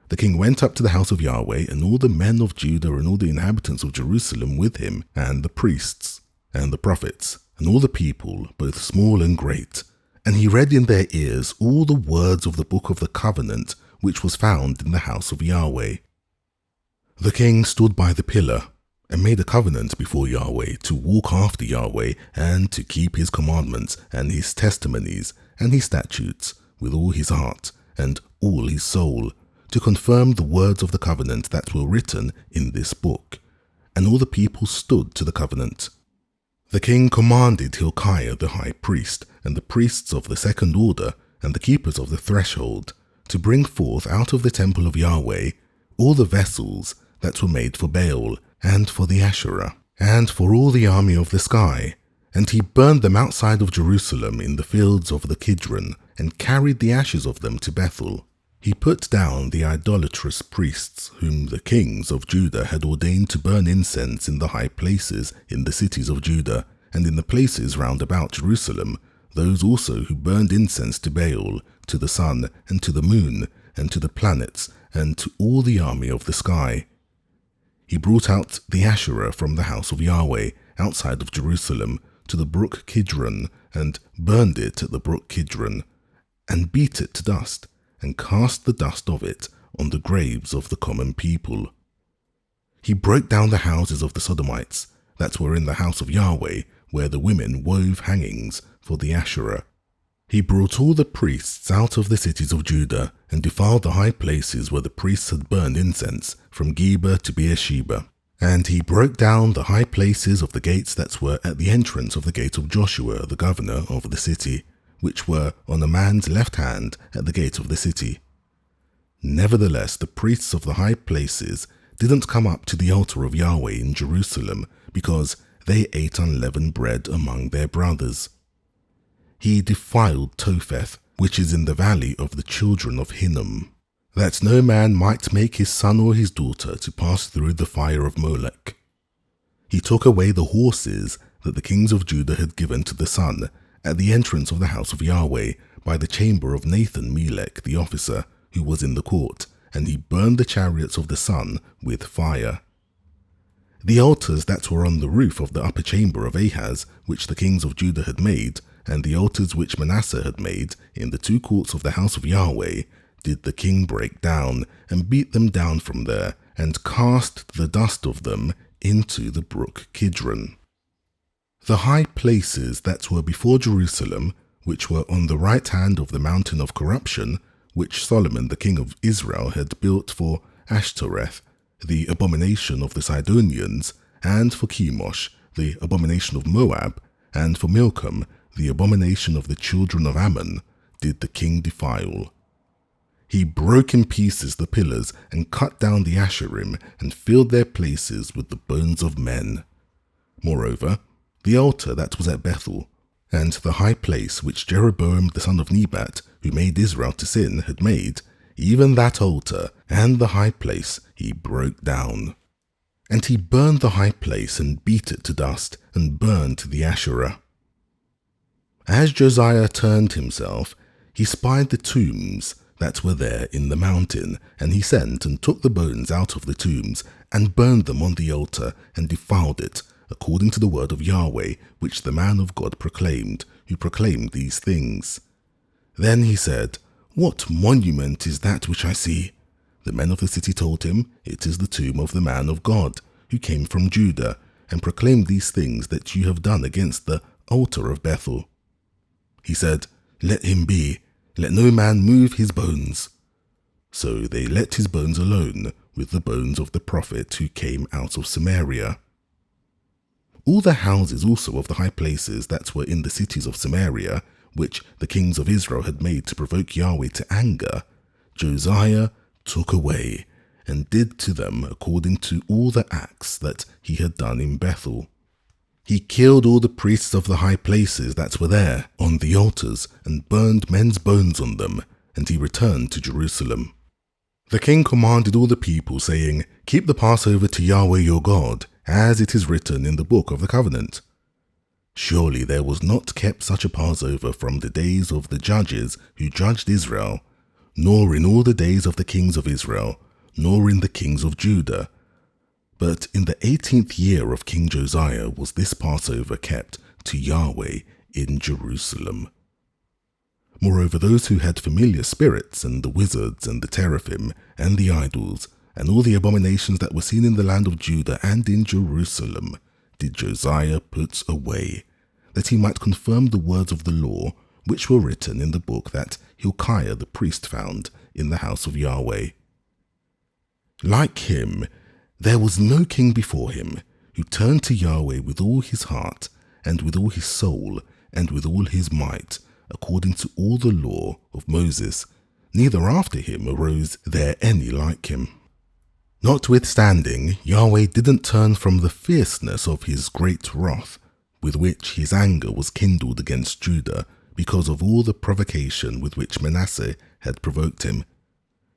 The king went up to the house of Yahweh, and all the men of Judah and all the inhabitants of Jerusalem with him, and the priests, and the prophets, and all the people, both small and great. And he read in their ears all the words of the book of the covenant, which was found in the house of Yahweh. The king stood by the pillar, and made a covenant before Yahweh to walk after Yahweh, and to keep his commandments, and his testimonies, and his statutes, with all his heart, and all his soul, to confirm the words of the covenant that were written in this book. And all the people stood to the covenant. The king commanded Hilkiah the high priest, and the priests of the 2nd order, and the keepers of the threshold, to bring forth out of the temple of Yahweh all the vessels that were made for Baal, and for the Asherah, and for all the army of the sky. And he burned them outside of Jerusalem in the fields of the Kidron, and carried the ashes of them to Bethel. He put down the idolatrous priests, whom the kings of Judah had ordained to burn incense in the high places in the cities of Judah, and in the places round about Jerusalem, those also who burned incense to Baal, to the sun, and to the moon, and to the planets, and to all the army of the sky. He brought out the Asherah from the house of Yahweh, outside of Jerusalem, to the brook Kidron, and burned it at the brook Kidron, and beat it to dust, and cast the dust of it on the graves of the common people. He broke down the houses of the Sodomites, that were in the house of Yahweh, where the women wove hangings for the Asherah. He brought all the priests out of the cities of Judah, and defiled the high places where the priests had burned incense, from Geba to Beersheba. And he broke down the high places of the gates that were at the entrance of the gate of Joshua, the governor of the city, which were on a man's left hand at the gate of the city. Nevertheless, the priests of the high places didn't come up to the altar of Yahweh in Jerusalem, because they ate unleavened bread among their brothers. He defiled Topheth, which is in the valley of the children of Hinnom, that no man might make his son or his daughter to pass through the fire of Molech. He took away the horses that the kings of Judah had given to the sun at the entrance of the house of Yahweh, by the chamber of Nathan-Melech the officer, who was in the court, and he burned the chariots of the sun with fire. The altars that were on the roof of the upper chamber of Ahaz, which the kings of Judah had made, and the altars which Manasseh had made in the 2 courts of the house of Yahweh, did the king break down, and beat them down from there, and cast the dust of them into the brook Kidron. The high places that were before Jerusalem, which were on the right hand of the mountain of corruption, which Solomon the king of Israel had built for Ashtoreth, the abomination of the Sidonians, and for Chemosh, the abomination of Moab, and for Milcom, the abomination of the children of Ammon, did the king defile. He broke in pieces the pillars and cut down the Asherim and filled their places with the bones of men. Moreover, the altar that was at Bethel, and the high place which Jeroboam the son of Nebat, who made Israel to sin, had made, even that altar and the high place he broke down. And he burned the high place and beat it to dust, and burned the Asherah. As Josiah turned himself, he spied the tombs that were there in the mountain, and he sent and took the bones out of the tombs, and burned them on the altar, and defiled it, according to the word of Yahweh, which the man of God proclaimed, who proclaimed these things. Then he said, "What monument is that which I see?" The men of the city told him, "It is the tomb of the man of God, who came from Judah, and proclaimed these things that you have done against the altar of Bethel." He said, "Let him be, let no man move his bones." So they let his bones alone, with the bones of the prophet who came out of Samaria. All the houses also of the high places that were in the cities of Samaria, which the kings of Israel had made to provoke Yahweh to anger, Josiah took away, and did to them according to all the acts that he had done in Bethel. He killed all the priests of the high places that were there on the altars, and burned men's bones on them, and he returned to Jerusalem. The king commanded all the people, saying, "Keep the Passover to Yahweh your God, as it is written in the book of the covenant." Surely there was not kept such a Passover from the days of the judges who judged Israel, nor in all the days of the kings of Israel, nor in the kings of Judah. But in the 18th year of King Josiah was this Passover kept to Yahweh in Jerusalem. Moreover, those who had familiar spirits, and the wizards, and the teraphim, and the idols, and all the abominations that were seen in the land of Judah and in Jerusalem, did Josiah put away, that he might confirm the words of the law, which were written in the book that Hilkiah the priest found in the house of Yahweh. Like him, there was no king before him, who turned to Yahweh with all his heart, and with all his soul, and with all his might, according to all the law of Moses, neither after him arose there any like him. Notwithstanding, Yahweh didn't turn from the fierceness of his great wrath, with which his anger was kindled against Judah, because of all the provocation with which Manasseh had provoked him.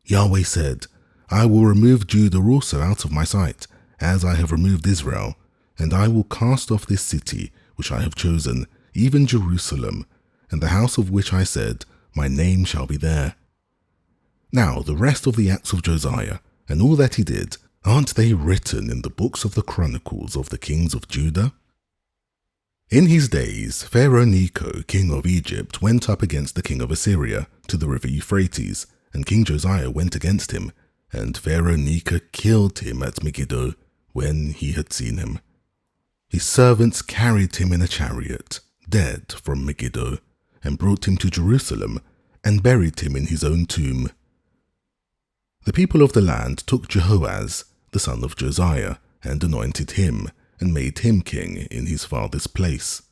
Yahweh said, "I will remove Judah also out of my sight, as I have removed Israel, and I will cast off this city which I have chosen, even Jerusalem, and the house of which I said, my name shall be there." Now the rest of the acts of Josiah, and all that he did, aren't they written in the books of the chronicles of the kings of Judah? In his days, Pharaoh Necho, king of Egypt, went up against the king of Assyria to the river Euphrates, and King Josiah went against him, and Pharaoh Necho killed him at Megiddo when he had seen him. His servants carried him in a chariot, dead, from Megiddo, and brought him to Jerusalem, and buried him in his own tomb. The people of the land took Jehoaz, the son of Josiah, and anointed him, and made him king in his father's place.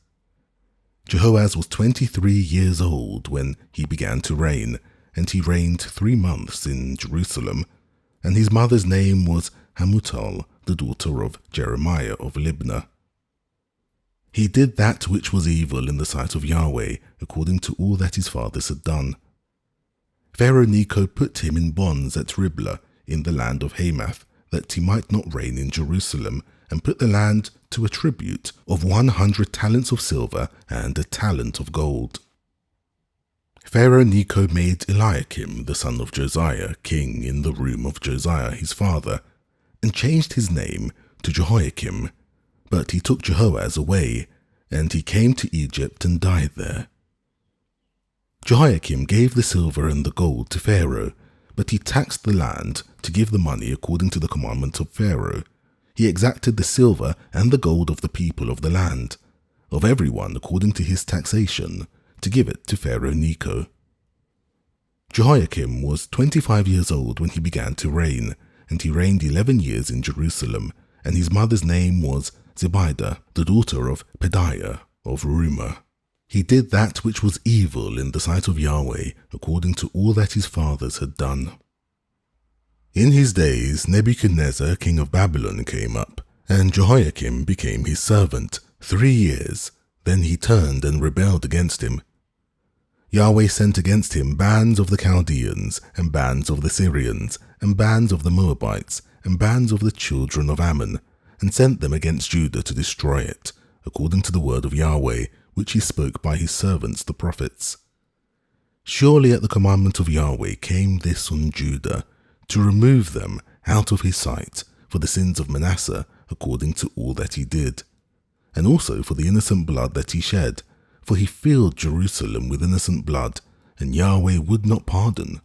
Jehoaz was 23 years old when he began to reign, and he reigned 3 months in Jerusalem, and his mother's name was Hamutal, the daughter of Jeremiah of Libnah. He did that which was evil in the sight of Yahweh, according to all that his fathers had done. Pharaoh Necho put him in bonds at Riblah in the land of Hamath, that he might not reign in Jerusalem, and put the land to a tribute of 100 talents of silver and a talent of gold. Pharaoh Necho made Eliakim, the son of Josiah, king in the room of Josiah his father, and changed his name to Jehoiakim. But he took Jehoaz away, and he came to Egypt and died there. Jehoiakim gave the silver and the gold to Pharaoh, but he taxed the land to give the money according to the commandment of Pharaoh. He exacted the silver and the gold of the people of the land, of everyone according to his taxation, to give it to Pharaoh Necho. Jehoiakim was 25 years old when he began to reign, and he reigned 11 years in Jerusalem, and his mother's name was Zebidah, the daughter of Pedaiah of Rumah. He did that which was evil in the sight of Yahweh, according to all that his fathers had done. In his days Nebuchadnezzar king of Babylon came up, and Jehoiakim became his servant 3 years. Then he turned and rebelled against him. Yahweh sent against him bands of the Chaldeans, and bands of the Syrians, and bands of the Moabites, and bands of the children of Ammon, and sent them against Judah to destroy it, according to the word of Yahweh, which he spoke by his servants the prophets. Surely at the commandment of Yahweh came this on Judah, to remove them out of his sight for the sins of Manasseh, according to all that he did, and also for the innocent blood that he shed, for he filled Jerusalem with innocent blood, and Yahweh would not pardon.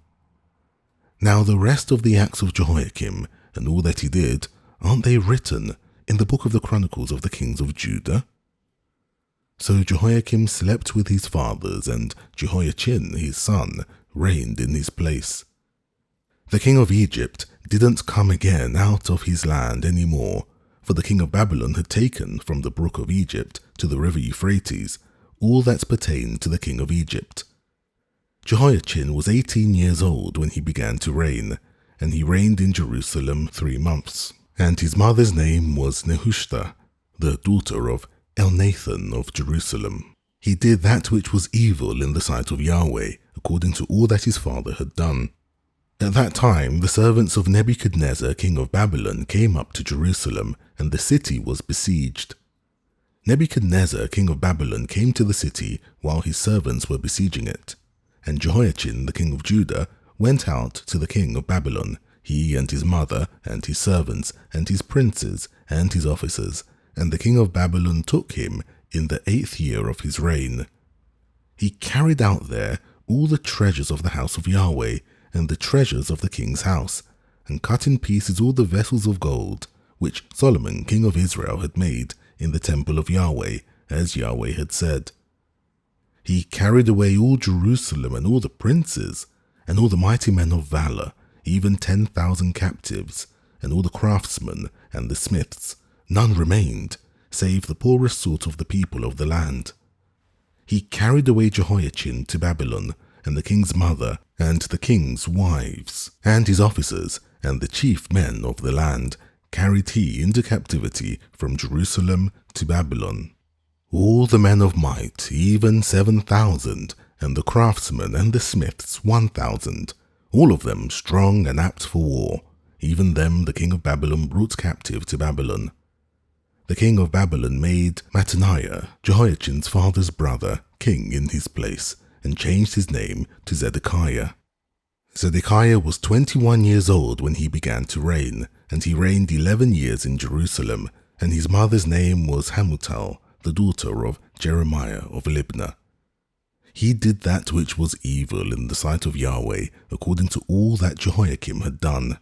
Now the rest of the acts of Jehoiakim, and all that he did, aren't they written in the book of the Chronicles of the kings of Judah? So Jehoiakim slept with his fathers, and Jehoiachin his son reigned in his place. The king of Egypt didn't come again out of his land any more, for the king of Babylon had taken from the brook of Egypt to the river Euphrates all that pertained to the king of Egypt. Jehoiachin was 18 years old when he began to reign, and he reigned in Jerusalem 3 months. And his mother's name was Nehushta, the daughter of Elnathan of Jerusalem. He did that which was evil in the sight of Yahweh, according to all that his father had done. At that time the servants of Nebuchadnezzar king of Babylon came up to Jerusalem, and the city was besieged. Nebuchadnezzar king of Babylon came to the city while his servants were besieging it, and Jehoiachin the king of Judah went out to the king of Babylon, he and his mother and his servants and his princes and his officers, and the king of Babylon took him in the 8th year of his reign. He carried out there all the treasures of the house of Yahweh and the treasures of the king's house, and cut in pieces all the vessels of gold which Solomon king of Israel had made in the temple of Yahweh, as Yahweh had said. He carried away all Jerusalem and all the princes, and all the mighty men of valor, even 10,000 captives, and all the craftsmen and the smiths. None remained, save the poorest sort of the people of the land. He carried away Jehoiachin to Babylon, and the king's mother, and the king's wives, and his officers, and the chief men of the land, carried he into captivity from Jerusalem to Babylon. All the men of might, even 7,000, and the craftsmen and the smiths 1,000, all of them strong and apt for war, even them the king of Babylon brought captive to Babylon. The king of Babylon made Mattaniah, Jehoiachin's father's brother, king in his place, and changed his name to Zedekiah. Zedekiah was 21 years old when he began to reign, and he reigned 11 years in Jerusalem, and his mother's name was Hamutal, the daughter of Jeremiah of Libnah. He did that which was evil in the sight of Yahweh, according to all that Jehoiakim had done.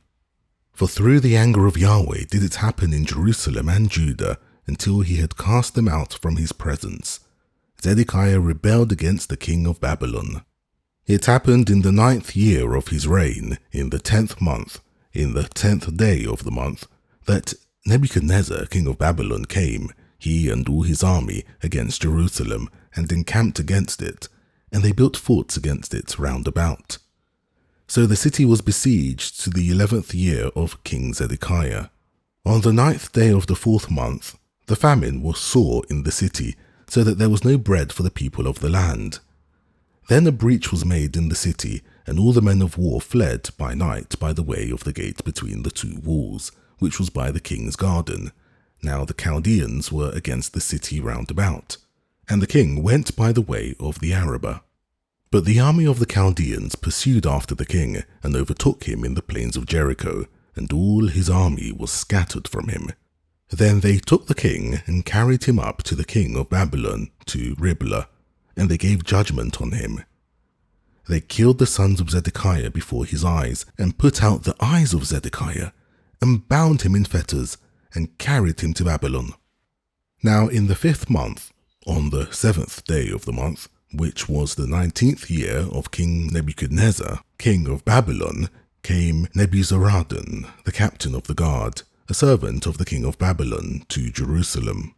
For through the anger of Yahweh did it happen in Jerusalem and Judah, until he had cast them out from his presence. Zedekiah rebelled against the king of Babylon. It happened in the 9th year of his reign, in the 10th month, in the 10th day of the month, that Nebuchadnezzar king of Babylon came, he and all his army, against Jerusalem, and encamped against it, and they built forts against it round about. So the city was besieged to the 11th year of King Zedekiah. On the 9th day of the 4th month, the famine was sore in the city, so that there was no bread for the people of the land. Then a breach was made in the city, and all the men of war fled by night by the way of the gate between the 2 walls, which was by the king's garden. Now the Chaldeans were against the city round about, and the king went by the way of the Arabah. But the army of the Chaldeans pursued after the king, and overtook him in the plains of Jericho, and all his army was scattered from him. Then they took the king, and carried him up to the king of Babylon, to Riblah, and they gave judgment on him. They killed the sons of Zedekiah before his eyes, and put out the eyes of Zedekiah, and bound him in fetters, and carried him to Babylon. Now in the 5th month, on the 7th day of the month, which was the 19th year of King Nebuchadnezzar, king of Babylon, came Nebuzaradan, the captain of the guard, a servant of the king of Babylon, to Jerusalem.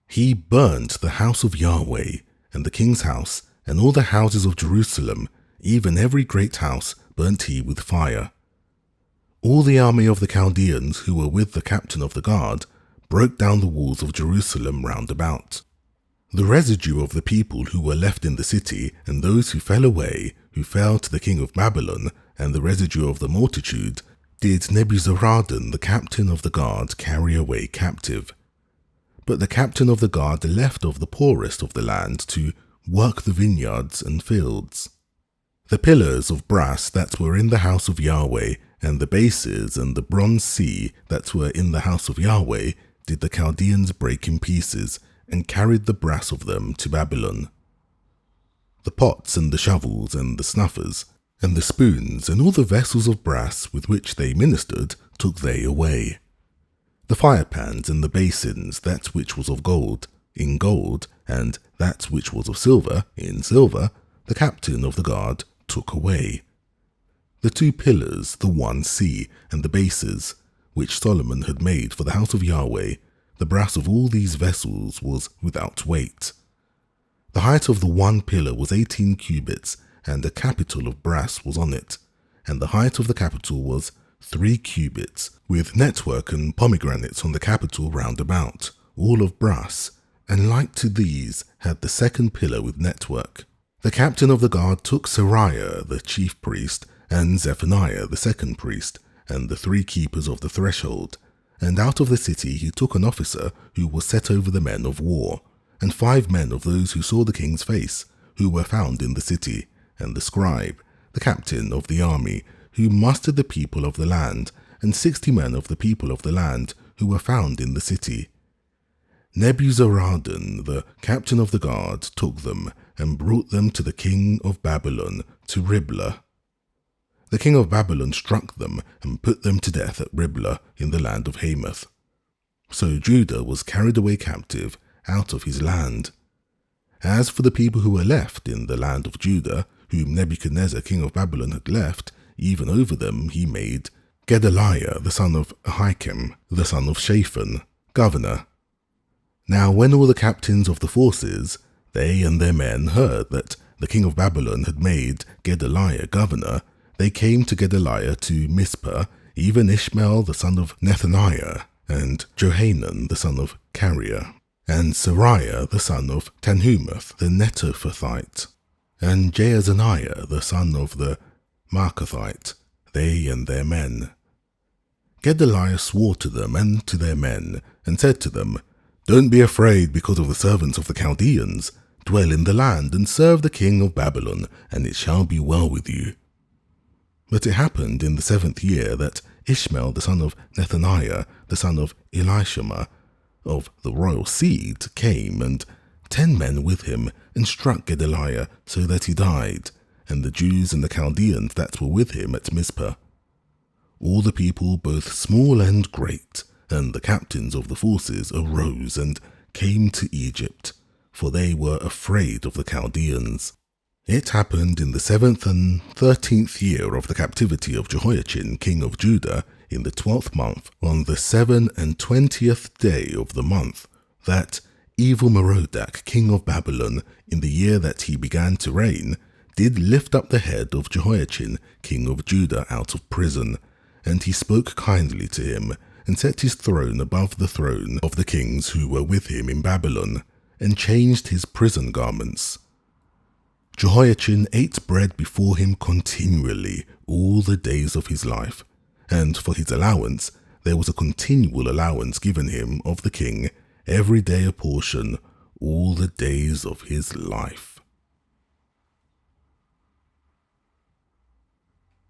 He burnt the house of Yahweh, and the king's house, and all the houses of Jerusalem, even every great house, burnt he with fire. All the army of the Chaldeans who were with the captain of the guard broke down the walls of Jerusalem round about. The residue of the people who were left in the city, and those who fell away, who fell to the king of Babylon, and the residue of the multitude, did Nebuzaradan, the captain of the guard, carry away captive. But the captain of the guard left of the poorest of the land to work the vineyards and fields. The pillars of brass that were in the house of Yahweh, and the bases and the bronze sea that were in the house of Yahweh, did the Chaldeans break in pieces, and carried the brass of them to Babylon. The pots and the shovels and the snuffers, and the spoons and all the vessels of brass with which they ministered took they away. The firepans and the basins, that which was of gold, in gold, and that which was of silver, in silver, the captain of the guard took away. The 2 pillars, the 1 sea, and the bases, which Solomon had made for the house of Yahweh, the brass of all these vessels was without weight. The height of the 1 pillar was 18 cubits, and a capital of brass was on it, and the height of the capital was 3 cubits, with network and pomegranates on the capital round about, all of brass, and like to these had the 2nd pillar with network. The captain of the guard took Seraiah the chief priest, and Zephaniah the 2nd priest, and the 3 keepers of the threshold, and out of the city he took an officer who was set over the men of war, and 5 men of those who saw the king's face, who were found in the city, and the scribe, the captain of the army, who mustered the people of the land, and 60 men of the people of the land, who were found in the city. Nebuzaradan, the captain of the guard, took them, and brought them to the king of Babylon, to Riblah. The king of Babylon struck them, and put them to death at Riblah in the land of Hamath. So Judah was carried away captive out of his land. As for the people who were left in the land of Judah, whom Nebuchadnezzar king of Babylon had left, even over them he made Gedaliah the son of Ahikam, the son of Shaphan, governor. Now when all the captains of the forces, they and their men, heard that the king of Babylon had made Gedaliah governor, they came to Gedaliah to Mizpah, even Ishmael the son of Nethaniah, and Johanan the son of Kareah, and Seraiah the son of Tanhumeth the Netophathite, and Jaazaniah the son of the Markathite, they and their men. Gedaliah swore to them and to their men, and said to them, Don't be afraid because of the servants of the Chaldeans. Dwell in the land, and serve the king of Babylon, and it shall be well with you. But it happened in the 7th year that Ishmael the son of Nethaniah, the son of Elishama, of the royal seed, came, and 10 men with him, and struck Gedaliah, so that he died, and the Jews and the Chaldeans that were with him at Mizpah. All the people, both small and great, and the captains of the forces arose and came to Egypt, for they were afraid of the Chaldeans. It happened in the 7th and 13th year of the captivity of Jehoiachin, king of Judah, in the 12th month, on the 27th day of the month, that Evil-Merodach, king of Babylon, in the year that he began to reign, did lift up the head of Jehoiachin, king of Judah, out of prison, and he spoke kindly to him, and set his throne above the throne of the kings who were with him in Babylon, and changed his prison garments. Jehoiachin ate bread before him continually all the days of his life, and for his allowance there was a continual allowance given him of the king, every day a portion, all the days of his life.